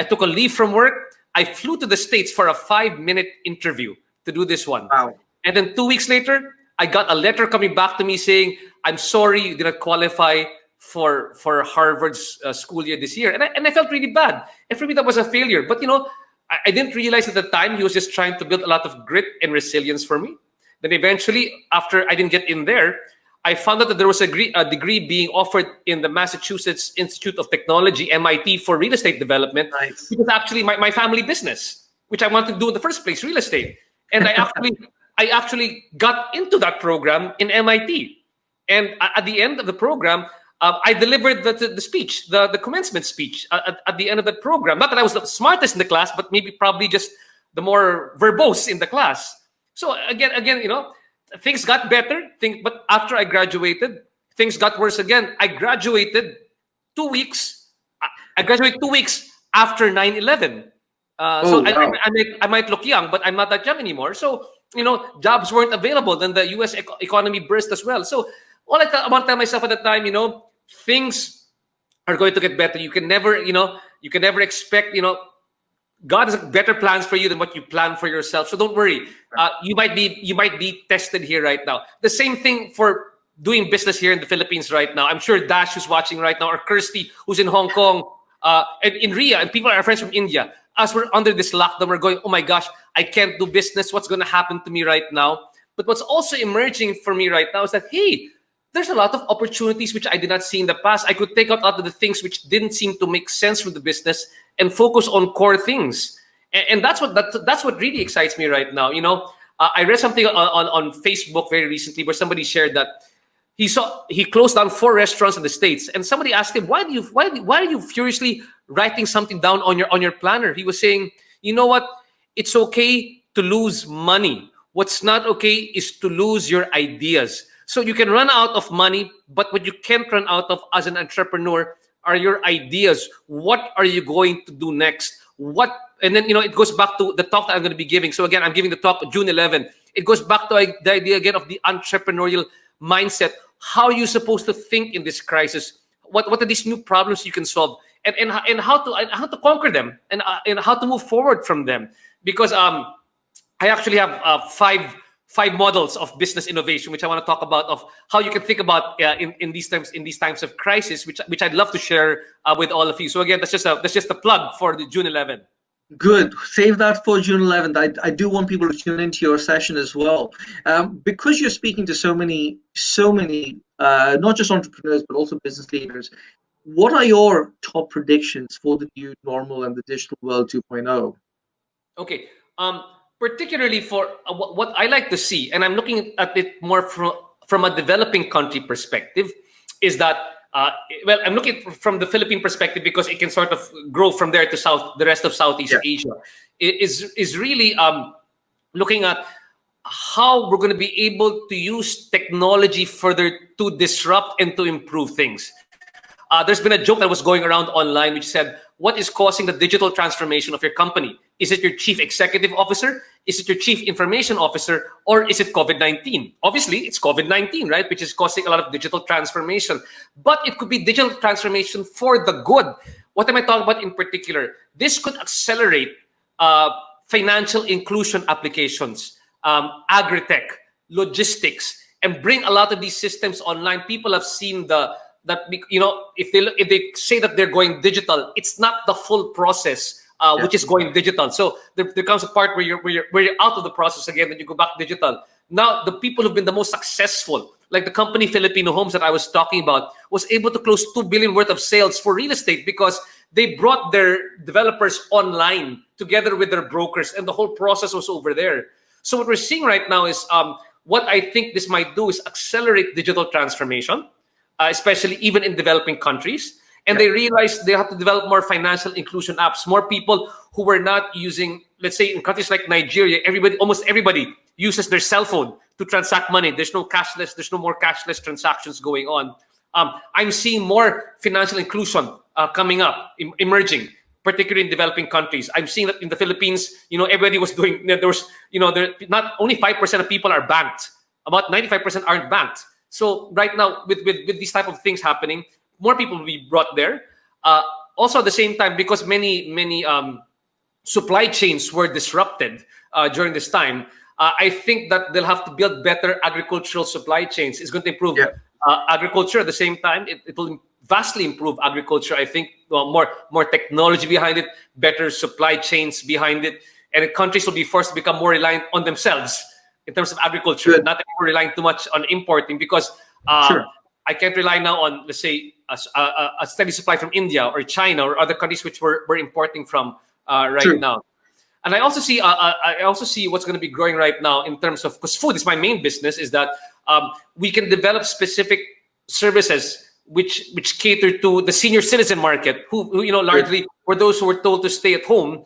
took a leave from work. I flew to the States for a 5-minute interview to do this one. Wow. And then 2 weeks later, I got a letter coming back to me saying, I'm sorry you did not qualify for Harvard's school year this year. And I felt really bad. And for me, that was a failure. But, I didn't realize at the time he was just trying to build a lot of grit and resilience for me. Then eventually, after I didn't get in there, I found out that there was a degree being offered in the Massachusetts Institute of Technology, MIT, for real estate development. Nice. It was actually my family business, which I wanted to do in the first place, real estate. And I actually got into that program in MIT. And at the end of the program, I delivered the speech, the commencement speech at the end of the program. Not that I was the smartest in the class, but probably just the more verbose in the class. So again, things got better. But after I graduated, things got worse again. I graduated 2 weeks. I graduated 2 weeks after 9/11. I might look young, but I'm not that young anymore. So jobs weren't available. Then the U.S. economy burst as well. So all I want to tell myself at the time, things are going to get better. You can never expect, God has better plans for you than what you plan for yourself. So don't worry. You might be tested here right now. The same thing for doing business here in the Philippines right now. I'm sure Dash, who's watching right now, or Kirsty, who's in Hong Kong, and in Ria, and people are friends from India. As we're under this lockdown, we're going, oh my gosh, I can't do business. What's going to happen to me right now? But what's also emerging for me right now is that, hey, there's a lot of opportunities which I did not see in the past. I could take out of the things which didn't seem to make sense with the business and focus on core things. And that's what really excites me right now. I read something on Facebook very recently where somebody shared that he closed down 4 restaurants in the States, and somebody asked him, why are you furiously writing something down on your planner? He was saying, you know what? It's okay to lose money. What's not okay is to lose your ideas. So you can run out of money, but what you can't run out of as an entrepreneur are your ideas. What are you going to do next? And then, it goes back to the talk that I'm going to be giving. So again, I'm giving the talk June 11. It goes back to the idea again of the entrepreneurial mindset. How are you supposed to think in this crisis? What are these new problems you can solve? And how to conquer them and how to move forward from them? Because I actually have 5 models of business innovation, which I want to talk about, of how you can think about in these times of crisis, which I'd love to share with all of you. So again, that's just a plug for the June 11th. Good. Save that for June 11th. I do want people to tune into your session as well, because you're speaking to so many, not just entrepreneurs but also business leaders. What are your top predictions for the new normal and the digital world 2.0? Okay. Particularly for what I like to see, and I'm looking at it more from a developing country perspective, is that, I'm looking from the Philippine perspective because it can sort of grow from there to the rest of Southeast Asia. It is really looking at how we're going to be able to use technology further to disrupt and to improve things. There's been a joke that was going around online which said, what is causing the digital transformation of your company? Is it your chief executive officer? Is it your chief information officer? Or is it COVID-19? Obviously, it's COVID-19, right? Which is causing a lot of digital transformation. But it could be digital transformation for the good. What am I talking about in particular? This could accelerate financial inclusion applications, agri-tech, logistics, and bring a lot of these systems online. People have seen if they say that they're going digital, it's not the full process which is going digital. So there comes a part where you're out of the process again, then you go back digital. Now the people who've been the most successful, like the company Filipino Homes that I was talking about, was able to close 2 billion worth of sales for real estate because they brought their developers online together with their brokers, and the whole process was over there. So what we're seeing right now is what I think this might do is accelerate digital transformation, especially even in developing countries. And they realized they have to develop more financial inclusion apps. More people who were not using, let's say in countries like Nigeria, almost everybody uses their cell phone to transact money. There's no more cashless transactions going on. I'm seeing more financial inclusion coming up, emerging, particularly in developing countries. I'm seeing that in the Philippines, everybody was doing, not only 5% of people are banked, about 95% aren't banked. So right now, with these type of things happening, more people will be brought there. Also at the same time, because many supply chains were disrupted during this time, I think that they'll have to build better agricultural supply chains. It's going to improve agriculture. At the same time, it will vastly improve agriculture. I think more technology behind it, better supply chains behind it, and countries will be forced to become more reliant on themselves in terms of agriculture, not anymore relying too much on importing, because I can't rely now on, let's say, a steady supply from India or China or other countries which we're importing from right now. And I also see what's going to be growing right now in terms of, because food is my main business, is that we can develop specific services which cater to the senior citizen market, who largely were those who were told to stay at home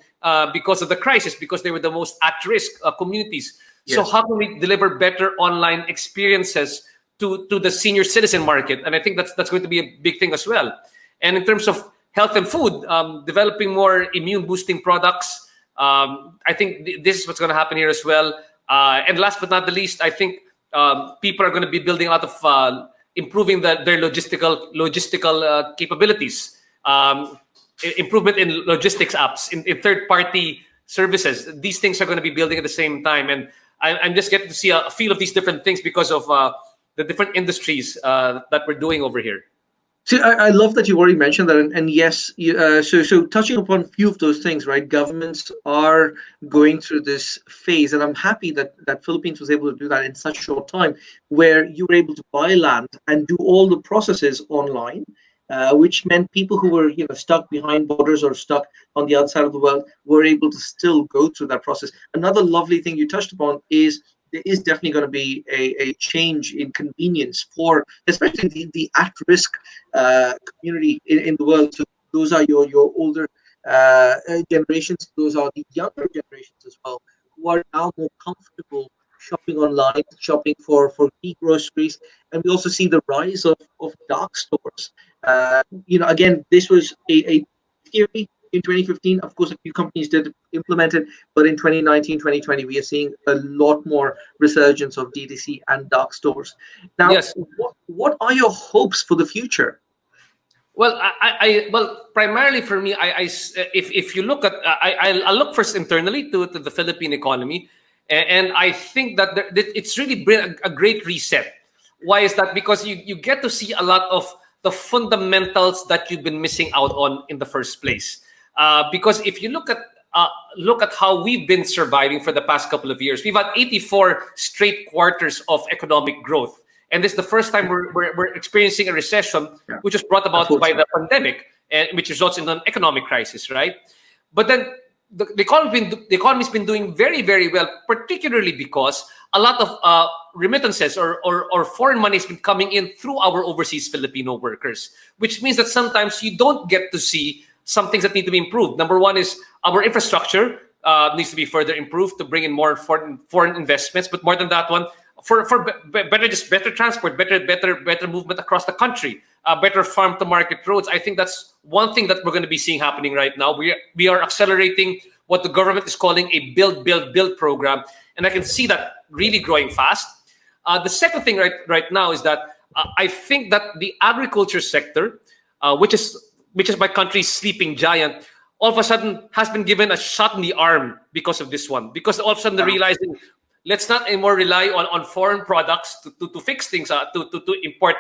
because of the crisis, because they were the most at-risk communities. So how can we deliver better online experiences to the senior citizen market? And I think that's going to be a big thing as well. And in terms of health and food, developing more immune boosting products, I think this is what's going to happen here as well. And last but not the least, I think people are going to be building a lot of improving their logistical capabilities, improvement in logistics apps, in third-party services. These things are going to be building at the same time. And I'm just getting to see a feel of these different things because of the different industries that we're doing over here. See, I love that you already mentioned that, and yes, so touching upon a few of those things, right? Governments are going through this phase, and I'm happy that Philippines was able to do that in such a short time, where you were able to buy land and do all the processes online, which meant people who were stuck behind borders or stuck on the outside of the world were able to still go through that process. Another lovely thing you touched upon is there is definitely going to be a change in convenience for especially the at-risk community in the world. So those are your older generations. Those are the younger generations as well, who are now more comfortable shopping online, shopping for key groceries. And we also see the rise of dark stores. Again, this was a theory in 2015. Of course, a few companies did implement it, but in 2019, 2020, we are seeing a lot more resurgence of DTC and dark stores. Now, what are your hopes for the future? Well, well, primarily for me, if you look at, I look first internally to the Philippine economy, and I think that it's really been a great reset. Why is that? Because you get to see a lot of the fundamentals that you've been missing out on in the first place. Because if you look at how we've been surviving for the past couple of years, we've had 84 straight quarters of economic growth. And this is the first time we're experiencing a recession, which was brought about by the pandemic, and which results in an economic crisis, right? But then the economy's been doing very, very well, particularly because a lot of remittances or foreign money has been coming in through our overseas Filipino workers, which means that sometimes you don't get to see some things that need to be improved. Number one is our infrastructure needs to be further improved to bring in more foreign investments. But more than that one, for better transport, better movement across the country, better farm to market roads. I think that's one thing that we're going to be seeing happening right now. We are accelerating what the government is calling a build program, and I can see that really growing fast. The second thing right now is that I think that the agriculture sector, which is my country's sleeping giant, all of a sudden has been given a shot in the arm because of this one. Because all of a sudden they're realizing, let's not anymore rely on foreign products to fix things, to import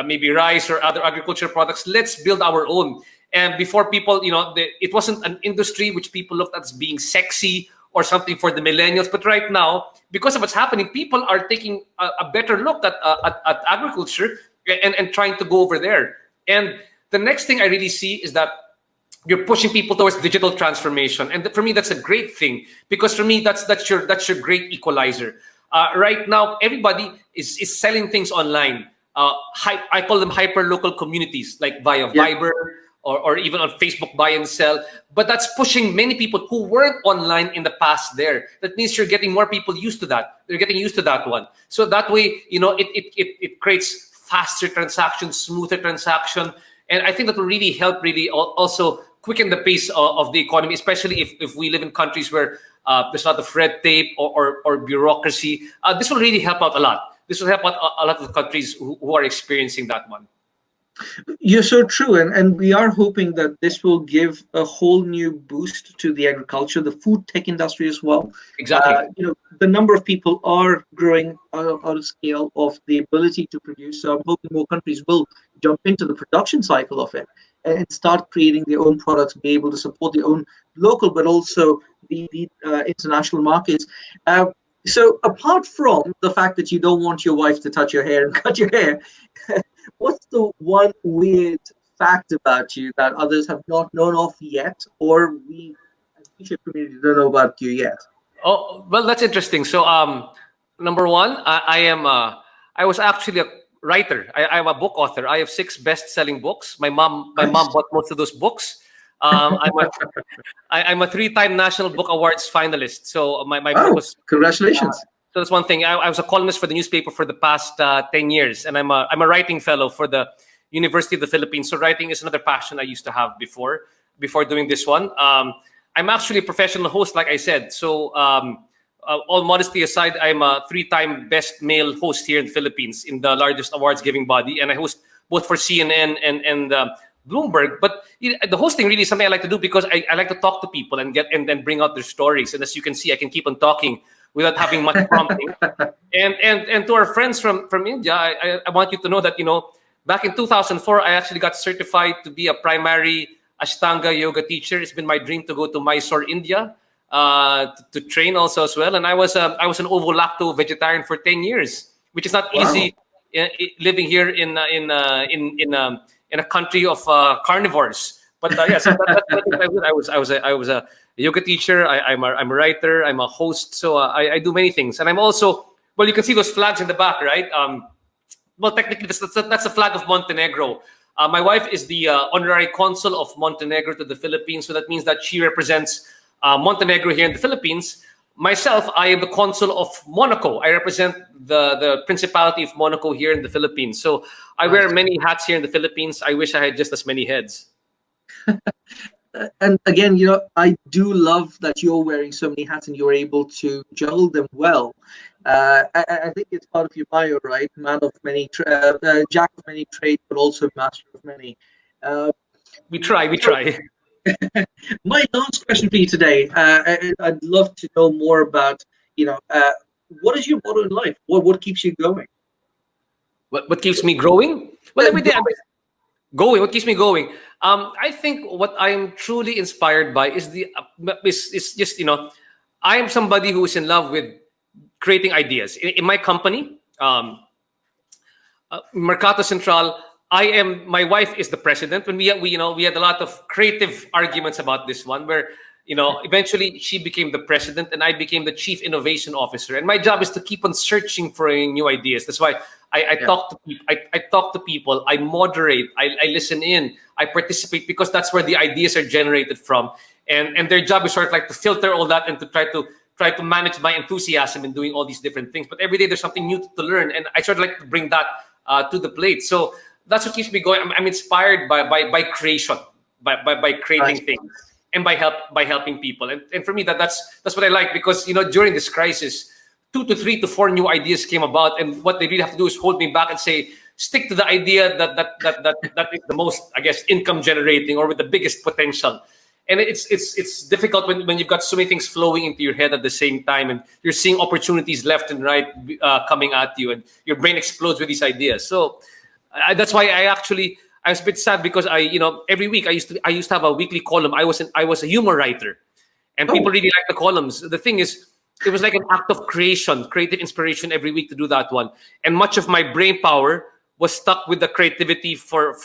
maybe rice or other agricultural products. Let's build our own. And before people, it wasn't an industry which people looked at as being sexy or something for the millennials. But right now, because of what's happening, people are taking a better look at agriculture and trying to go over there. And the next thing I really see is that you're pushing people towards digital transformation, and for me that's a great thing, because for me that's your great equalizer. Right now, everybody is selling things online. I call them hyper local communities, like via Viber, or even on Facebook buy and sell. But that's pushing many people who weren't online in the past there. That means you're getting more people used to that. They're getting used to that one. So that way, it creates faster transaction, smoother transaction. And I think that will really help also quicken the pace of the economy, especially if we live in countries where there's a lot of red tape or bureaucracy. This will really help out a lot. This will help out a lot of the countries who are experiencing that one. You're so true, and we are hoping that this will give a whole new boost to the agriculture, the food tech industry as well. Exactly. The number of people are growing out of scale of the ability to produce. So I'm hoping more countries will jump into the production cycle of it and start creating their own products, be able to support their own local, but also the international markets. So apart from the fact that you don't want your wife to touch your hair and cut your hair, what's the one weird fact about you that others have not known of yet, or we as the YouTube community don't know about you yet? Oh, well, that's interesting. So, number one, I was actually a writer. I'm a book author. I have 6 best-selling books. My mom bought most of those books. I'm a 3-time National Book Awards finalist. So my book was congratulations. So that's one thing. I was a columnist for the newspaper for the past 10 years, and I'm a writing fellow for the University of the Philippines. So writing is another passion I used to have before doing this one. I'm actually a professional host, like I said. So all modesty aside, I'm a 3-time best male host here in the Philippines in the largest awards-giving body, and I host both for CNN and Bloomberg. But the hosting really is something I like to do because I like to talk to people and then bring out their stories. And as you can see, I can keep on talking without having much prompting. And to our friends from India, I want you to know that, back in 2004, I actually got certified to be a primary Ashtanga yoga teacher. It's been my dream to go to Mysore, India, to train also as well. And I was an ovo-lacto vegetarian for 10 years, which is not easy living here in a country of carnivores. But yeah, so that's what I did. I was a yoga teacher. I'm a writer. I'm a host. So I do many things. And I'm also, well, you can see those flags in the back, right? Well, technically, that's a flag of Montenegro. My wife is the honorary consul of Montenegro to the Philippines. So that means that she represents Montenegro here in the Philippines. Myself, I am the consul of Monaco. I represent the Principality of Monaco here in the Philippines. So I wear many hats here in the Philippines. I wish I had just as many heads. And again, I do love that you're wearing so many hats and you're able to juggle them well. I think it's part of your bio, right? Man of many, jack of many trades, but also master of many. We try. My last question for you today, I'd love to know more about, what is your motto in life? What keeps you going? What keeps me growing? Well, every day I'm going. What keeps me going? I think what I am truly inspired by is just, I am somebody who is in love with creating ideas. In my company, Mercato Central, my wife is the president. When we had a lot of creative arguments about this one, where eventually she became the president and I became the chief innovation officer. And my job is to keep on searching for new ideas. That's why I talk to people. I talk to people. I moderate. I listen in. I participate because that's where the ideas are generated from. And their job is sort of like to filter all that and to try to manage my enthusiasm in doing all these different things. But every day there's something new to learn, and I sort of like to bring that to the plate. So that's what keeps me going. I'm inspired by creation, by creating things, and by helping people. And for me, that's what I like, because during this crisis, 2 to 3 to 4 new ideas came about, and what they really have to do is hold me back and say, stick to the idea that is the most, I guess, income generating or with the biggest potential. And it's difficult when you've got so many things flowing into your head at the same time, and you're seeing opportunities left and right coming at you, and your brain explodes with these ideas. So that's why I was a bit sad, because every week I used to have a weekly column. I was a humor writer, and people really like the columns. The thing is, it was like an act of creative inspiration every week to do that one. And much of my brain power was stuck with the creativity for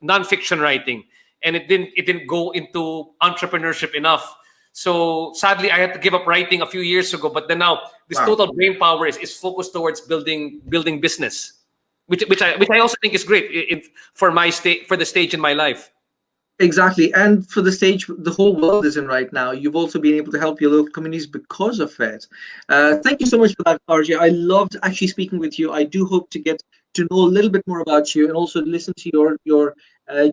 nonfiction writing, and it didn't go into entrepreneurship enough. So sadly, I had to give up writing a few years ago. But then now, this total brain power is focused towards building business, which I also think is great for the stage in my life. Exactly. And for the stage the whole world is in right now, you've also been able to help your local communities because of it. Thank you so much for that, RJ. I loved actually speaking with you. I do hope to get to know a little bit more about you and also listen to your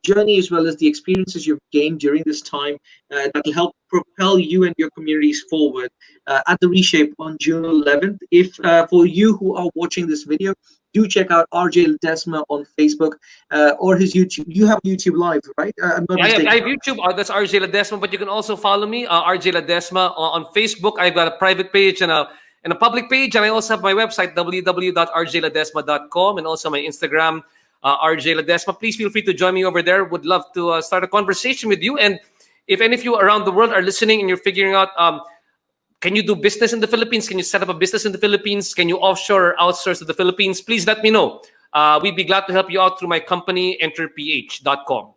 journey as well as the experiences you've gained during this time that will help propel you and your communities forward at the Reshape on June 11th. If for you who are watching this video, do check out RJ Ledesma on Facebook or his YouTube. You have YouTube Live, right? I'm not mistaken. I have YouTube. That's RJ Ledesma, but you can also follow me, RJ Ledesma, on Facebook. I've got a private page and a public page, and I also have my website, www.rjledesma.com, and also my Instagram, RJ Ledesma. Please feel free to join me over there. Would love to start a conversation with you. And if any of you around the world are listening and you're figuring out, can you do business in the Philippines? Can you set up a business in the Philippines? Can you offshore or outsource to the Philippines? Please let me know. We'd be glad to help you out through my company, enterph.com.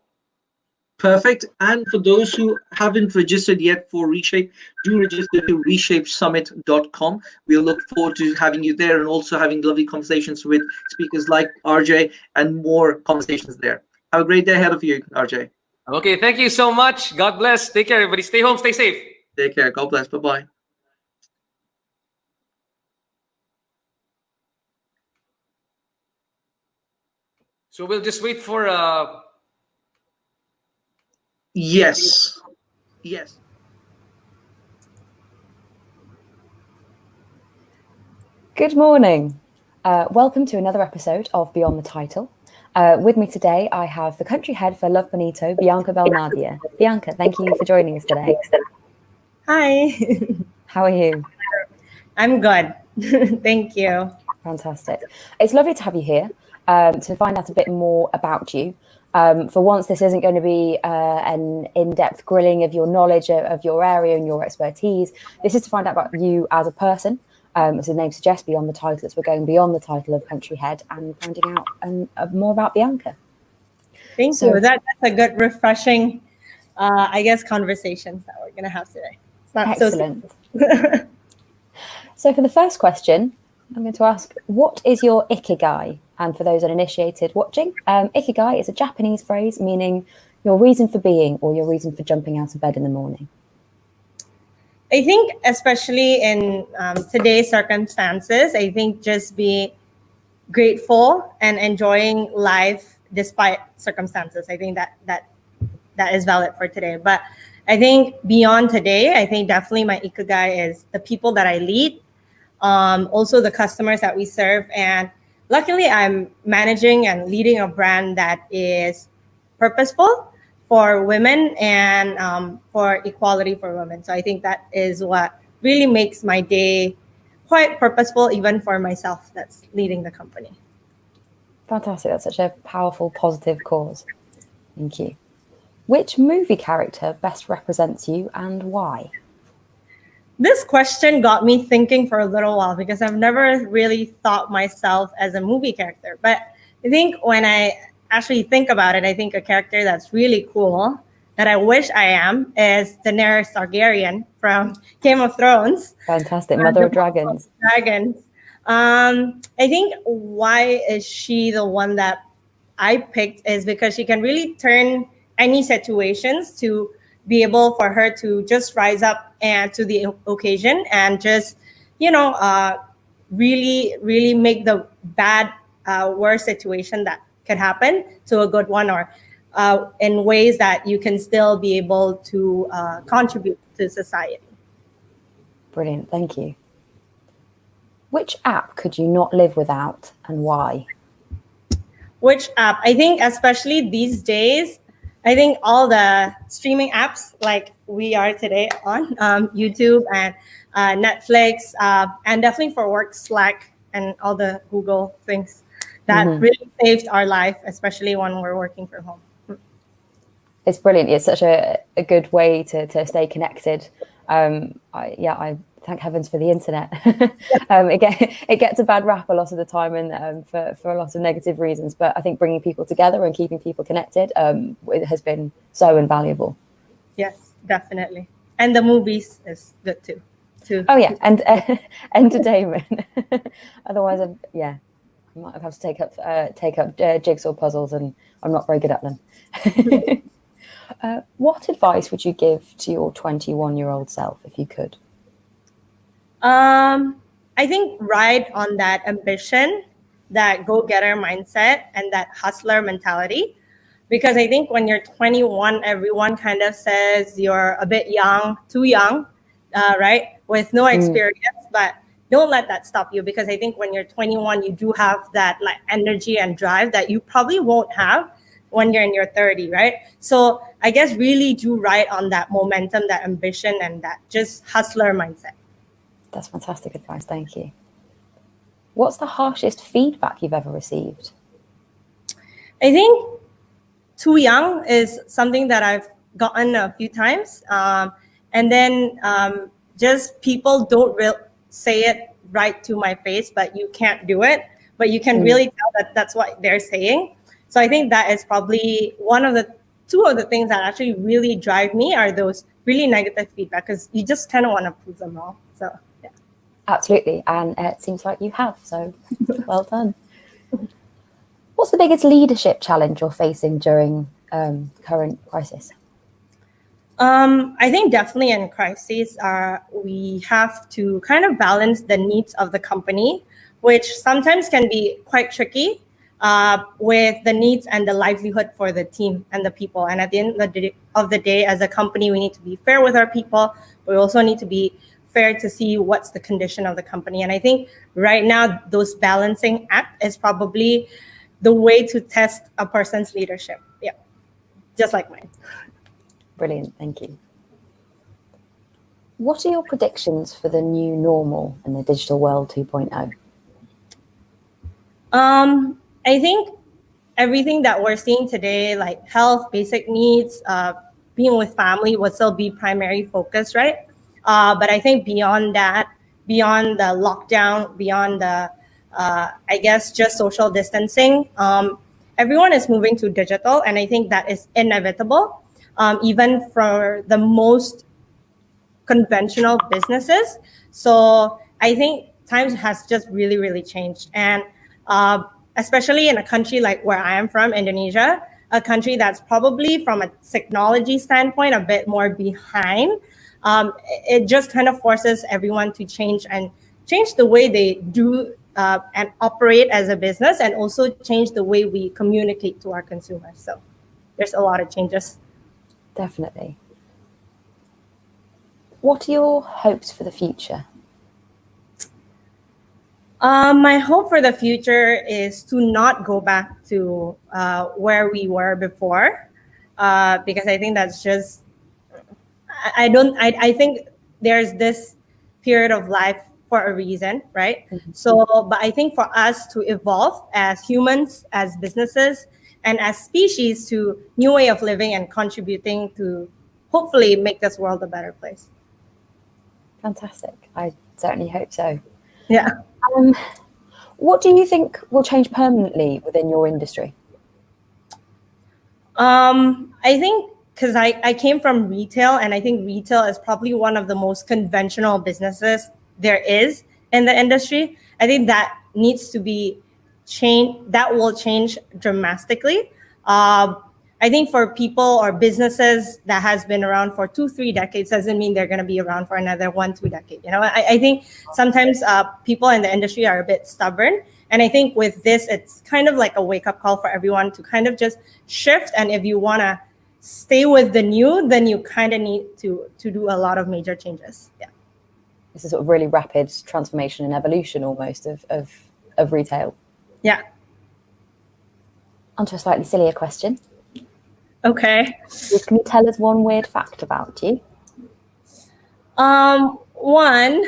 Perfect. And for those who haven't registered yet for Reshape, do register to reshapesummit.com. We'll look forward to having you there and also having lovely conversations with speakers like RJ and more conversations there. Have a great day ahead of you, RJ. Okay, thank you so much. God bless. Take care, everybody. Stay home, stay safe. Take care. God bless. Bye-bye. So we'll just wait for Yes. Yes. Good morning. Welcome to another episode of Beyond the Title. With me today, I have the country head for Love Bonito, Bianca Belnadia. Bianca, thank you for joining us today. Hi. How are you? I'm good. Thank you. Fantastic. It's lovely to have you here to find out a bit more about you. For once, this isn't going to be an in-depth grilling of your knowledge of your area and your expertise. This is to find out about you as a person. As the name suggests, beyond the title, we're going beyond the title of country head and finding out more about Bianca. Thank you. That's a good, refreshing, I guess, conversations that we're going to have today. It's not excellent. So for the first question, I'm going to ask, what is your ikigai? And for those uninitiated watching, ikigai is a Japanese phrase meaning your reason for being or your reason for jumping out of bed in the morning. I think especially in today's circumstances, I think just be grateful and enjoying life despite circumstances. I think that is valid for today. But I think beyond today, I think definitely my ikigai is the people that I lead, also the customers that we serve. And luckily, I'm managing and leading a brand that is purposeful for women and for equality for women. So I think that is what really makes my day quite purposeful, even for myself that's leading the company. Fantastic. That's such a powerful, positive cause. Thank you. Which movie character best represents you and why? This question got me thinking for a little while because I've never really thought myself as a movie character. But I think when I actually think about it, I think a character that's really cool that I wish I am is Daenerys Targaryen from Game of Thrones. Fantastic. Mother of Dragons. I think why is she the one that I picked is because she can really turn any situations to be able for her to just rise up and to the occasion and just, really make the bad, worst situation that could happen to a good one, or in ways that you can still be able to contribute to society. Brilliant. Thank you. Which app could you not live without and why? Which app? I think especially these days, I think all the streaming apps like we are today on YouTube and Netflix, and definitely for work, Slack and all the Google things that really saved our life, especially when we're working from home. It's brilliant. It's such a good way to stay connected. I thank heavens for the internet. It gets a bad rap a lot of the time and for a lot of negative reasons. But I think bringing people together and keeping people connected it has been so invaluable. Yes, definitely. And the movies is good too. Oh yeah, and entertainment. Otherwise, I might have to take up jigsaw puzzles, and I'm not very good at them. What advice would you give to your 21-year-old self if you could? I think ride on that ambition, that go-getter mindset, and that hustler mentality. Because I think when you're 21, everyone kind of says you're a bit young, too young, right? With no experience, but don't let that stop you, because I think when you're 21, you do have that like energy and drive that you probably won't have when you're in your 30, right? So I guess really do ride on that momentum, that ambition, and that just hustler mindset. That's fantastic advice. Thank you. What's the harshest feedback you've ever received? I think too young is something that I've gotten a few times. And then just people don't say it right to my face, but you can't do it. But you can really tell that that's what they're saying. So I think that is probably two of the things that actually really drive me are those really negative feedback, because you just kind of want to prove them wrong. So yeah. Absolutely. And it seems like you have. So well done. What's the biggest leadership challenge you're facing during current crisis? I think definitely in crises, we have to kind of balance the needs of the company, which sometimes can be quite tricky, with the needs and the livelihood for the team and the people. And at the end of the day, as a company, we need to be fair with our people, but we also need to be fair to see what's the condition of the company. And I think right now, those balancing act is probably the way to test a person's leadership. Yeah, just like mine. Brilliant, thank you. What are your predictions for the new normal in the digital world 2.0? I think everything that we're seeing today, like health, basic needs, being with family will still be primary focus, right? But I think beyond that, beyond the lockdown, beyond the, I guess, just social distancing, everyone is moving to digital. And I think that is inevitable, even for the most conventional businesses. So I think times has just really, really changed. And especially in a country like where I am from, Indonesia, a country that's probably from a technology standpoint a bit more behind, it just kind of forces everyone to change the way they do and operate as a business, and also change the way we communicate to our consumers. So there's a lot of changes. Definitely. What are your hopes for the future? My hope for the future is to not go back to where we were before, because I think that's just, I think there's this period of life for a reason, right? So, but I think for us to evolve as humans, as businesses, and as species to new way of living and contributing to hopefully make this world a better place. Fantastic. I certainly hope so. Yeah. What do you think will change permanently within your industry? I think because I came from retail, and I think retail is probably one of the most conventional businesses there is in the industry. I think that needs to be changed. That will change dramatically. I think for people or businesses that has been around for 2-3 decades doesn't mean they're going to be around for another 1-2 decades. You know, I think sometimes people in the industry are a bit stubborn. And I think with this, it's kind of like a wake-up call for everyone to kind of just shift. And if you want to stay with the new, then you kind of need to do a lot of major changes. Yeah. It's a sort of really rapid transformation and evolution almost of retail. Yeah. Onto a slightly sillier question. Okay. Can you tell us one weird fact about you? One,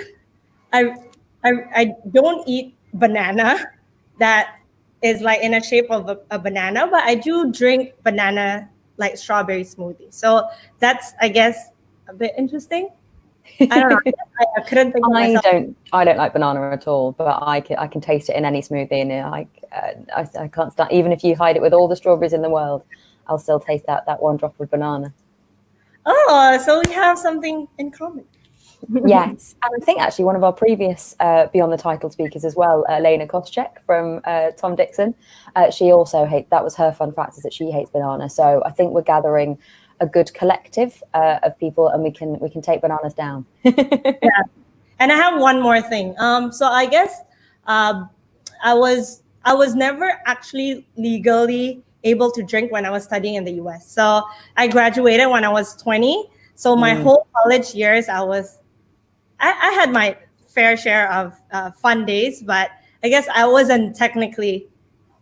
I don't eat banana that is like in a shape of a banana, but I do drink banana like strawberry smoothie. So that's, I guess, a bit interesting. I don't know. I couldn't think of myself. I don't like banana at all, but I can taste it in any smoothie, and I can't stand. Even if you hide it with all the strawberries in the world, I'll still taste that one drop of banana. Oh, so we have something in common. Yes, and I think actually one of our previous Beyond the Title speakers as well, Lena Koscheck from Tom Dixon, she also that was her fun fact, is that she hates banana. So I think we're gathering a good collective of people, and we can take bananas down. Yeah. And I have one more thing. So I guess I was never actually legally able to drink when I was studying in the US. So I graduated when I was 20. So my whole college years, I had my fair share of fun days, but I guess I wasn't technically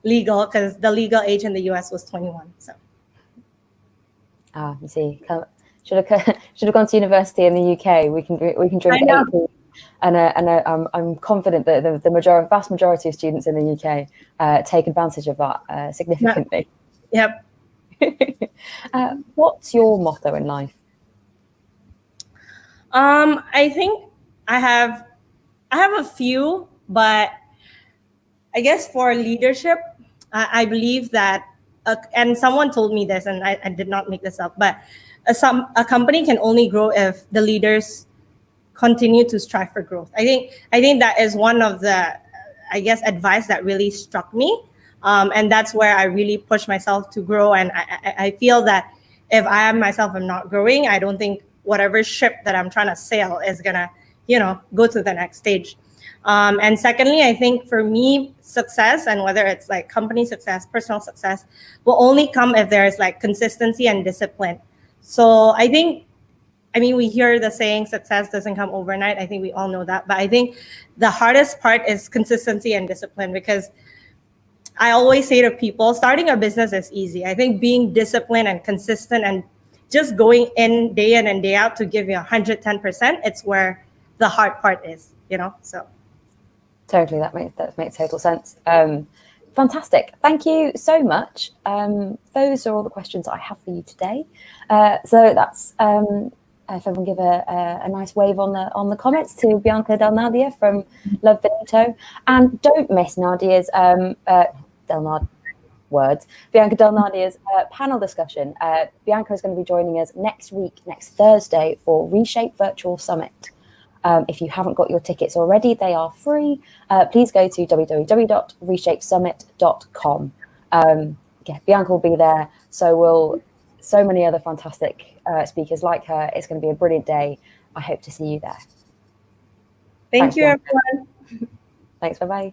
legal because the legal age in the US was 21. So. You see, should have gone to university in the UK. We can drink at 18. And I'm confident that the vast majority of students in the UK take advantage of that significantly. Yep. What's your motto in life? I think I have a few, but I guess for leadership, I believe that, and someone told me this, and I did not make this up, but a company can only grow if the leaders continue to strive for growth. I think that is one of the, I guess, advice that really struck me. And that's where I really push myself to grow. And I feel that if I myself am not growing, I don't think whatever ship that I'm trying to sail is gonna, go to the next stage. And secondly, I think for me, success, and whether it's like company success, personal success, will only come if there's like consistency and discipline. So I mean, we hear the saying success doesn't come overnight. I think we all know that. But I think the hardest part is consistency and discipline, because I always say to people, starting a business is easy. I think being disciplined and consistent and just going in and day out to give you 110%, it's where the hard part is, so. Totally, that makes total sense. Fantastic. Thank you so much. Those are all the questions I have for you today. So that's if everyone give a nice wave on the comments to Bianca Del Nadia from Love Benito, and don't miss Nadia's Bianca Del Nadia's panel discussion. Bianca is going to be joining us next Thursday for Reshape Virtual Summit. If you haven't got your tickets already, they are free. Please go to www.reshapesummit.com. Bianca will be there. So many other fantastic speakers like her. It's going to be a brilliant day. I hope to see you there. Thank you, everyone. Thanks. Bye-bye.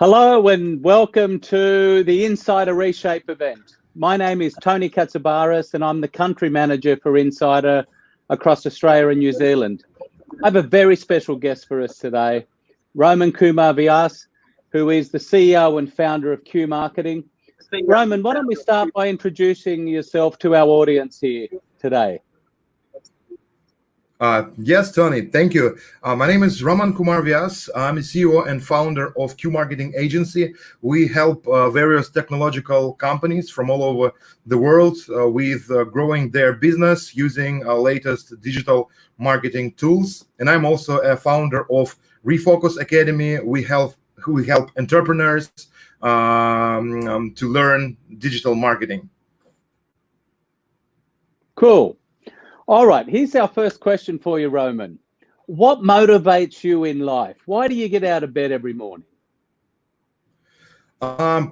Hello and welcome to the Insider Reshape event. My name is Tony Katsabaris and I'm the country manager for Insider across Australia and New Zealand. I have a very special guest for us today, Roman Kumar Vyas, who is the CEO and founder of Q Marketing. Roman, why don't we start by introducing yourself to our audience here today? Yes, Tony, thank you. My name is Roman Kumar Vyas. I'm a CEO and founder of Q Marketing Agency. We help various technological companies from all over the world with growing their business using our latest digital marketing tools. And I'm also a founder of Refocus Academy. We help entrepreneurs to learn digital marketing. Cool. All right, here's our first question for you, Roman. What motivates you in life? Why do you get out of bed every morning? My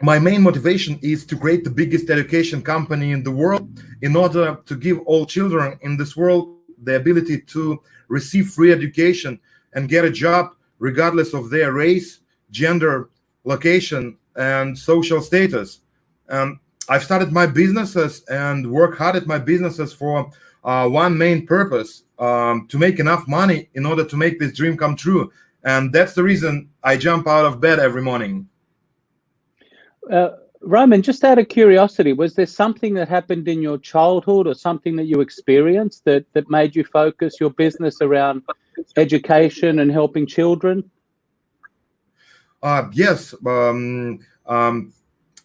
main motivation is to create the biggest education company in the world in order to give all children in this world the ability to receive free education and get a job regardless of their race, gender, location, and social status. I've started my businesses and work hard at my businesses for one main purpose, to make enough money in order to make this dream come true. And that's the reason I jump out of bed every morning. Roman, just out of curiosity, was there something that happened in your childhood or something that you experienced that made you focus your business around education and helping children? Yes.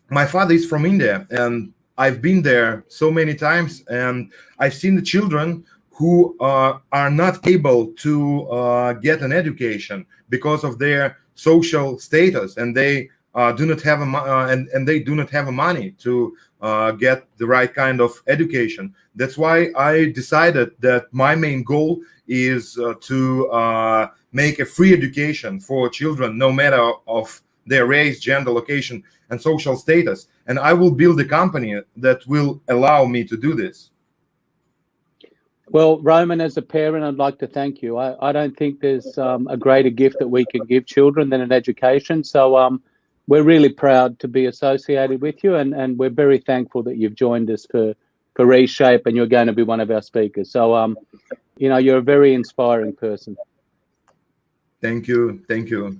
My father is from India, and I've been there so many times, and I've seen the children who are not able to get an education because of their social status, and they do not have and they do not have money to get the right kind of education. That's why I decided that my main goal is to make a free education for children, no matter of their race, gender, location, and social status. And I will build a company that will allow me to do this. Well, Roman, as a parent, I'd like to thank you. I don't think there's a greater gift that we can give children than an education. So we're really proud to be associated with you, and we're very thankful that you've joined us for Reshape, and you're going to be one of our speakers. So, you know, you're a very inspiring person. Thank you. Thank you.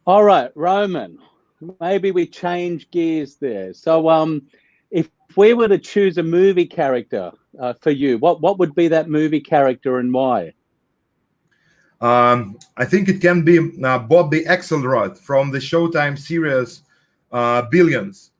All right, Roman, maybe we change gears there. So if we were to choose a movie character for you, what would be that movie character and why? I think it can be Bobby Axelrod from the Showtime series Billions.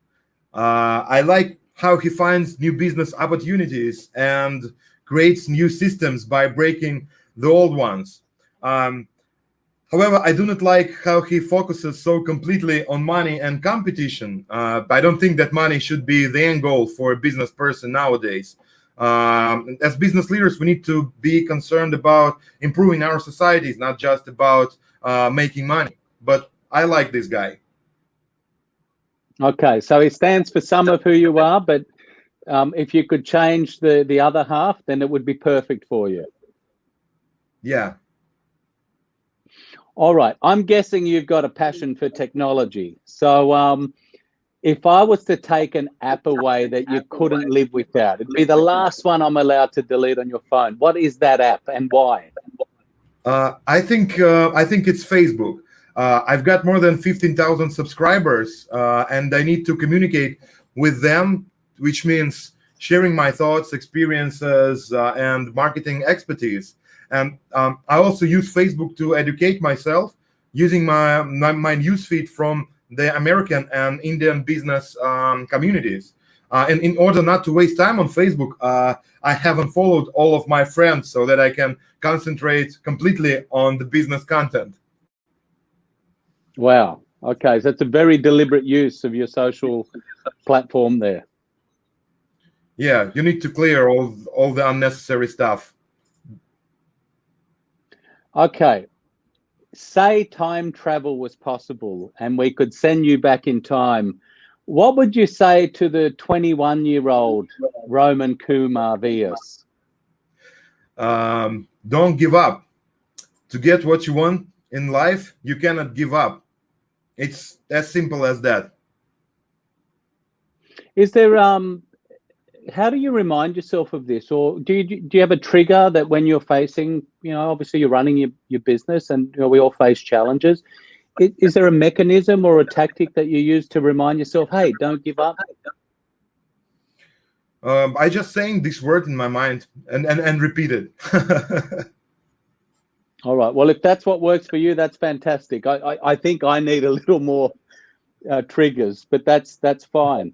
I like how he finds new business opportunities and creates new systems by breaking the old ones. However, I do not like how he focuses so completely on money and competition. I don't think that money should be the end goal for a business person nowadays. As business leaders, we need to be concerned about improving our societies, not just about making money. But I like this guy. Okay, so he stands for some of who you are, but if you could change the other half, then it would be perfect for you. Yeah. All right, I'm guessing you've got a passion for technology. So if I was to take an app away that you couldn't live without, it'd be the last one I'm allowed to delete on your phone. What is that app and why? I think it's Facebook. I've got more than 15,000 subscribers, and I need to communicate with them, which means sharing my thoughts, experiences, and marketing expertise. And I also use Facebook to educate myself, using my newsfeed from the American and Indian business communities. And in order not to waste time on Facebook, I have unfollowed all of my friends so that I can concentrate completely on the business content. Wow. Okay, so it's a very deliberate use of your social platform there. Yeah, you need to clear all the unnecessary stuff. Okay, say time travel was possible and we could send you back in time. What would you say to the 21-year-old Roman Kumar Vyas? Don't give up. To get what you want in life, you cannot give up. It's as simple as that. Is there how do you remind yourself of this, or do you have a trigger that when you're facing, you know, obviously you're running your business, and you know, we all face challenges. Is there a mechanism or a tactic that you use to remind yourself, hey, don't give up? I just saying this word in my mind and repeat it. All right. Well, if that's what works for you, that's fantastic. I think I need a little more triggers, but that's fine.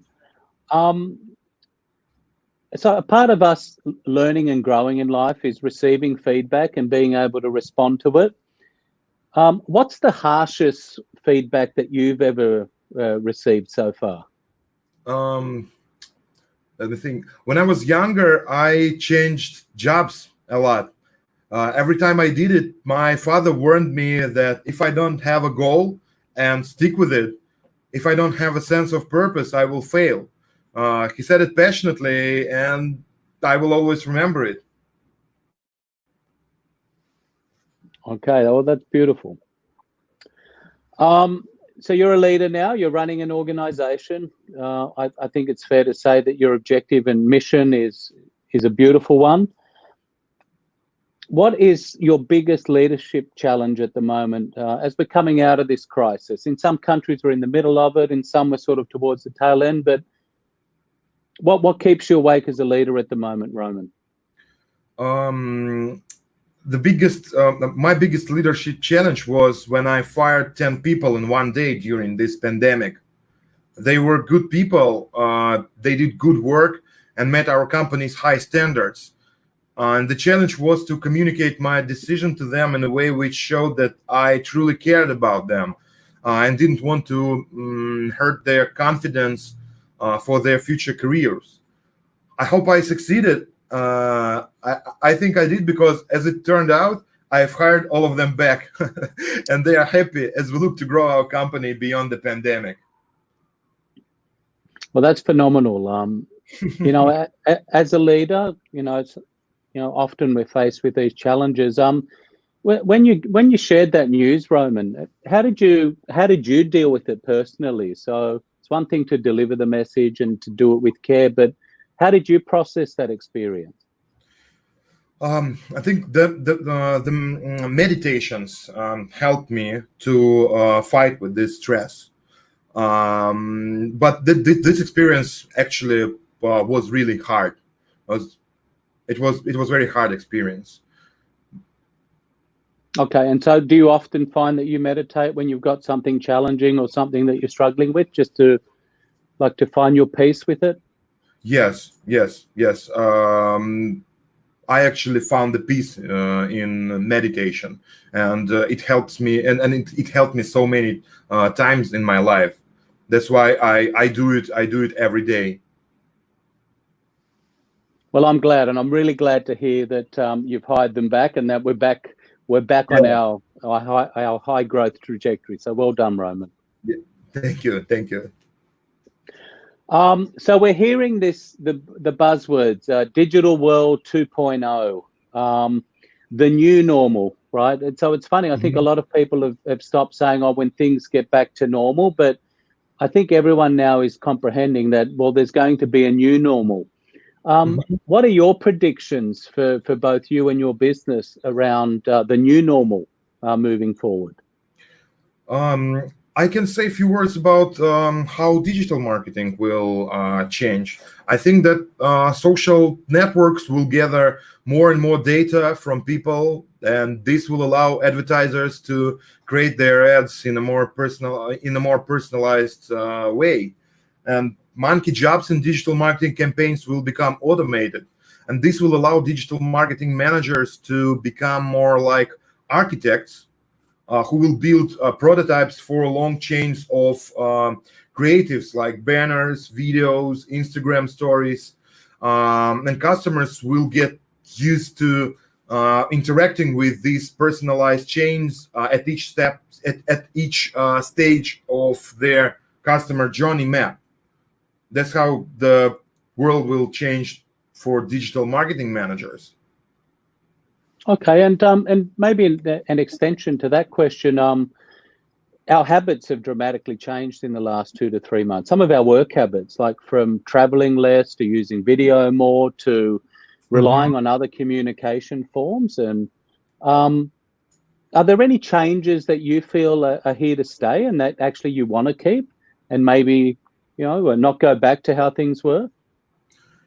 So a part of us learning and growing in life is receiving feedback and being able to respond to it. What's the harshest feedback that you've ever received so far? Let me think. When I was younger, I changed jobs a lot. Every time I did it, my father warned me that if I don't have a goal and stick with it, if I don't have a sense of purpose, I will fail. He said it passionately, and I will always remember it. Okay, well, that's beautiful. So you're a leader now. You're running an organization. I think it's fair to say that your objective and mission is a beautiful one. What is your biggest leadership challenge at the moment as we're coming out of this crisis? In some countries, we're in the middle of it. In some, we're sort of towards the tail end. But what keeps you awake as a leader at the moment, Roman? My biggest leadership challenge was when I fired 10 people in one day during this pandemic. They were good people. They did good work and met our company's high standards. And the challenge was to communicate my decision to them in a way which showed that I truly cared about them and didn't want to hurt their confidence for their future careers. I hope I succeeded. I think I did, because as it turned out, I've hired all of them back and they are happy as we look to grow our company beyond the pandemic. Well, that's phenomenal. You know, as a leader, you know, it's, you know, often we're faced with these challenges. When you shared that news, Roman, how did you deal with it personally? So it's one thing to deliver the message and to do it with care, but how did you process that experience? I think the meditations helped me to fight with this stress. But this experience actually was really hard. It was very hard experience. Okay, and so do you often find that you meditate when you've got something challenging or something that you're struggling with, just to find your peace with it? Yes. I actually found the peace in meditation, and it helps me, and it helped me so many times in my life. That's why I do it. I do it every day. Well, I'm glad, and I'm really glad to hear that you've hired them back, and that we're back on our high growth trajectory. So well done, Roman. Yeah. Thank you. So we're hearing the buzzwords, digital world 2.0, the new normal, right? And so it's funny, I think a lot of people have stopped saying, oh, when things get back to normal, but I think everyone now is comprehending that, well, there's going to be a new normal. What are your predictions for both you and your business around the new normal moving forward? I can say a few words about how digital marketing will change. I think that social networks will gather more and more data from people, and this will allow advertisers to create their ads in a more personalized way. And monkey jobs in digital marketing campaigns will become automated, and this will allow digital marketing managers to become more like architects who will build prototypes for long chains of creatives like banners, videos, Instagram stories, and customers will get used to interacting with these personalized chains at each step, at each stage of their customer journey map. That's how the world will change for digital marketing managers. Okay, and maybe an extension to that question, our habits have dramatically changed in the last 2 to 3 months. Some of our work habits, like from traveling less to using video more to relying on other communication forms. And are there any changes that you feel are here to stay and that actually you want to keep and maybe, you know, not go back to how things were?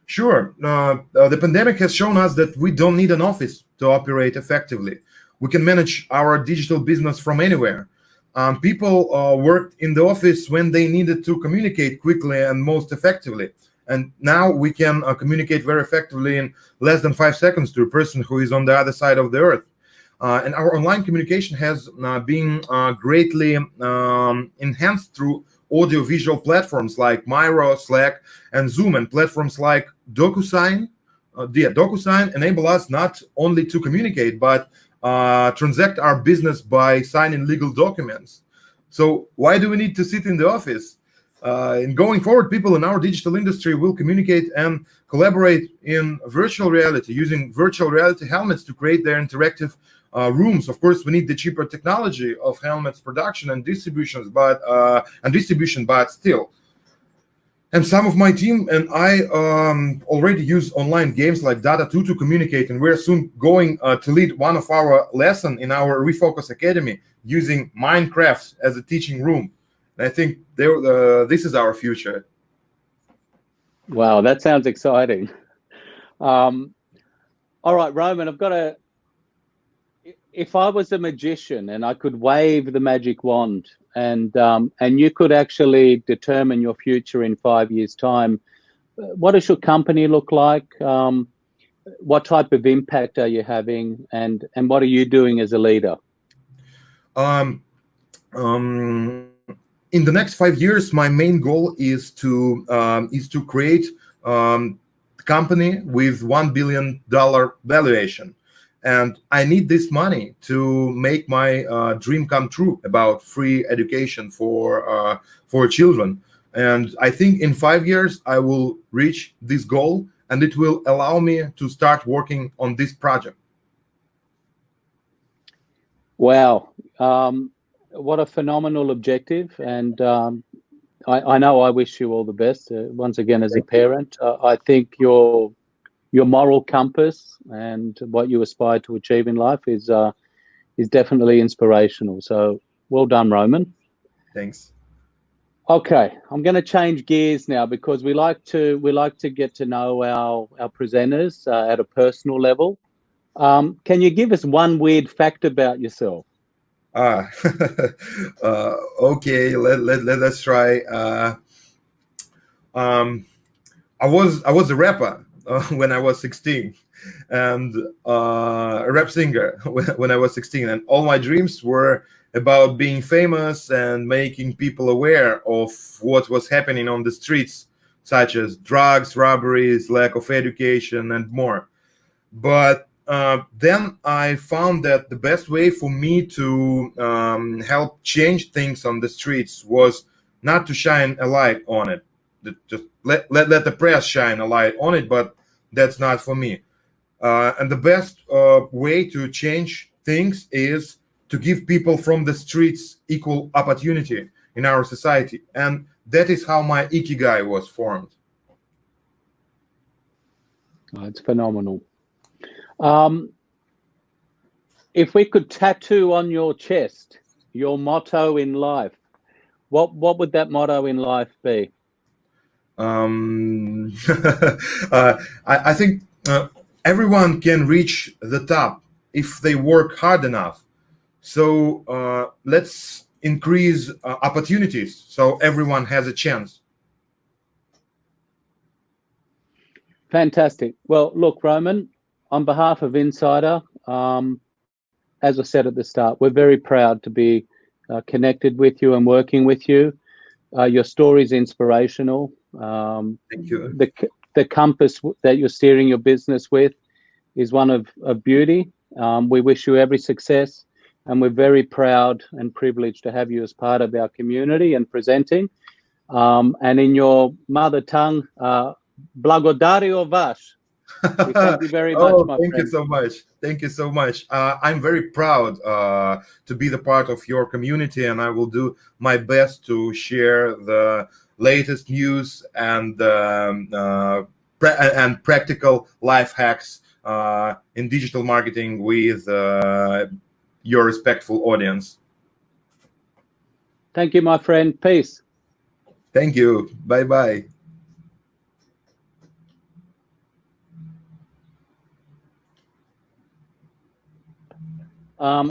Sure. The pandemic has shown us that we don't need an office to operate effectively. We can manage our digital business from anywhere. People worked in the office when they needed to communicate quickly and most effectively. And now we can communicate very effectively in less than 5 seconds to a person who is on the other side of the earth. And our online communication has been greatly enhanced through audio-visual platforms like Miro, Slack, and Zoom, and platforms like DocuSign. DocuSign enable us not only to communicate, but transact our business by signing legal documents. So why do we need to sit in the office? And going forward, people in our digital industry will communicate and collaborate in virtual reality, using virtual reality helmets to create their interactive rooms. Of course, we need the cheaper technology of helmets production and distribution, but still. And some of my team and I already use online games like Dota2 to communicate, and we're soon going to lead one of our lessons in our Refocus Academy using Minecraft as a teaching room. And I think this is our future. Wow, that sounds exciting. All right, Roman, if I was a magician and I could wave the magic wand and you could actually determine your future in 5 years' time, what does your company look like? what type of impact are you having, and what are you doing as a leader? In the next 5 years, my main goal is to create a company with $1 billion valuation, and I need this money to make my dream come true about free education for children. And I think in 5 years I will reach this goal, and it will allow me to start working on this project. Wow. What a phenomenal objective. And I know I wish you all the best. Once again, as a parent, I think your moral compass and what you aspire to achieve in life is definitely inspirational. So well done, Roman. Thanks. Okay, I'm going to change gears now, because we like to get to know our presenters at a personal level. Can you give us one weird fact about yourself? Okay, let us try. I was a rapper when I was 16, and a rap singer when I was 16, and all my dreams were about being famous and making people aware of what was happening on the streets, such as drugs, robberies, lack of education, and more. But then I found that the best way for me to help change things on the streets was not to shine a light on it. Just let the press shine a light on it, but that's not for me. And the best way to change things is to give people from the streets equal opportunity in our society. And that is how my Ikigai was formed. Oh, it's phenomenal. If we could tattoo on your chest your motto in life, what would that motto in life be? I think everyone can reach the top if they work hard enough. So let's increase opportunities so everyone has a chance. Fantastic. Well, look, Roman, on behalf of Insider, as I said at the start, we're very proud to be connected with you and working with you. Your story is inspirational. Thank you. The compass that you're steering your business with is one of beauty. We wish you every success, and we're very proud and privileged to have you as part of our community and presenting. And in your mother tongue, Blagodario Vash. We thank you very much, my thank friend. you so much. Thank you so much. I'm very proud to be the part of your community, and I will do my best to share the latest news and practical life hacks in digital marketing with your respectful audience. Thank you, my friend. Peace. Thank you. Bye-bye.